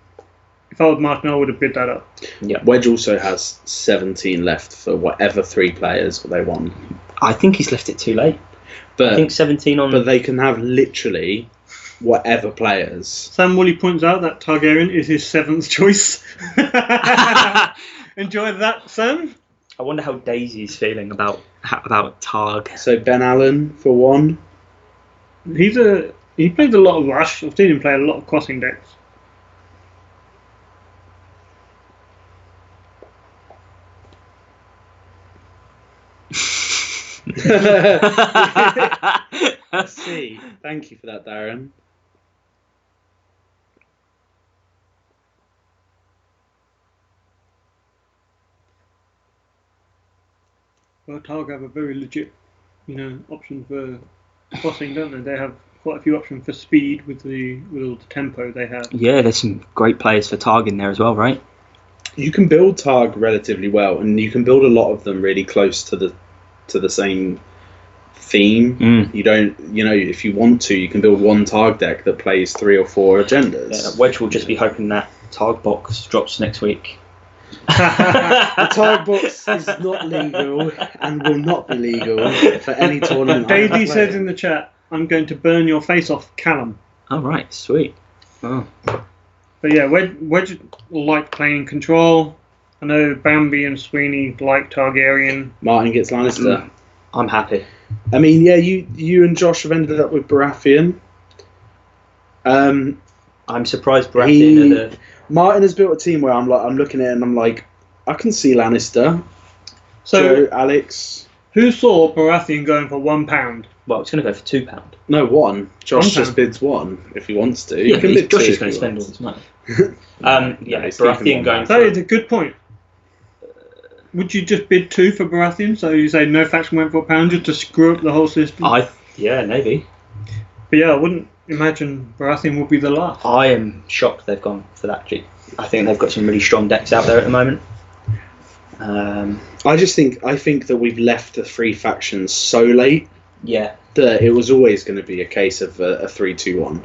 If I was Martin, I would have bid that up. Yeah. Wedge also has 17 left for whatever 3 players they want. I think he's left it too late. But I think 17 on. But they can have literally whatever players. Sam Woolley points out that Targaryen is his 7th choice. Enjoy that, Sam. I wonder how Daisy's feeling about Targ. So Ben Allen for 1. He plays a lot of Rush. I've seen him play a lot of crossing decks. Let's see. Thank you for that, Darren. Well, Targ have a very legit, option for crossing, don't they? They have quite a few options for speed with all the tempo they have. Yeah, there's some great players for Targ in there as well, right? You can build Targ relatively well, and you can build a lot of them really close to the same theme. You don't, if you want to, you can build one Targ deck that plays 3 or 4 agendas. Yeah, Wedge will just be hoping that Targ box drops next week. The Targ box is not legal and will not be legal for any tournament. Daisy says in the chat, "I'm going to burn your face off, Callum." Oh, right, sweet. Oh. But yeah, Wedge like playing control. I know Bambi and Sweeney like Targaryen. Martin gets Lannister. I'm happy. I mean, yeah, you and Josh have ended up with Baratheon. I'm surprised Baratheon Martin has built a team where I'm looking at it and I'm like, I can see Lannister. So Joe, Alex. Who saw Baratheon going for £1? Well, it's going to go for £2. No, 1. Josh £1. just bids 1 if he wants to. Yeah, he can bid Josh 2 is going to spend all his money. Yeah, he's keeping Baratheon one going back. That is a good point. Would you just bid 2 for Baratheon? So you say no faction went for £1 just to screw up the whole system? Yeah, maybe. But yeah, I wouldn't imagine Baratheon would be the last. I am shocked they've gone for that cheap. I think they've got some really strong decks out there at the moment. I think that we've left the 3 factions so late. Yeah. That it was always going to be a case of a 3-2-1.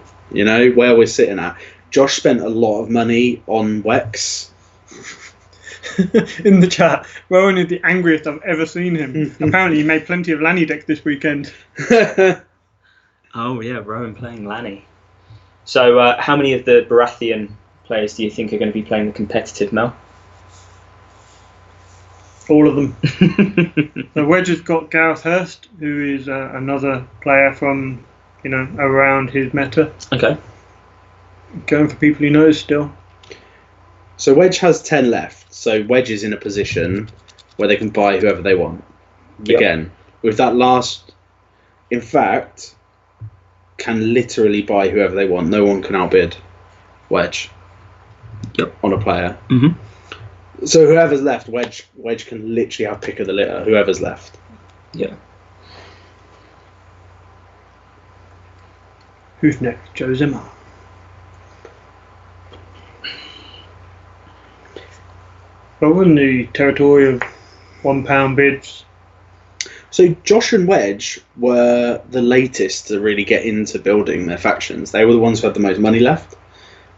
Where we're sitting at. Josh spent a lot of money on Wex. In the chat, Rowan is the angriest I've ever seen him. Apparently he made plenty of Lanny decks this weekend. Oh yeah, Rowan playing Lanny. So how many of the Baratheon players do you think are going to be playing the competitive, Mel? All of them. So Wedge has got Gareth Hurst, who is another player from, around his meta. Okay. Going for people he knows still. So Wedge has 10 left. So Wedge is in a position where they can buy whoever they want. Yep. Again, with that last, in fact, can literally buy whoever they want. No one can outbid Wedge. Yep. On a player. Mm-hmm. So whoever's left, Wedge can literally have pick of the litter. Whoever's left. Yeah. Who's next? Joe Zimmer. But we're in the territory of £1 bids. So Josh and Wedge were the latest to really get into building their factions. They were the ones who had the most money left,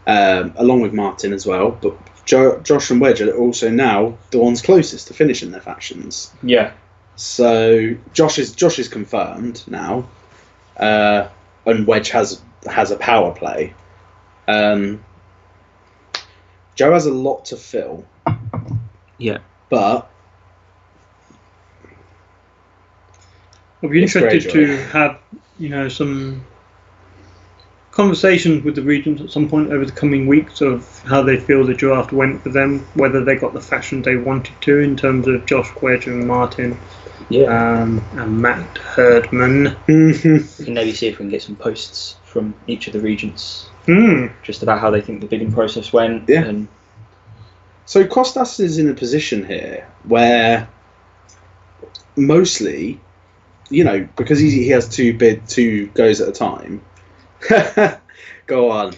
along with Martin as well. But Josh and Wedge are also now the ones closest to finishing their factions. Yeah. So Josh is confirmed now, and Wedge has a power play. Joe has a lot to fill. Yeah. But I'll be It's interested gradual. to have, some conversations with the regions at some point over the coming weeks of how they feel the draft went for them, whether they got the fashion they wanted to in terms of Josh Wedge and Martin, and Matt Herdman. And maybe see if we can get some posts from each of the regions, just about how they think the bidding process went. Yeah. And So Kostas is in a position here where mostly, because he has 2 goes at a time. Go on.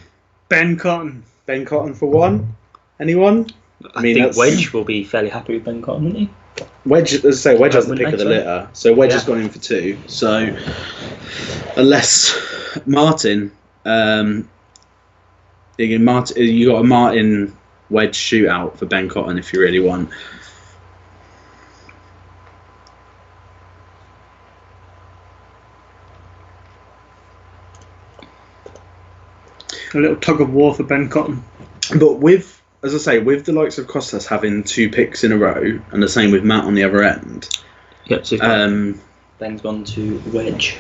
Ben Cotton. Ben Cotton for 1. Anyone? I think Wedge will be fairly happy with Ben Cotton, wouldn't he? Wedge, as I say, Wedge has the Wouldn't pick of the they, litter. So Wedge has Yeah. gone in for 2. So unless Martin, you got a Martin wedge shootout for Ben Cotton if you really want. A little tug of war for Ben Cotton. But with, as I say, with the likes of Costas having 2 picks in a row, and the same with Matt on the other end. Yep. So Ben's gone to wedge.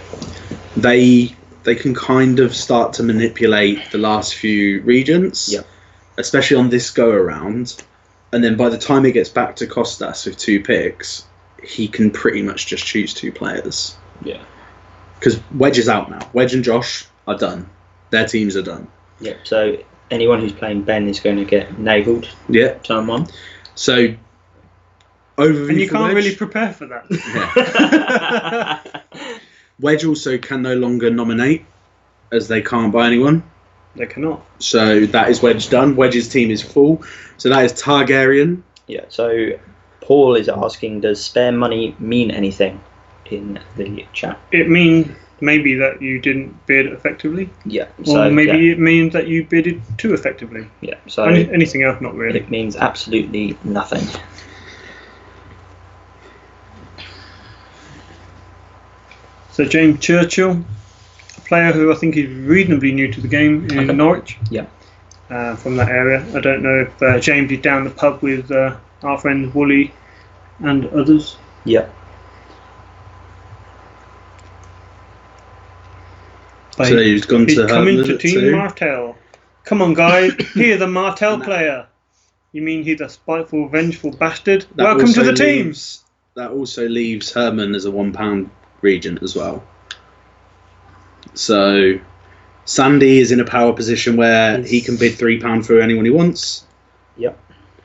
They can kind of start to manipulate the last few regents, especially on this go around. And then by the time it gets back to Costas with 2 picks, he can pretty much just choose 2 players. Yeah. Because Wedge is out now. Wedge and Josh are done. Their teams are done. Yeah. So anyone who's playing Ben is going to get nailed. Yeah. Turn 1. So overview. And you can't Wedge. really prepare for that. Yeah. Wedge also can no longer nominate, as they can't buy anyone. They cannot. So that is Wedge done. Wedge's team is full. So that is Targaryen. Yeah. So Paul is asking, does spare money mean anything in the chat? It means maybe that you didn't bid effectively. Yeah. Or maybe it means that you bidded too effectively. Yeah. So anything else, not really. It means absolutely nothing. So James Churchill, a player who I think is reasonably new to the game in Norwich. Yeah. From that area. I don't know if James is down the pub with our friends Wooly and others. Yeah. So he's gone He's to coming Herman to at Team 2. Martell. Come on, guys. Here's the Martell player. You mean he's a spiteful, vengeful bastard? That Welcome to also the team. leaves- That also leaves Herman as a £1 regent as well. So Sandy is in a power position where he can bid £3 for anyone he wants. Yep.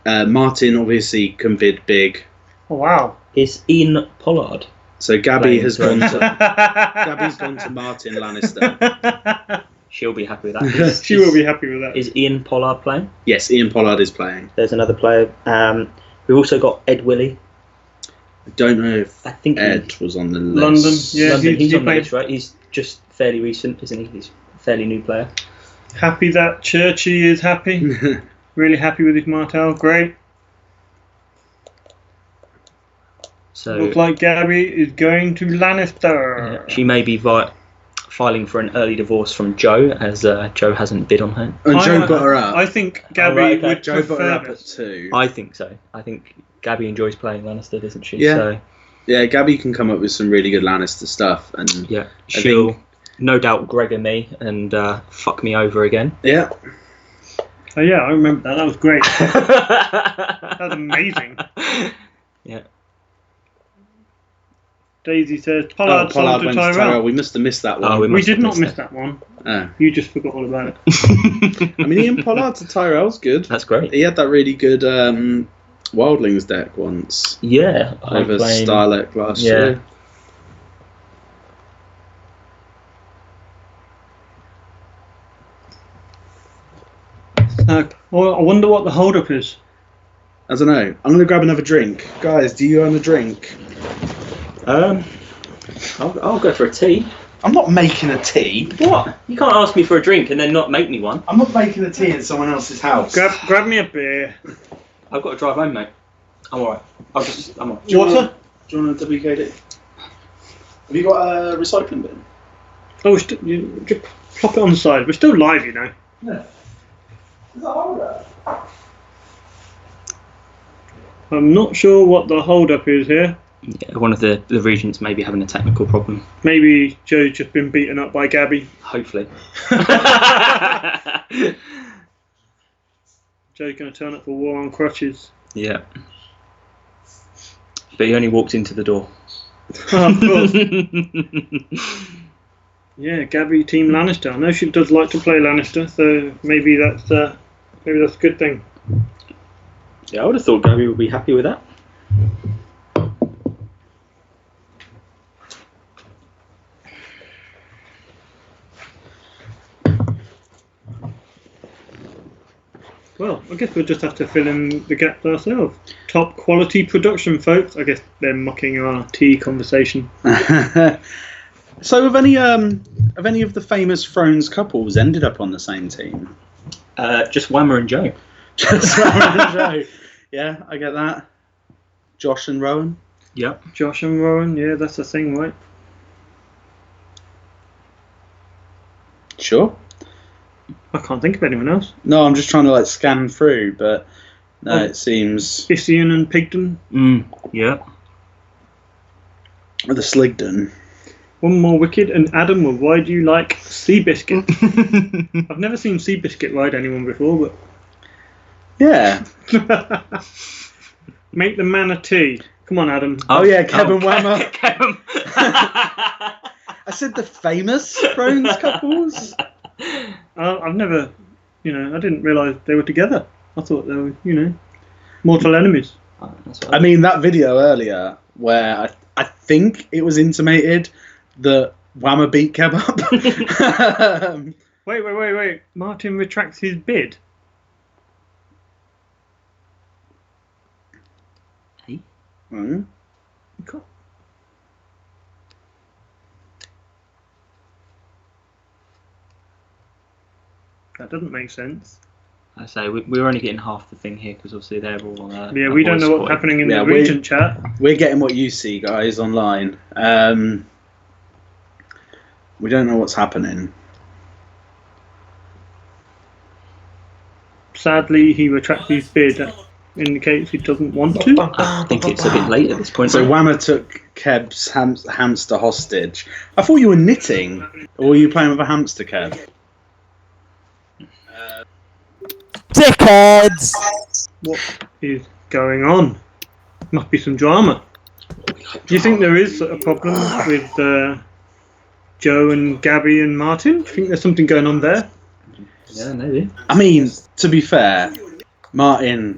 Martin obviously can bid big. Oh, wow. Is Ian Pollard? So Gabby has gone Gabby's to Martin Lannister. She'll be happy with that. She will be happy with that. Is Ian Pollard playing? Yes, Ian Pollard is playing. There's another player. We've also got Ed Willie. I don't know if I think Ed was on the list. London, yeah. London, he's he on the played- list, right? He's just fairly recent, isn't he? He's a fairly new player. Happy that Churchy is happy. Really happy with his Martell. Great. So Looks like Gabby is going to Lannister. she may be filing for an early divorce from Joe, as Joe hasn't bid on her. And Joe got her up. I think Gabby right, okay. would Joe got her prefer up at this. 2. I think so. I think Gabby enjoys playing Lannister, doesn't she? Yeah. So, Yeah, Gabby can come up with some really good Lannister stuff. And yeah. I She'll think- no doubt Gregor me and fuck me over again. Yeah. Oh yeah, I remember that. That was great. That was amazing. Yeah. Daisy says Pollard sold to went to Tyrell. Tyrell. We must have missed that one. Oh, We must did have not missed miss it. that one. Oh. You just forgot all about it. I mean, Ian Pollard to Tyrell's good. That's great. He had that really good Wildlings deck once Yeah. I'm over playing- Starlek last Yeah. year. Well, I wonder what the hold-up is. I don't know. I'm going to grab another drink. Guys, do you own a drink? I'll go for a tea. I'm not making a tea. What? You can't ask me for a drink and then not make me one. I'm not making a tea in someone else's house. Grab me a beer. I've got to drive home, mate. I'm alright. I'm alright. Do you want Water? Do you want a WKD? Have you got a recycling bin? Oh, you just plop it on the side. We're still live, you know. Yeah. Is that holder? I'm not sure what the hold-up is here. Yeah, one of the regents may be having a technical problem. Maybe Joe's just been beaten up by Gabby. Hopefully. Joe's going to turn up for war on crutches. Yeah. But he only walked into the door. Of course. Yeah, Gabby, Team Lannister. I know she does like to play Lannister, so maybe that's a good thing. Yeah, I would have thought Gabby would be happy with that. Well, I guess we'll just have to fill in the gaps ourselves. Top quality production, folks. I guess they're mocking our tea conversation. So have any of the famous Thrones couples ended up on the same team? Just Whammer and Joe. Just Whammer and Joe. Yeah, I get that. Josh and Rowan. Yep. Josh and Rowan, yeah, that's the thing, right? Sure. I can't think of anyone else. No, I'm just trying to like scan through, but no, it seems Issian and Pigden. Yeah. the Sligden. One more wicked. And Adam, well, why do you like Seabiscuit? I've never seen Seabiscuit ride anyone before, Yeah. but make the man a tea. Come on, Adam. Oh yeah, Kevin Whammer. Kevin. I said the famous Thrones couples. I've never, I didn't realise they were together. I thought they were, mortal enemies. I mean, that video earlier where I think it was intimated that Whammer beat Kev up. Wait. Martin retracts his bid. Hey? Mm. That doesn't make sense. I say we're only getting half the thing here because obviously they're all. Yeah, we don't know what's happening in the Regent chat. We're getting what you see, guys, online. We don't know what's happening. Sadly, he retracts his bid. That indicates he doesn't want to. I think it's a bit late at this point. So Whammer took Kev's hamster hostage. I thought you were knitting, or were you playing with a hamster, Kev? Dickheads! What is going on? Must be some drama. Do you think there is a problem with Joe and Gabby and Martin? Do you think there's something going on there? Yeah, maybe. I mean, to be fair, Martin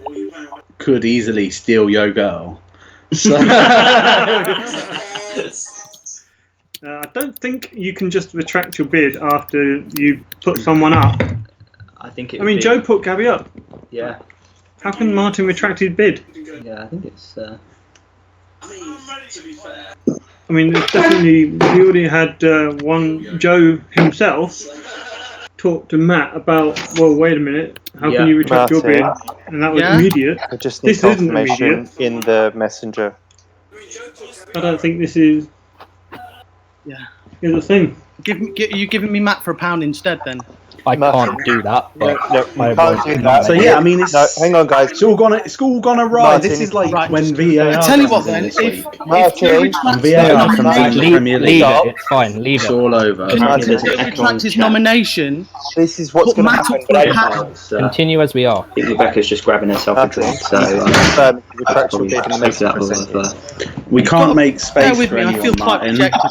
could easily steal your girl. So I don't think you can just retract your bid after you put someone up. I think it. I mean, Joe put Gabby up. Yeah. How can Martin retract his bid? Yeah, I think it's. I mean, it's definitely. We already had one Joe himself talk to Matt about. Well, wait a minute. How can you retract your bid? And that was immediate. I just need confirmation in the messenger. I don't think this is. Yeah. Is a thing. You giving me Matt for a pound instead then? I can't do that. But No, you can't do that. So yeah, I mean, it's No, hang on, guys. It's all gonna ride. Martin, This is like right, when just- VAR. I tell you what comes in then, this if week. Martin, Joe retracts VAR his comes in nomination, the Premier League. leave it. It's fine. Leave It's it. all over. can Martin, Joe retract his nomination, this is what's put going to Matt happen. up for a pound. Continue as we are. I think Rebecca's just grabbing herself a Martin, drink, so confirm I'll retractual probably bid in the take that messenger. with We can't make Bear space with for me, I feel anyone, quite Martin. rejected.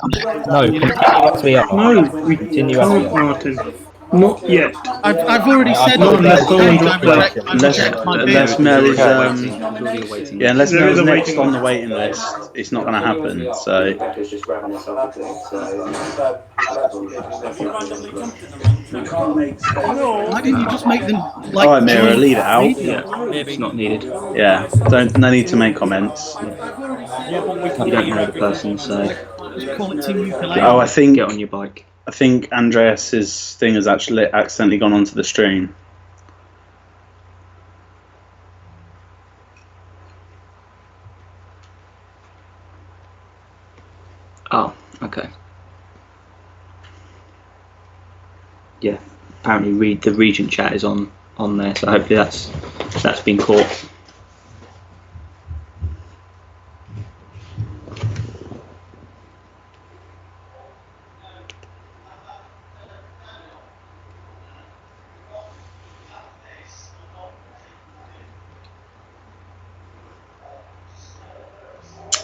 No, continue as we are. No, we Continue as we can't, are. Martin. Not yet. I've already said Not on unless the someone page drops I Unless reject my bid. Mel is yeah, unless There Mel's is a next waiting on list. the waiting list, it's not going to happen. So Rebecca's just grabbing herself a drink, so we can't make space. Why didn't you just make them like? All right, Mira, joint leave it out. media? yeah, it's not needed. Yeah, no need to make comments. You don't know the person, so Just call it Team Ukulele. Oh, I think get on your bike. Andreas's thing has actually accidentally gone onto the stream. Oh, okay. Yeah, apparently the Regent chat is on there, so hopefully that's been caught.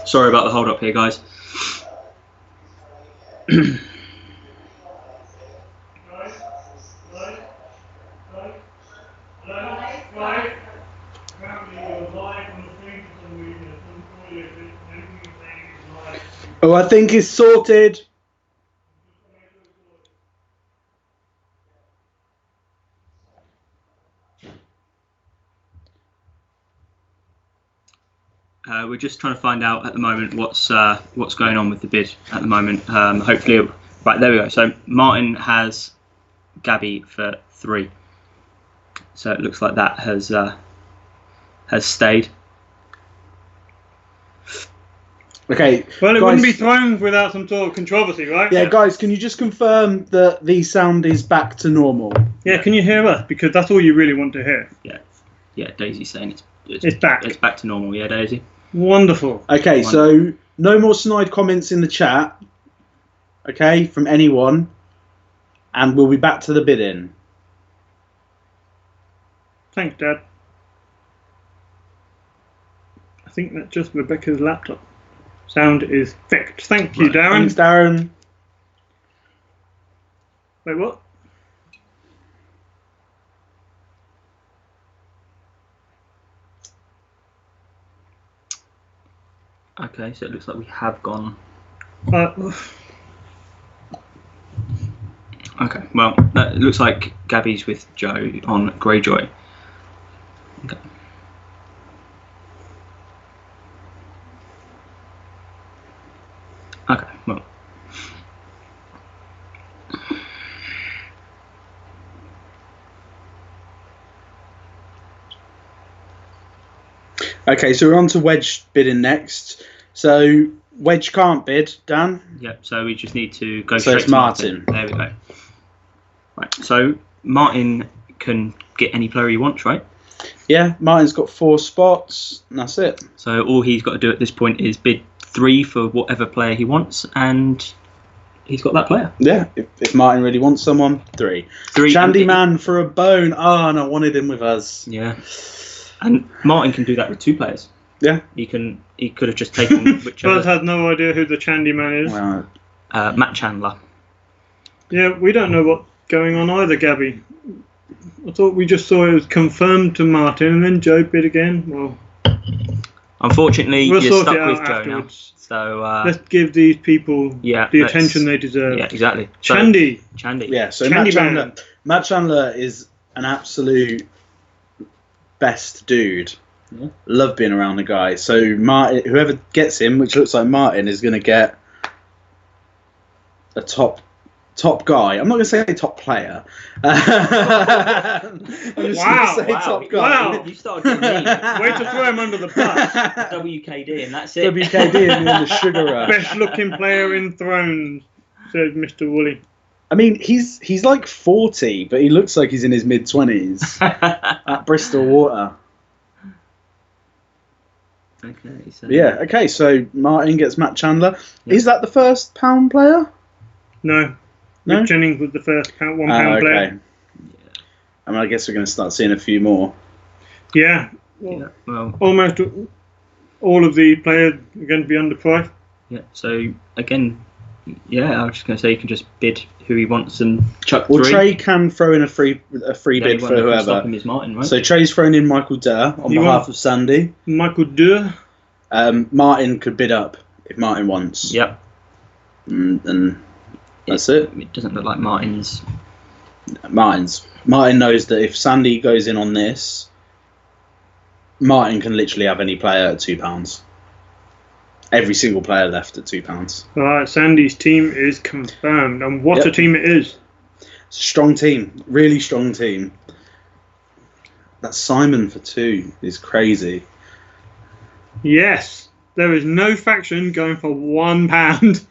Sorry about the hold up here, guys. Oh, I think it's sorted. We're just trying to find out at the moment what's going on with the bid at the moment. Hopefully, right, there we go. So Martin has Gabby for 3. So it looks like that has stayed. Okay. Well, it guys, wouldn't be thrones without some sort of controversy, right? Yeah, guys, can you just confirm that the sound is back to normal? Yeah, can you hear us? Because that's all you really want to hear. Yeah, Daisy's saying It's back. It's back to normal. Yeah, Daisy. Wonderful. Okay, so no more snide comments in the chat. Okay, from anyone, and we'll be back to the bidding. Thanks, Dad. I think that's just Rebecca's laptop. Sound is fixed. Thank you, Darren. Thanks, Darren. Wait, what? Okay, so it looks like we have gone. Okay, well, it looks like Gabby's with Joe on Greyjoy. Okay. Okay, well. Okay, so we're on to Wedge bidding next. So Wedge can't bid, Dan. Yep, so we just need to go So straight it's to Martin. Martin. There we go. Right, so Martin can get any player he wants, right? Yeah, Martin's got 4 spots, and that's it. So all he's got to do at this point is bid 3 for whatever player he wants, and he's got that player. Yeah, if Martin really wants someone, 3. 3. Shandy Man for a bone. Oh, and I wanted him with us. Yeah. And Martin can do that with 2 players. Yeah. He could have just taken Buzz whichever. has no idea who the Chandy Man is. Well, Matt Chandler. Yeah, we don't know what's going on either, Gabby. I thought we just saw it was confirmed to Martin, and then Joe bid again. Well, Unfortunately, we'll you're sort stuck it with out Joe afterwards. now. So Let's give these people yeah, the let's- attention they deserve. Yeah, exactly. So, Chandy. Chandy. yeah, so Shandy Matt Chandler is an absolute best dude. Yeah. Love being around the guy. So Martin, whoever gets him, which looks like Martin, is going to get a top guy. I'm not going to say top player. I'm just going Wow, to say Wow, top guy. wow. You started getting mean. Way to throw him under the bus. WKD, and that's it. WKD and the Sugar Rush. Best looking player in Thrones, said Mr. Woolley. I mean, he's like 40, but he looks like he's in his mid-20s at Bristol Water. Okay, so Yeah, okay, so Martin gets Matt Chandler. Yeah. Is that the first pound player? No. No? Rick Jennings was the first £1 Okay. player. I mean, I guess we're going to start seeing a few more. Yeah. Yeah, well, Almost all of the players are going to be underpriced. yeah. So again, yeah, I was just going to say you can just bid who he wants and chuck Well, 3. Trey can throw in a free Yeah, bid the for one that can stop whoever. him is Martin, right? So Trey's thrown in Michael Durr on You behalf want- of Sandy. Michael Durr. Martin could bid up if Martin wants. Yep. And that's it. It doesn't look like Martin's. Martin knows that if Sandy goes in on this, Martin can literally have any player at £2. Every single player left at £2. All right, Sandy's team is confirmed. And what Yep. a team it is. It's a strong team, really strong team. That Simon for 2 is crazy. Yes. There is no faction going for £1.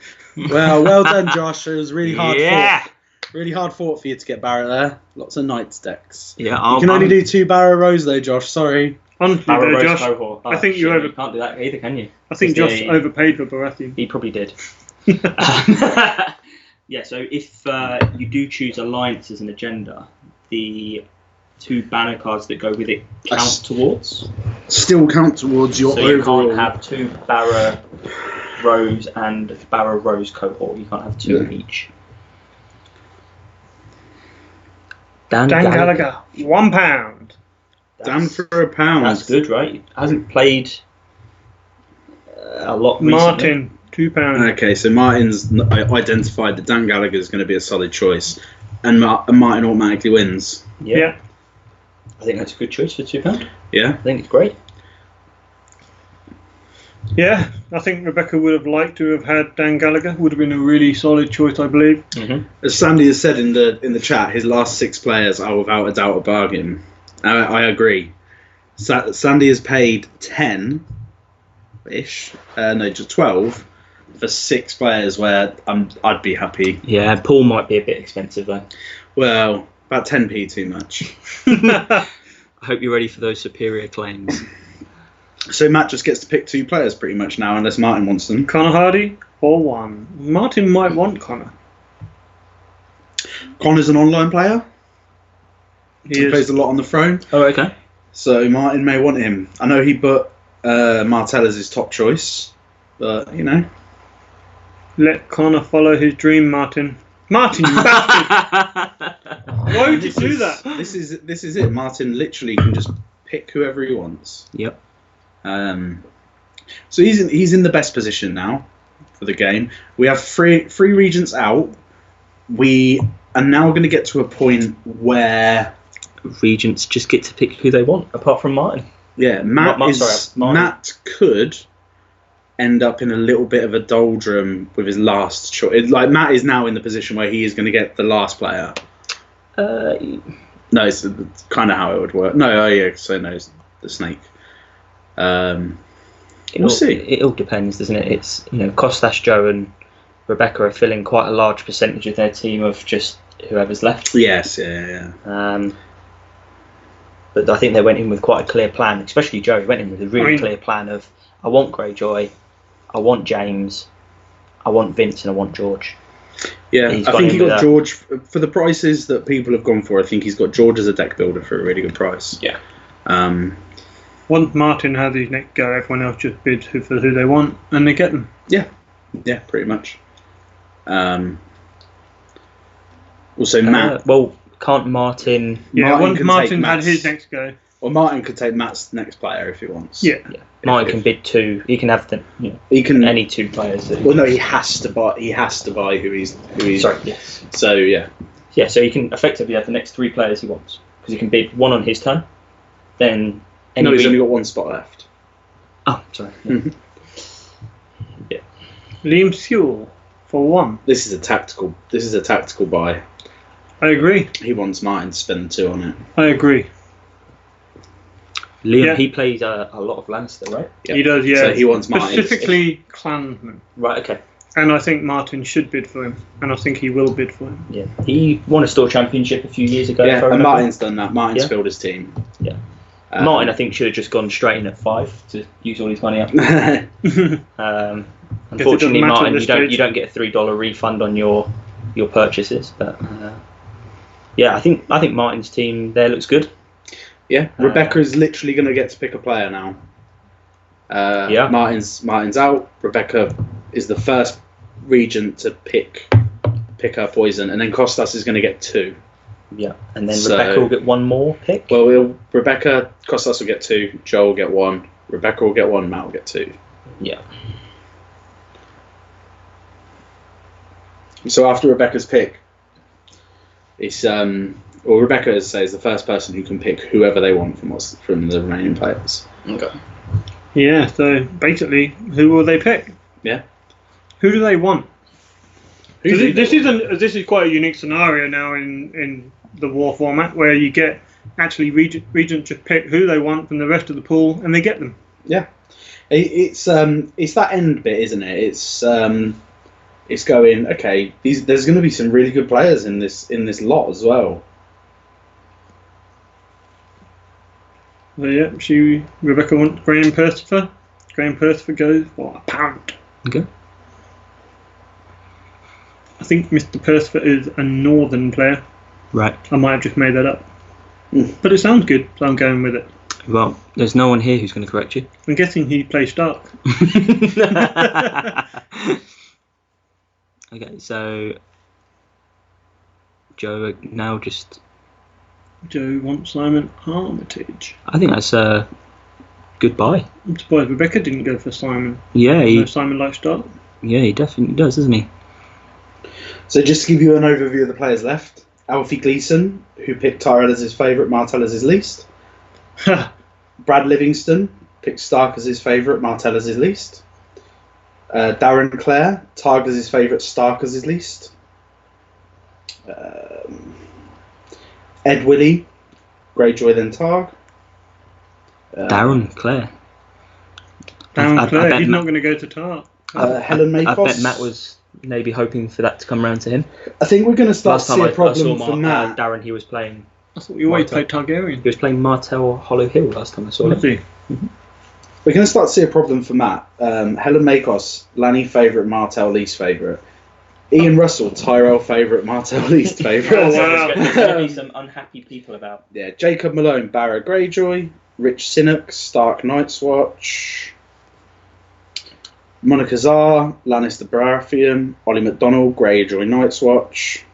Well done, Josh. It was really hard Yeah. fought. Really hard fought for you to get Barrett there. Lots of Knights decks. Yeah. You can only do 2 Barrow Rows though, Josh. Sorry. Honestly, Barrow though, Rose Josh, cohort. I think shit, you you can't do that either, can you? I think Because Josh they- overpaid for Baratheon. He probably did. Yeah, so if you do choose alliance as an agenda, the 2 banner cards that go with it count towards. Still count towards your So you overall. can't have 2 Barrow Rose and Barrow Rose cohort. You can't have 2 of each. Dan Gallagher, £1. Dan for a pound. That's good, right? He hasn't played a lot recently. Martin, £2. Okay, so Martin's identified that Dan Gallagher is going to be a solid choice, and Martin automatically wins. Yeah. I think that's a good choice for £2. Yeah. I think it's great. Yeah, I think Rebecca would have liked to have had Dan Gallagher. Would have been a really solid choice, I believe. Mm-hmm. As Sandy has said in the chat, his last 6 players are without a doubt a bargain. I agree. Sandy has paid 10-ish, no, just 12 for 6 players where I'd be happy. Yeah, Paul might be a bit expensive though. Well, about 10p too much. I hope you're ready for those superior claims. So Matt just gets to pick 2 players pretty much now, unless Martin wants them. Connor Hardy or 1. Martin might want Connor. Connor's an online player. He He is. plays a lot on the throne, Oh, okay. so Martin may want him. I know he put Martel as his top choice, but you know. Let Connor follow his dream, Martin. Martin, you bastard! Why would you do that? This is it. Martin literally can just pick whoever he wants. Yep. So he's in the best position now for the game. We have three regents out. We are now going to get to a point where Regents just get to pick who they want, apart from Martin. Matt could end up in a little bit of a doldrum with his last choice. Like Matt is now in the position where he is going to get the last player. No, it's kind of how it would work. No, so no, it's the snake. We'll see. It all depends, doesn't it? It's Kostas, Joe, and Rebecca are filling quite a large percentage of their team of just whoever's left. Yes, yeah. But I think they went in with quite a clear plan, especially Joe. He went in with a really clear plan of, I want Greyjoy, I want James, I want Vince, and I want George. Yeah, I think he got George for the prices that people have gone for. I think he's got George as a deck builder for a really good price. Yeah. Once Martin has his next go, everyone else just bids for who they want, and they get them. Yeah, pretty much. Also, Matt. Well, can't Martin? Yeah, once Martin had his next go. Well, Martin could take Matt's next player if he wants. Yeah. Martin can bid 2. He can have he can any 2 players. Well, no, he has to buy. He has to buy who he's. Sorry. Yes. So yeah. Yeah, so he can effectively have the next 3 players he wants because he can bid 1 on his turn, then. He's only got 1 spot left. Oh, sorry. Yeah. Liam Sewell for 1. This is a tactical buy. I agree. He wants Martin to spend 2 on it. I agree. Liam, he plays a lot of Lannister, right? Yep. He does, yeah. So he wants Martin. Specifically Clansman. Right, okay. And I think Martin should bid for him. And I think he will bid for him. Yeah. He won a store championship a few years ago. Yeah, and Martin's done that. Martin's filled his team. Yeah. Martin, I think, should have just gone straight in at 5 to use all his money up. Unfortunately, Martin, you don't get a $3 refund on your purchases. But yeah, I think Martin's team there looks good. Yeah, Rebecca is literally going to get to pick a player now. Martin's out. Rebecca is the first regent to pick her poison, and then Kostas is going to get 2. Yeah, and then Rebecca will get 1 more pick. Well, Rebecca, Kostas will get 2. Joe will get 1. Rebecca will get 1. Matt will get 2. Yeah. So after Rebecca's pick, it's Rebecca, as I say, is the first person who can pick whoever they want from the remaining players. Okay. Yeah. So basically, who will they pick? Yeah. Who do they want? This is quite a unique scenario now in the war format where you get actually regents just pick who they want from the rest of the pool and they get them. Yeah. It's that end bit, isn't it? It's going, okay, there's going to be some really good players in this lot as well. So yeah, Rebecca wants Graham Percifer. Graham Percifer goes for £1. Okay. I think Mr. Percifer is a northern player. Right. I might have just made that up. But it sounds good, so I'm going with it. Well, there's no one here who's going to correct you. I'm guessing he plays Stark. Okay, so Joe now just... Joe wants Simon Armitage. I think that's a good buy. I'm surprised Rebecca didn't go for Simon. Yeah, Simon likes Stark. Yeah, he definitely does, doesn't he? So just to give you an overview of the players left, Alfie Gleeson, who picked Tyrell as his favourite, Martell as his least. Brad Livingston picked Stark as his favourite, Martell as his least. Darren Clare, Targ as his favourite, Stark as his least. Ed Willie, Greyjoy then Targ. Darren, Claire. Down I Claire, bet he's Ma- not going to go to Tart. Helen I Makos. bet Matt was maybe hoping for that to come round to him. I think we're going to start Last to time see I a problem saw for Matt. Darren, he was playing. I thought you always Martell. played Targaryen. He was playing Martell Hollow Hill last time I saw Was him. he? We're going to start to see a problem for Matt. Helen Makos, Lanny favourite, Martell least favourite. Ian Russell, Tyrell favourite, Martell least favourite. Oh, wow. There's going to be some unhappy people about. Yeah, Jacob Malone, Barra Greyjoy. Rich Sinnock, Stark Night's Watch. Monica Zar, Lannister Baratheon. Ollie McDonald, Greyjoy Night's Watch.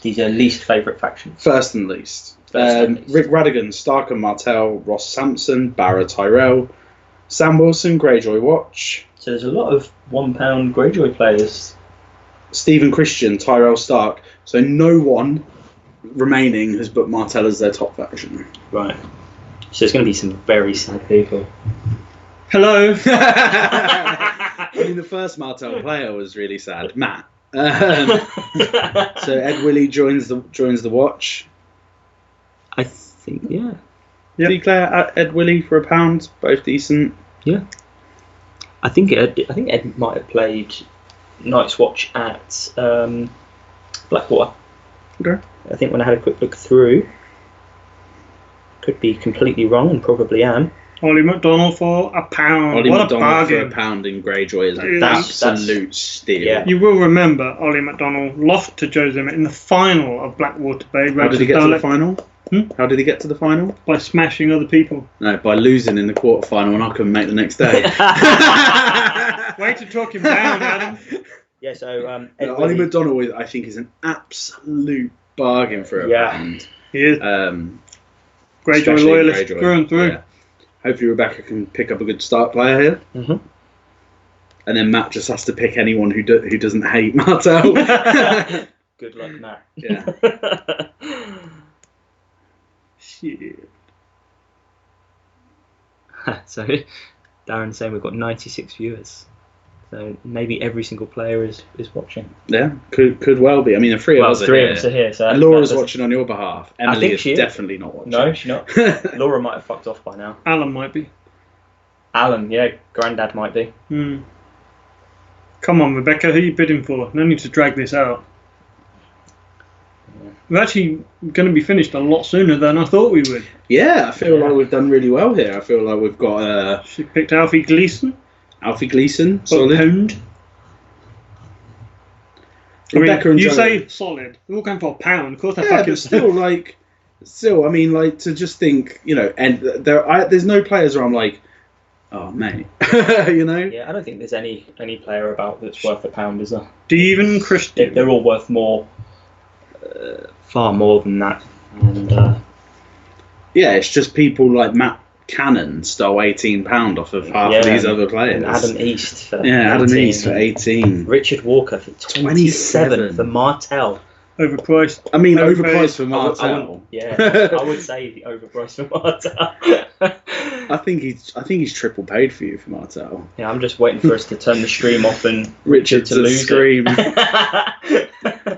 These are least favourite factions. First and least. First and least. Rick Radigan, Stark and Martell. Ross Sampson, Barra Tyrell. Sam Wilson, Greyjoy Watch. So there's a lot of £1 Greyjoy players. Stephen Christian, Tyrell Stark. So no one remaining has put Martell as their top faction. Right. So there's going to be some very sad people. Hello. I mean, the first Martell player was really sad. Matt. So Ed Willie joins the watch. I think, yeah. Yep. Declare Ed Willie for £1, both decent. Yeah. I think Ed might have played Night's Watch at Blackwater. Okay. I think when I had a quick look through, could be completely wrong and probably am. Ollie McDonald for £1. Ollie What McDonald a bargain. for £1 in Greyjoy is an That's- absolute steal. Yeah. You will remember Ollie McDonald lost to Joe Zimmer in the final of Blackwater Bay. How did he get to the Dalek, final? How did he get to the final? by smashing other people. No, by losing in the quarterfinal, and I couldn't make the next day. Way to talk him down, Adam. Yeah, so Ed Ollie Willie- McDonald, I think, is an absolute bargain for a Yeah. pound. He is Especially Greyjoy in loyalist Greyjoy. through and through. Yeah. Hopefully Rebecca can pick up a good start player here. Mhm. And then Matt just has to pick anyone who doesn't hate Martell. Good luck, Matt. Yeah. Shit. So Darren's saying we've got 96 viewers. So maybe every single player is watching. Yeah, could well be. I mean, the three of us are here. are here. So And Laura's watching on your behalf. Emily think is she is. definitely not watching. No, she's not. Laura might have fucked off by now. Alan might be. Alan, yeah, Grandad might be. Come on, Rebecca, who are you bidding for? No need to drag this out. We're actually going to be finished a lot sooner than I thought we would. Yeah, I feel like we've done really well here. I feel like we've got She picked Alfie Gleeson. Alfie Gleeson, for solid. £1. Rebecca and you Joe. say solid. They're all going for £1. Of course they're Yeah, fucking but still, I mean, like, to just think, you know, and there's no players where I'm like, oh, mate, you know? Yeah, I don't think there's any player about that's worth £1, is there? Steven Christian. They're all worth more, far more than that. And Yeah, it's just people like Matt Cannon stole £18 off of half of these other players. and Adam East for Adam 18. East for 18. Richard Walker for 27 for Martell. Overpriced. I mean, Overpriced. overpriced for Martell. I would say overpriced for Martell. I think he's triple paid for you for Martell. Yeah, I'm just waiting for us to turn the stream off and Richard to lose scream. it.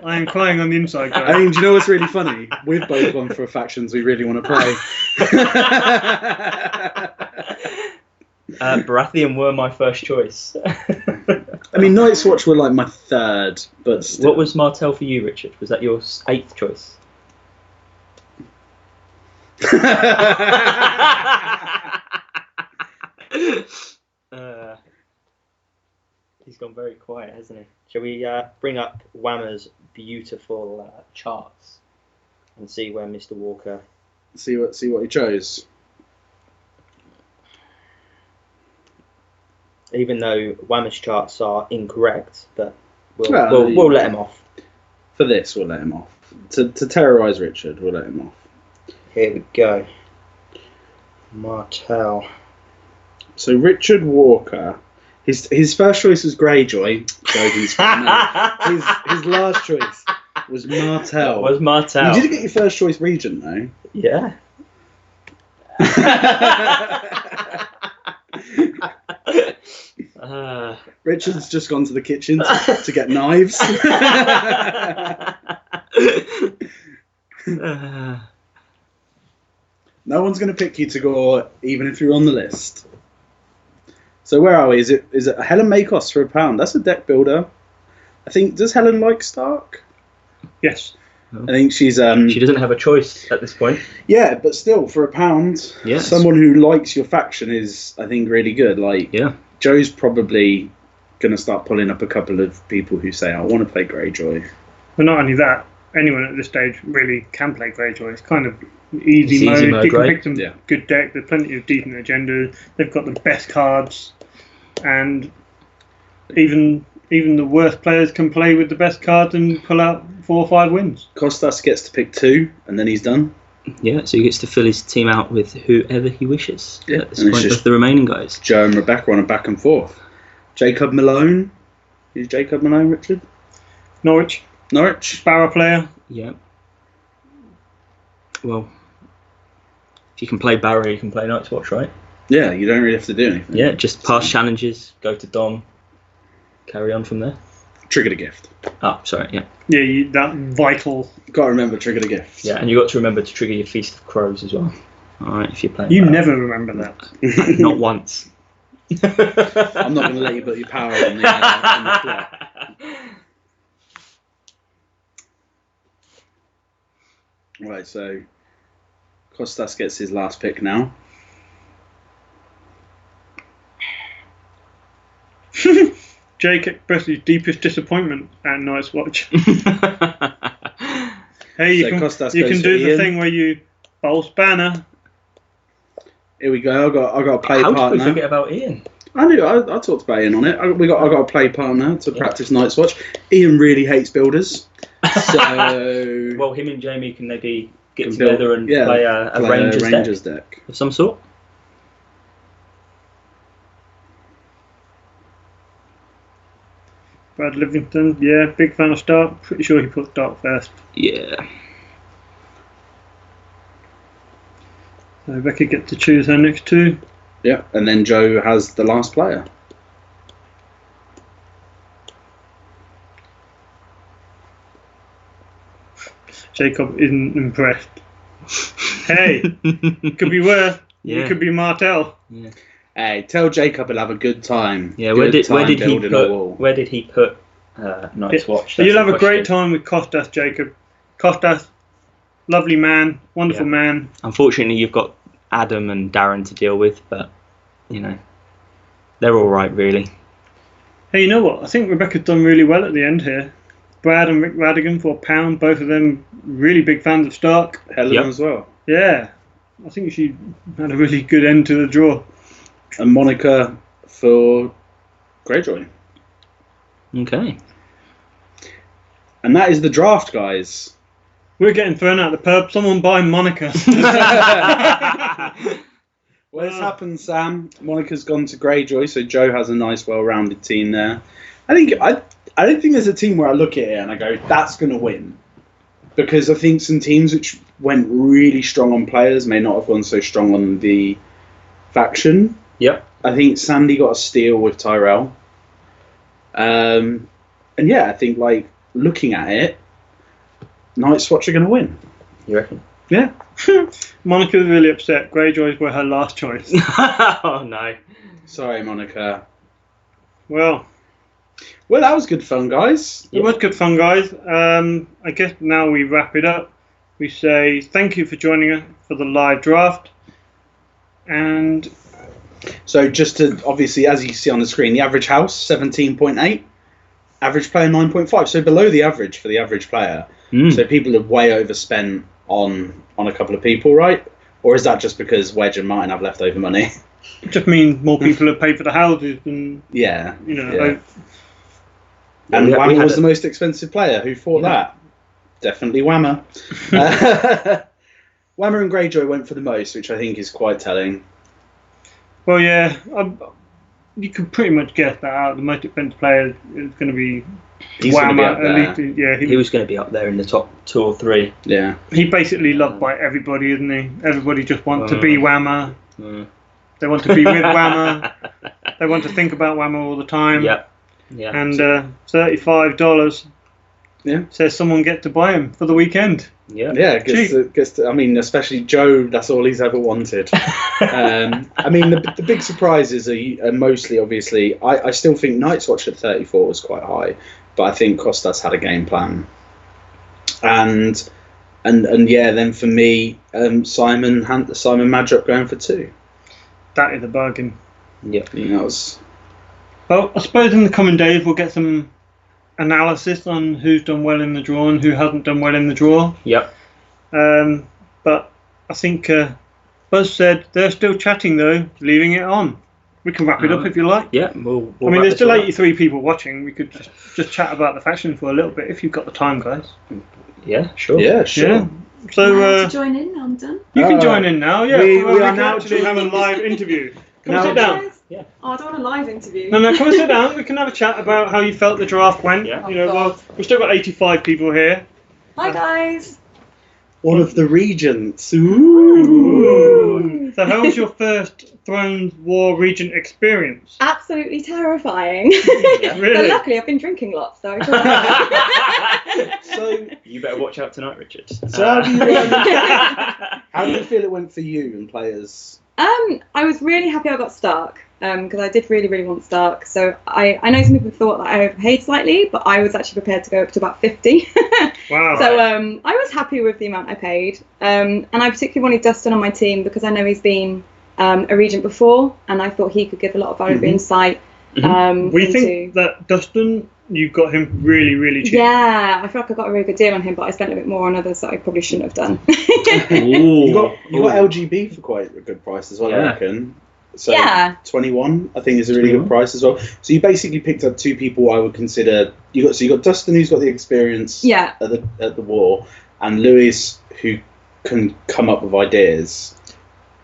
I am crying on the inside, guys. I mean, do you know what's really funny? We've both gone for factions we really want to play. Baratheon were my first choice. I mean, Night's Watch were like my third, but still. What was Martell for you, Richard? Was that your 8th choice? He's gone very quiet, hasn't he? Shall we bring up Whammer's beautiful charts and see where Mr. Walker... see what he chose? Even though Whammer's charts are incorrect, but we'll let him off. For this, we'll let him off. To terrorise Richard, we'll let him off. Here we go. Martell. So Richard Walker, his first choice was Greyjoy. So his last choice was Martell. Was Martell? You did get your first choice Regent though. Yeah. Richard's just gone to the kitchen to get knives. No one's going to pick you to go, even if you're on the list. So where are we? Is it Helen Makos for £1? That's a deck builder. I think, does Helen like Stark? Yes. I think she's... she doesn't have a choice at this point. Yeah, but still, for £1, Yes. someone who likes your faction is, I think, really good. Like, Yeah. Joe's probably going to start pulling up a couple of people who say, I want to play Greyjoy. But not only that, anyone at this stage really can play Greyjoy. It's kind of easy It's mode. easy mode, You can right? pick some Yeah. good deck. There's plenty of decent agendas. They've got the best cards, and even the worst players can play with the best cards and pull out 4 or 5 wins. Costas gets to pick 2, and then he's done. Yeah, so he gets to fill his team out with whoever he wishes Yeah, at this and it's point just- of the remaining guys. Joe and Rebecca on a back and forth. Jacob Malone. Who's Jacob Malone, Richard? Norwich, Norwich. Barrow player. Yeah. Well, if you can play Barry, you can play Night's Watch, right? Yeah, you don't really have to do anything. Yeah, just pass challenges, go to Dom, carry on from there. Trigger the gift. Oh, sorry, yeah. Yeah, that vital. Got to remember trigger the gift. Yeah, and you got to remember to trigger your Feast of Crows as well. Alright, if you're playing You Barry. never remember that. Not once. I'm not going to let you put your power on the plot. Right, so Costas gets his last pick now. Jake expressed his deepest disappointment at Night's Watch. Hey, you So can, Costas you goes can to do the Ian. thing where you bolt banner. Here we go. I got a play How did we partner. forget about Ian? I knew. I talked about Ian on it. I got a play partner to practice Night's Watch. Ian really hates builders, so Well, him and Jamie can maybe get Can together build- and yeah, play a play Rangers, deck. of some sort. Brad Livingston, yeah, big fan of Stark. Pretty sure he put Stark first. Yeah. So Rebecca gets to choose her next 2. Yeah, and then Joe has the last player. Jacob isn't impressed. Hey, could be worse. Yeah. It could be Martel. Hey, tell Jacob he'll have a good time. Yeah, Good where did time he building a wall. put Night's Watch? So That's you'll have the a great question. time with Costas, Jacob. Costas, lovely man, wonderful Yeah. man. Unfortunately, you've got Adam and Darren to deal with, but you know they're all right, really. Hey, you know what? I think Rebecca's done really well at the end here. Brad and Rick Radigan for £1, both of them really big fans of Stark. Helen Yep. as well. Yeah, I think she had a really good end to the draw. And Monica for Greyjoy. Okay. And that is the draft, guys. We're getting thrown out of the pub. Someone buy Monica. Well, it's happened, Sam. Monica's gone to Greyjoy, so Joe has a nice, well-rounded team there. I don't think there's a team where I look at it and I go, that's going to win. Because I think some teams which went really strong on players may not have gone so strong on the faction. Yep. I think Sandy got a steal with Tyrell. And yeah, I think, like, looking at it, Night's Watch are going to win. You reckon? Yeah. Monica's really upset. Greyjoys were her last choice. Oh no. Sorry, Monica. Well, That was good fun, guys. it was good fun, guys. I guess now we wrap it up. We say thank you for joining us for the live draft. And So just to, obviously, as you see on the screen, the average house, 17.8. Average player, 9.5. So below the average for the average player. So people have way overspent on a couple of people, right? Or is that just because Wedge and Martin have leftover money? it just means more people have paid for the houses than, Yeah. you know. Yeah. And we Whammer had was a- the most expensive player. Who thought that? Definitely Whammer. Whammer and Greyjoy went for the most, which I think is quite telling. Well, yeah, you can pretty much guess that out. The most expensive player is going to be He's going to be up Whammer. there. At least, yeah, He was going to be up there in the top 2 or 3. Yeah. he basically loved by everybody, isn't he? Everybody just wants to be Whammer. They want to be with Whammer. They want to think about Whammer all the time. Yep. Yeah. And $35 Yeah. Says someone get to buy him for the weekend. Yeah. Yeah, gets to, I mean, especially Joe, that's all he's ever wanted. I mean, the big surprises are mostly, obviously, I still think Night's Watch at 34 was quite high, but I think Costas had a game plan. And yeah, then for me, Simon Madrop going for 2. That is a bargain. Yeah. I think that was... Well, I suppose in the coming days we'll get some analysis on who's done well in the draw and who hasn't done well in the draw. Yep. But I think Buzz said they're still chatting though, leaving it on. We can wrap it up if you like. Yeah, we'll I mean, wrap there's this still all up. 83 people watching. We could just chat about the faction for a little bit if you've got the time, guys. Yeah, sure. Yeah, sure. Yeah. So to join in, I'm done. you can join in now. Yeah, we we are can now actually have a joining- live interview. Come Now- sit down. Yeah. Oh, I don't want a live interview. No, come and sit down. We can have a chat about how you felt the draft went. Yeah. You know, Oh, well, God. we've still got 85 people here. Hi guys. One of the regents. Ooh. So how was your first Thrones War Regent experience? Absolutely terrifying. Really? But luckily, I've been drinking lots, so. So, You better watch out tonight, Richard. So how do you, how do you feel it went for you and players? I was really happy I got Stark because I did really, really want Stark. So I know some people thought that I overpaid slightly, but I was actually prepared to go up to about 50. Wow. So I was happy with the amount I paid, and I particularly wanted Dustin on my team because I know he's been a regent before, and I thought he could give a lot of valuable insight. we into... think that Dustin, you got him really, really cheap. Yeah, I feel like I got a really good deal on him, but I spent a bit more on others that I probably shouldn't have done. You got LGB for quite a good price as well, I Yeah. reckon. So Yeah. 21, I think, is a really good price as well. So you basically picked up 2 people I would consider. You got Dustin, who's got the experience Yeah. at the war, and Lewis, who can come up with ideas.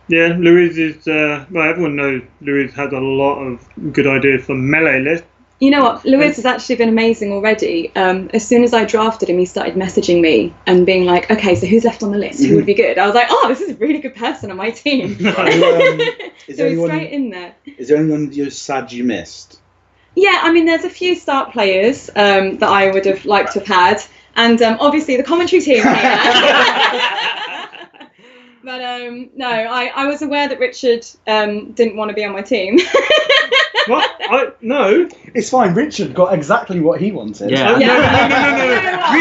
Yeah, Louis is, well, everyone knows Louis has a lot of good ideas for melee list. You know what? Lewis has actually been amazing already. As soon as I drafted him, he started messaging me and being like, okay, so who's left on the list? Who would be good? I was like, oh, this is a really good person on my team. Is So he's anyone, straight in there. is there anyone you're sad you missed? Yeah, I mean, there's a few Stark players that I would have liked to have had. And obviously the commentary team here. But no, I was aware that Richard didn't want to be on my team. What? No. It's fine. Richard got exactly what he wanted. Yeah. No, Yeah. no. You know what?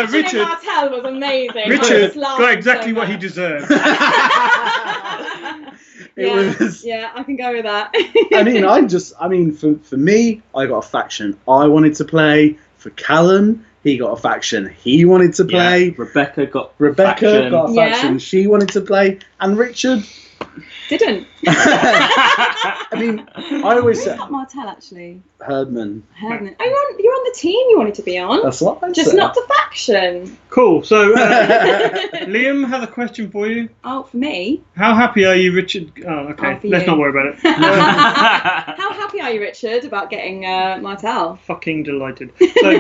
Richard, and Martel was amazing. I Richard was laughing got exactly so what he much. deserved. Yeah, I can go with that. I mean, for me, I got a faction I wanted to play. For Callum, he got a faction he wanted to play. Yeah. Rebecca got Rebecca got a Yeah. faction she wanted to play. And Richard, Didn't. I mean, I always said Not Martel, actually. Herdman. Herdman. Oh, you're on the team you wanted to be on. That's what I Just said. not the faction. Cool. So, Liam has a question for you. Oh, for me? How happy are you, Richard? Oh, okay. Oh, for Let's you. not worry about it. How happy are you, Richard, about getting Martel? Fucking delighted. So,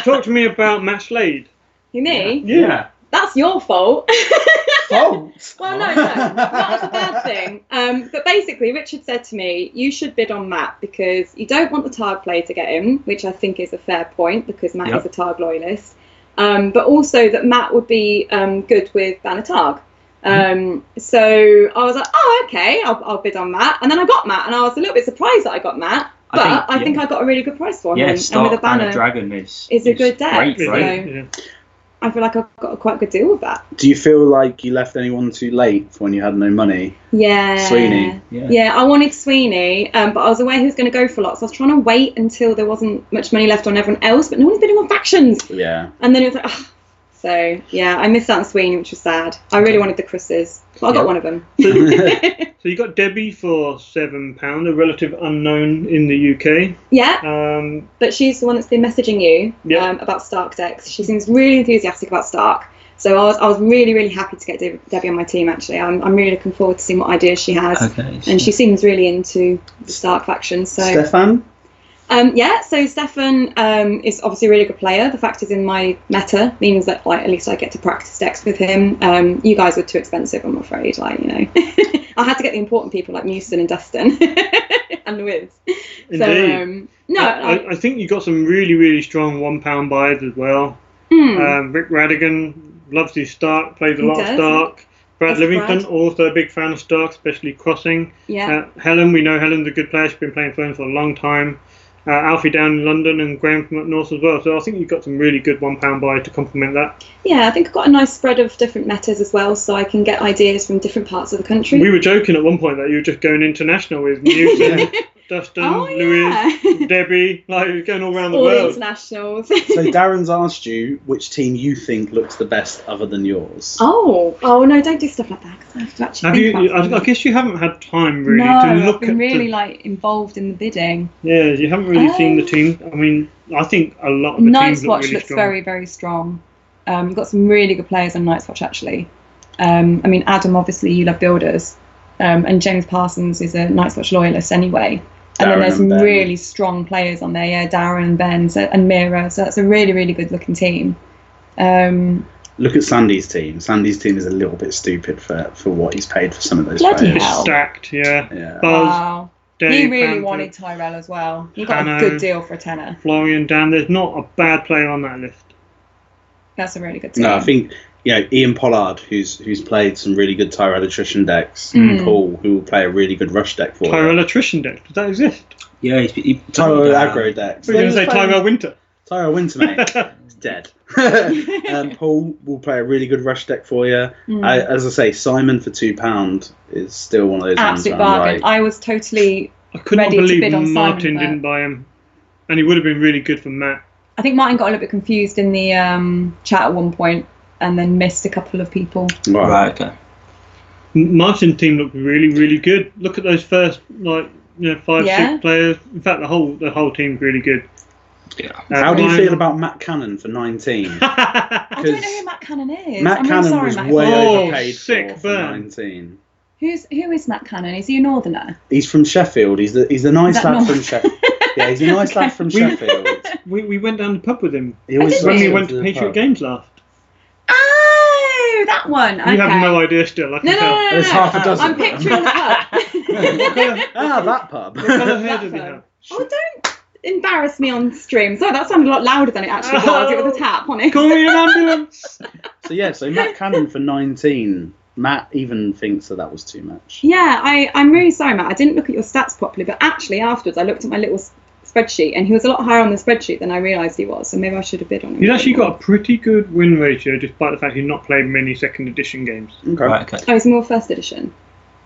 talk to me about Matt Slade. You me? Yeah. That's your fault. Fault. Well, no, not as a bad thing. But basically, Richard said to me, you should bid on Matt because you don't want the Targ play to get him, which I think is a fair point because Matt is a Targ loyalist. But also that Matt would be good with Banner Targ. So I was like, oh, okay, I'll bid on Matt. And then I got Matt, and I was a little bit surprised that I got Matt. But I think I got a really good price for him. Yeah, And Stark with a banner, Dragon is a good deck, Great, so- right? Yeah. I feel like I got a quite good deal with that. Do you feel like you left anyone too late for when you had no money? Yeah. Sweeney. Yeah, I wanted Sweeney, but I was aware he was going to go for a lot, so I was trying to wait until there wasn't much money left on everyone else, but no one's bidding on factions. Yeah. And then it was like, ugh. So, yeah, I missed out on Sweeney, which was sad. I really wanted the Chris's. Well, I got one of them. So you got Debbie for £7, a relative unknown in the UK. Yeah, but she's the one that's been messaging you about Stark decks. She seems really enthusiastic about Stark. So I was really, really happy to get Debbie on my team, actually. I'm really looking forward to seeing what ideas she has. Okay. And she seems really into the Stark faction. So. Stefan? So Stefan is obviously a really good player. The fact he's in my meta means that at least I get to practice decks with him. You guys were too expensive, I'm afraid. I had to get the important people like Mewson and Dustin. and Louise. Indeed. So no, I think you got some really, really strong £1 buys as well. Rick Radigan loves his Stark, plays a lot of Stark. Brad That's Livingston, Brad. also a big fan of Stark, especially crossing. Yeah. Helen, we know Helen's a good player. She's been playing Thrones for a long time. Alfie down in London and Graham from up north as well. So I think you've got some really good £1 buys to complement that. Yeah, I think I've got a nice spread of different metas as well, so I can get ideas from different parts of the country. We were joking at one point that you were just going international with Newton, Dustin, Louise, Debbie, like you're going all around the all world. internationals. So Darren's asked you which team you think looks the best other than yours. Oh no, don't do stuff like that because I have to actually think about I guess you haven't had time really no, to look I've been at really like involved in the bidding. Yeah, you haven't really seen the team. I mean, I think a lot of the Night's teams look Watch really looks strong. very, very strong. You've got some really good players on Night's Watch actually. I mean, Adam, obviously you love builders, and James Parsons is a Night's Watch loyalist anyway. And then there's some really strong players on there, yeah, Darren and Ben and Mira. So that's a really, really good looking team. Look at Sandy's team. Sandy's team is a little bit stupid for what he's paid for some of those Bloody players. hell. Stacked, yeah. Wow. Buzz, Dave, He really Panther, wanted Tyrell as well. He got Hanno, a good deal for a tenner. Florian, Dan. There's not a bad player on that list. That's a really good team. No, I think Ian Pollard, who's played some really good Tyrell attrition decks, and Paul, who will play a really good rush deck for Tyrell attrition deck. Does that exist? Yeah, he Tyrell aggro decks. We're going to say Tyrell Winter. Tyrell Winter, mate. He's dead. Paul will play a really good rush deck for you. As I say, Simon for £2 is still one of those absolute ones. bargain. I was totally I could not ready to believe bid on Martin Simon, but didn't buy him. And he would have been really good for Matt. I think Martin got a little bit confused in the chat at one point and then missed a couple of people. Right, okay. Martin's team looked really, really good. Look at those first, 5, 6 players. In fact, the whole team's really good. Yeah. How do you feel about Matt Cannon for 19? I don't know who Matt Cannon is. Matt I'm Cannon really sorry, was Matt. way Oh, overpaid sick for burn. 19. Who is Matt Cannon? Is he a northerner? He's from Sheffield. He's the nice Is that lad not- from Sheffield. Yeah, he's a nice lad from Sheffield. We went down the pub with him He always when we goes went to the Patriot pub. Games last. Oh, that one. Okay. You have no idea still, I can No, tell. no, no, There's no. half a dozen. I'm picturing the pub. That pub. What colour hair does he have? Oh, don't embarrass me on stream. Sorry, that sounded a lot louder than it actually was. It was a tap on it. Call me an ambulance! So Matt Cannon for 19. Matt even thinks that was too much. Yeah, I'm really sorry, Matt. I didn't look at your stats properly, but actually afterwards I looked at my little spreadsheet and he was a lot higher on the spreadsheet than I realised he was. So maybe I should have bid on him. He's actually got a pretty good win ratio, despite the fact he's not played many second edition games. Okay. Right, okay. Oh, he's more first edition.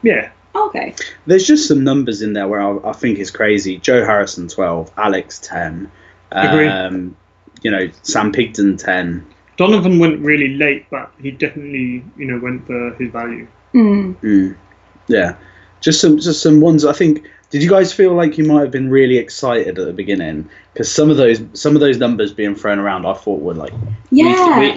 Yeah. Oh, okay. There's just some numbers in there where I think is crazy. Joe Harrison 12, Alex 10, Agree. Sam Pigden 10. Donovan went really late, but he definitely, went for his value. Yeah, just some ones. I think. Did you guys feel like you might have been really excited at the beginning? Because some of those numbers being thrown around, I thought were like. Yeah, I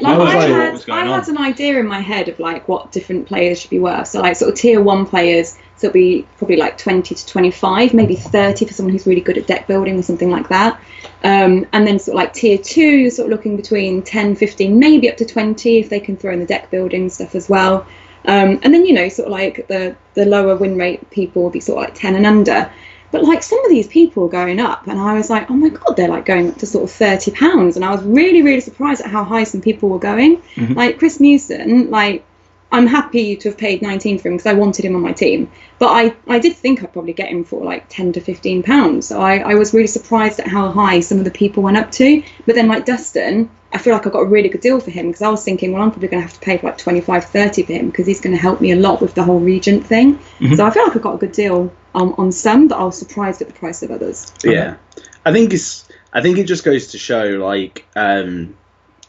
I had an idea in my head of like what different players should be worth. So like sort of tier 1 players, so it'll be probably like 20 to 25, maybe 30 for someone who's really good at deck building or something like that. And then sort of like tier 2, you're sort of looking between 10, 15, maybe up to 20 if they can throw in the deck building stuff as well. And then, sort of like the lower win rate people will be sort of like 10 and under. But like some of these people were going up and I was like, oh my God, they're like going up to sort of £30. And I was really, really surprised at how high some people were going. Mm-hmm. Like Chris Newson, like I'm happy to have paid 19 for him because I wanted him on my team. But I did think I'd probably get him for like 10 to 15 pounds. So I was really surprised at how high some of the people went up to. But then like Dustin, I feel like I got a really good deal for him because I was thinking, well, I'm probably going to have to pay for like 25, 30 for him because he's going to help me a lot with the whole Regent thing. Mm-hmm. So I feel like I got a good deal on some, but I was surprised at the price of others. Yeah, I think it just goes to show like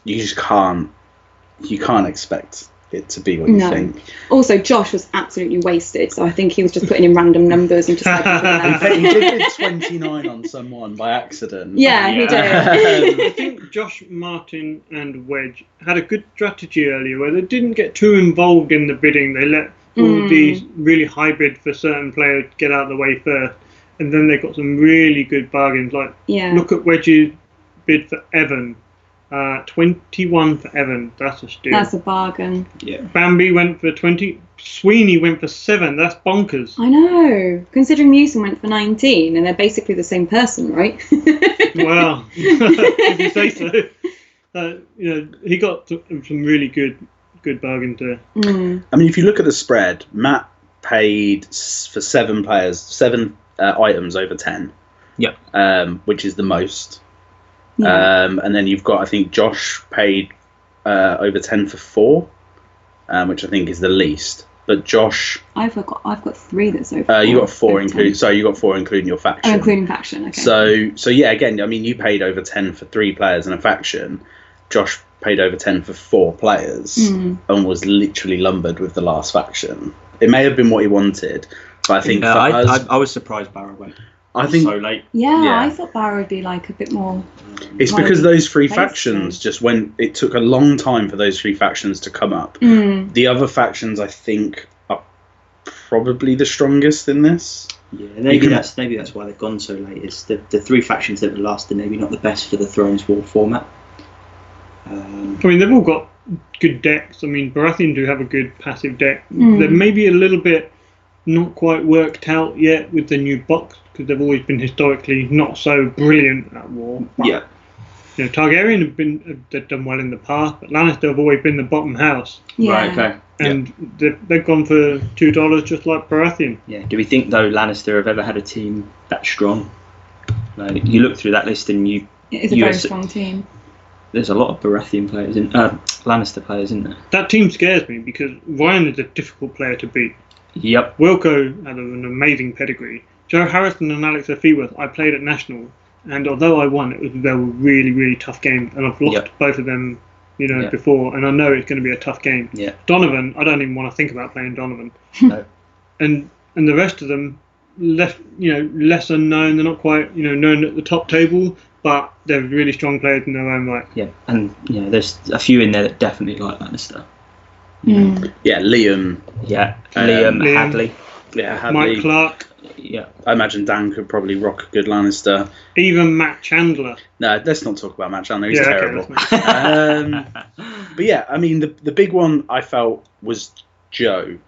you can't expect it to be what you think. Also, Josh was absolutely wasted, so I think he was just putting in random numbers and just. He did 29 on someone by accident. Yeah, he did. I think Josh, Martin, and Wedge had a good strategy earlier where they didn't get too involved in the bidding. They let all these really high bid for certain players get out of the way first, and then they got some really good bargains. Like, look at Wedge's bid for Evan. 21 for Evan. That's a steal. That's a bargain. Yeah. Bambi went for 20. Sweeney went for 7. That's bonkers. I know. Considering Newsom went for 19, and they're basically the same person, right? Well, if you say so. He got some really good bargains there. I mean, if you look at the spread, Matt paid for 7 players, 7 items over 10. Yep. Which is the most. Yeah. And then you've got, I think, Josh paid over 10 for 4, which I think is the least. But Josh, I've got 3 that's over. you got 4 over including. 10. So you got 4 including your faction. Oh, including faction. Okay. So yeah, again, I mean, you paid over 10 for 3 players and a faction. Josh paid over 10 for 4 players and was literally lumbered with the last faction. It may have been what he wanted, but I think I was surprised Barrow went so late. Yeah, I thought Barrow would be like a bit more. It's because those 3 Basically. factions just went. It took a long time for those 3 factions to come up. The other factions, I think, are probably the strongest in this. Yeah, maybe that's why they've gone so late. It's the 3 factions that were last are maybe not the best for the Thrones War format. I mean, they've all got good decks. I mean, Baratheon do have a good passive deck. They're maybe a little bit not quite worked out yet with the new box, because they've always been historically not so brilliant at war. But, Yeah. Targaryen they've done well in the past, but Lannister have always been the bottom house. Yeah. Right, okay. And they've gone for $2 just like Baratheon. Yeah. Do we think, though, Lannister have ever had a team that strong? Like, you look through that list and It is a very strong team. There's a lot of Baratheon players Lannister players, isn't there? That team scares me because Ryan is a difficult player to beat. Yep. Wilco had an amazing pedigree. Joe Harrison and Alex Afiworth, I played at National, and although I won, they were really, really tough games, and I've lost both of them, before, and I know it's going to be a tough game. Yeah. Donovan, I don't even want to think about playing Donovan. No. And the rest of them, lesser known. They're not quite, known at the top table, but they're really strong players in their own right. Yeah, and there's a few in there that definitely like Lannister. Yeah, Liam. Yeah, Liam, Hadley. Yeah, Hadley. Mike Clark. Yeah. I imagine Dan could probably rock a good Lannister. Even Matt Chandler. No, let's not talk about Matt Chandler. He's Yeah, terrible. okay, But yeah, I mean, the big one I felt was Joe.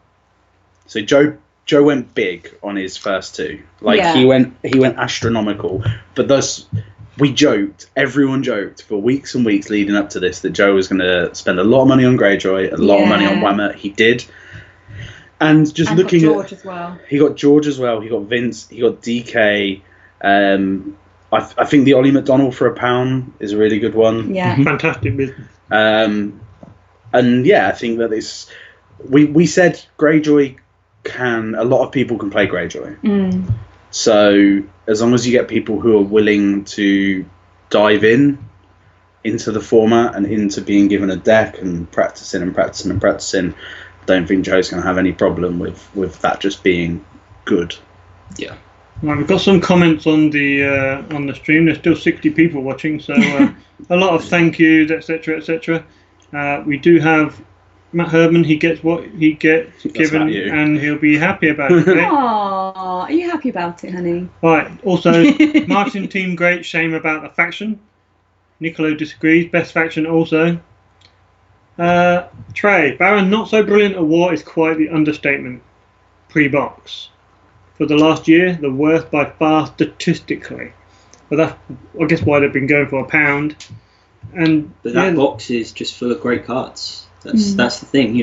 So Joe went big on his first 2. He went astronomical. But thus, everyone joked for weeks and weeks leading up to this that Joe was going to spend a lot of money on Greyjoy, a lot of money on Whammer. He did. And just looking got George as well. He got George as well. He got Vince. He got DK. I think the Ollie McDonald for £1 is a really good one. Yeah. Fantastic business. And yeah, I think that it's. We said Greyjoy a lot of people can play Greyjoy. So as long as you get people who are willing to dive into the format and into being given a deck and practicing, I don't think Joe's going to have any problem with that just being good. Yeah. Right, we've got some comments on the stream. There's still 60 people watching, so a lot of thank yous, etc., etc. We do have Matt Herman. He gets what he gets given, and he'll be happy about it. Okay? Aww, are you happy about it, honey? Right. Also, Martin team great. Shame about the faction. Nicolo disagrees. Best faction also. Trey, Baron not so brilliant at war is quite the understatement. Pre-box. For the last year, the worst by far statistically. But that's, I guess, why they've been going for £1. But that box is just full of great cards. That's the thing,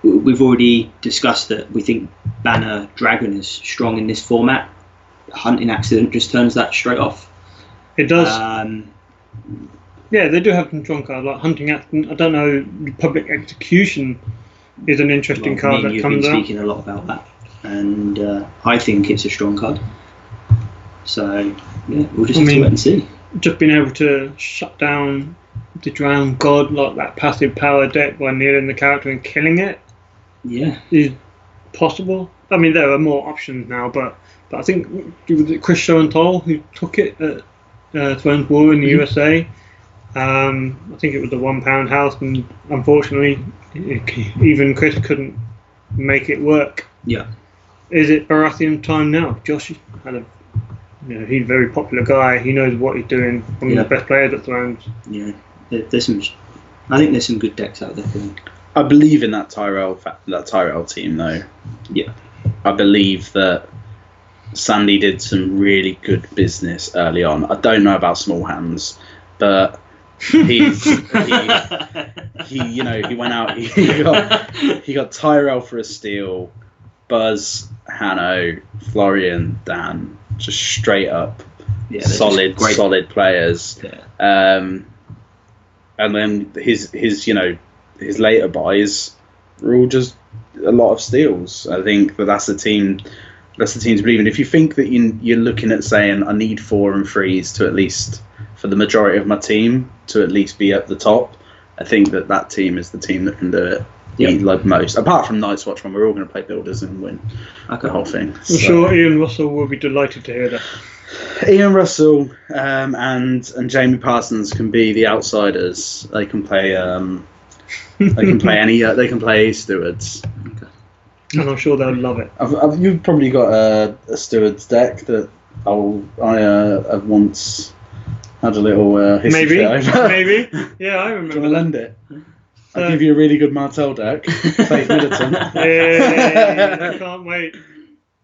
We've already discussed that we think Banner Dragon is strong in this format. Hunting Accident just turns that straight off. It does. Yeah, they do have some strong cards, like Hunting Accident. I don't know, Public Execution is an interesting card that comes out. You've been speaking a lot about that, and I think it's a strong card. So, yeah, we'll just have to wait and see. Just being able to shut down the Drowned God, like that passive power deck by kneeling the character and killing it, is possible. I mean, there are more options now, but I think was it Chris Schoenthal who took it at Thrones War in the USA. I think it was the £1 house, and unfortunately, even Chris couldn't make it work. Yeah. Is it Baratheon time now? Josh had he's a very popular guy. He knows what he's doing. One of the best players at Thrones. Yeah, I think there's some good decks out there for him. I believe in that Tyrell team though. Yeah. I believe that Sandy did some really good business early on. I don't know about small hands, but he went out. He got Tyrell for a steal, Buzz, Hanno, Florian, Dan, just straight up solid players. Yeah. And then his later buys were all just a lot of steals. I think that's the team. That's the team to believe in. If you think that you're looking at saying I need 4 and 3s to at least, for the majority of my team, to at least be at the top, I think that team is the team that can do it. Like most, apart from Night's Watch, when we're all going to play builders and win the whole thing. I'm sure Ian Russell will be delighted to hear that. Ian Russell and Jamie Parsons can be the outsiders. They can play. They can play They can play stewards. And I'm sure they'll love it. You've probably got a stewards deck that I once had a little history over. Maybe. Yeah, I remember. Do you want to lend it? I'll give you a really good Martell deck. Faith Middleton. Yeah, I can't wait.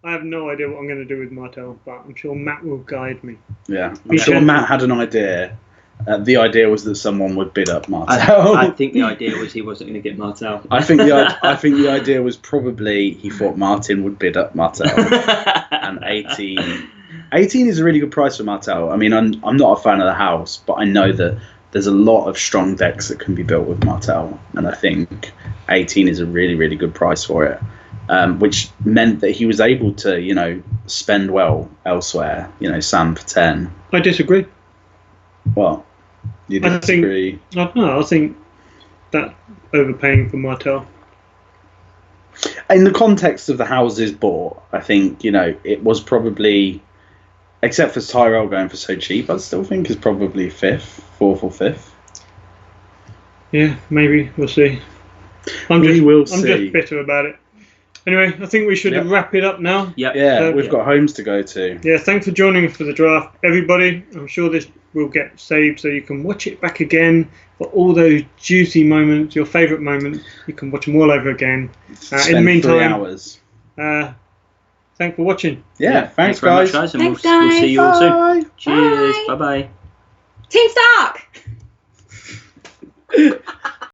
I have no idea what I'm going to do with Martell, but I'm sure Matt will guide me. Yeah, I'm sure Matt had an idea. The idea was that someone would bid up Martell. I think the idea was he wasn't going to get Martell. I think the idea was probably he thought Martin would bid up Martell. And 18 is a really good price for Martell. I mean, I'm not a fan of the house, but I know that there's a lot of strong decks that can be built with Martell, and I think 18 is a really, really good price for it. Which meant that he was able to, spend well elsewhere. Sam for 10. I disagree. Well, you disagree? I don't know. I think that overpaying for Martell. In the context of the houses bought, I think, it was probably, except for Tyrell going for so cheap, I still think is probably 4th or 5th. Yeah, maybe. We'll see. I'm just bitter about it. Anyway, I think we should wrap it up now. Yeah, we've got homes to go to. Yeah, thanks for joining us for the draft, everybody. I'm sure this will get saved so you can watch it back again for all those juicy moments, your favourite moments. You can watch them all over again. In the meantime, 3 hours. Thanks for watching. Yeah, thanks very guys. much, guys. And Thanks, we'll see you all soon. Bye. Cheers. Bye. Bye-bye. Team Stark!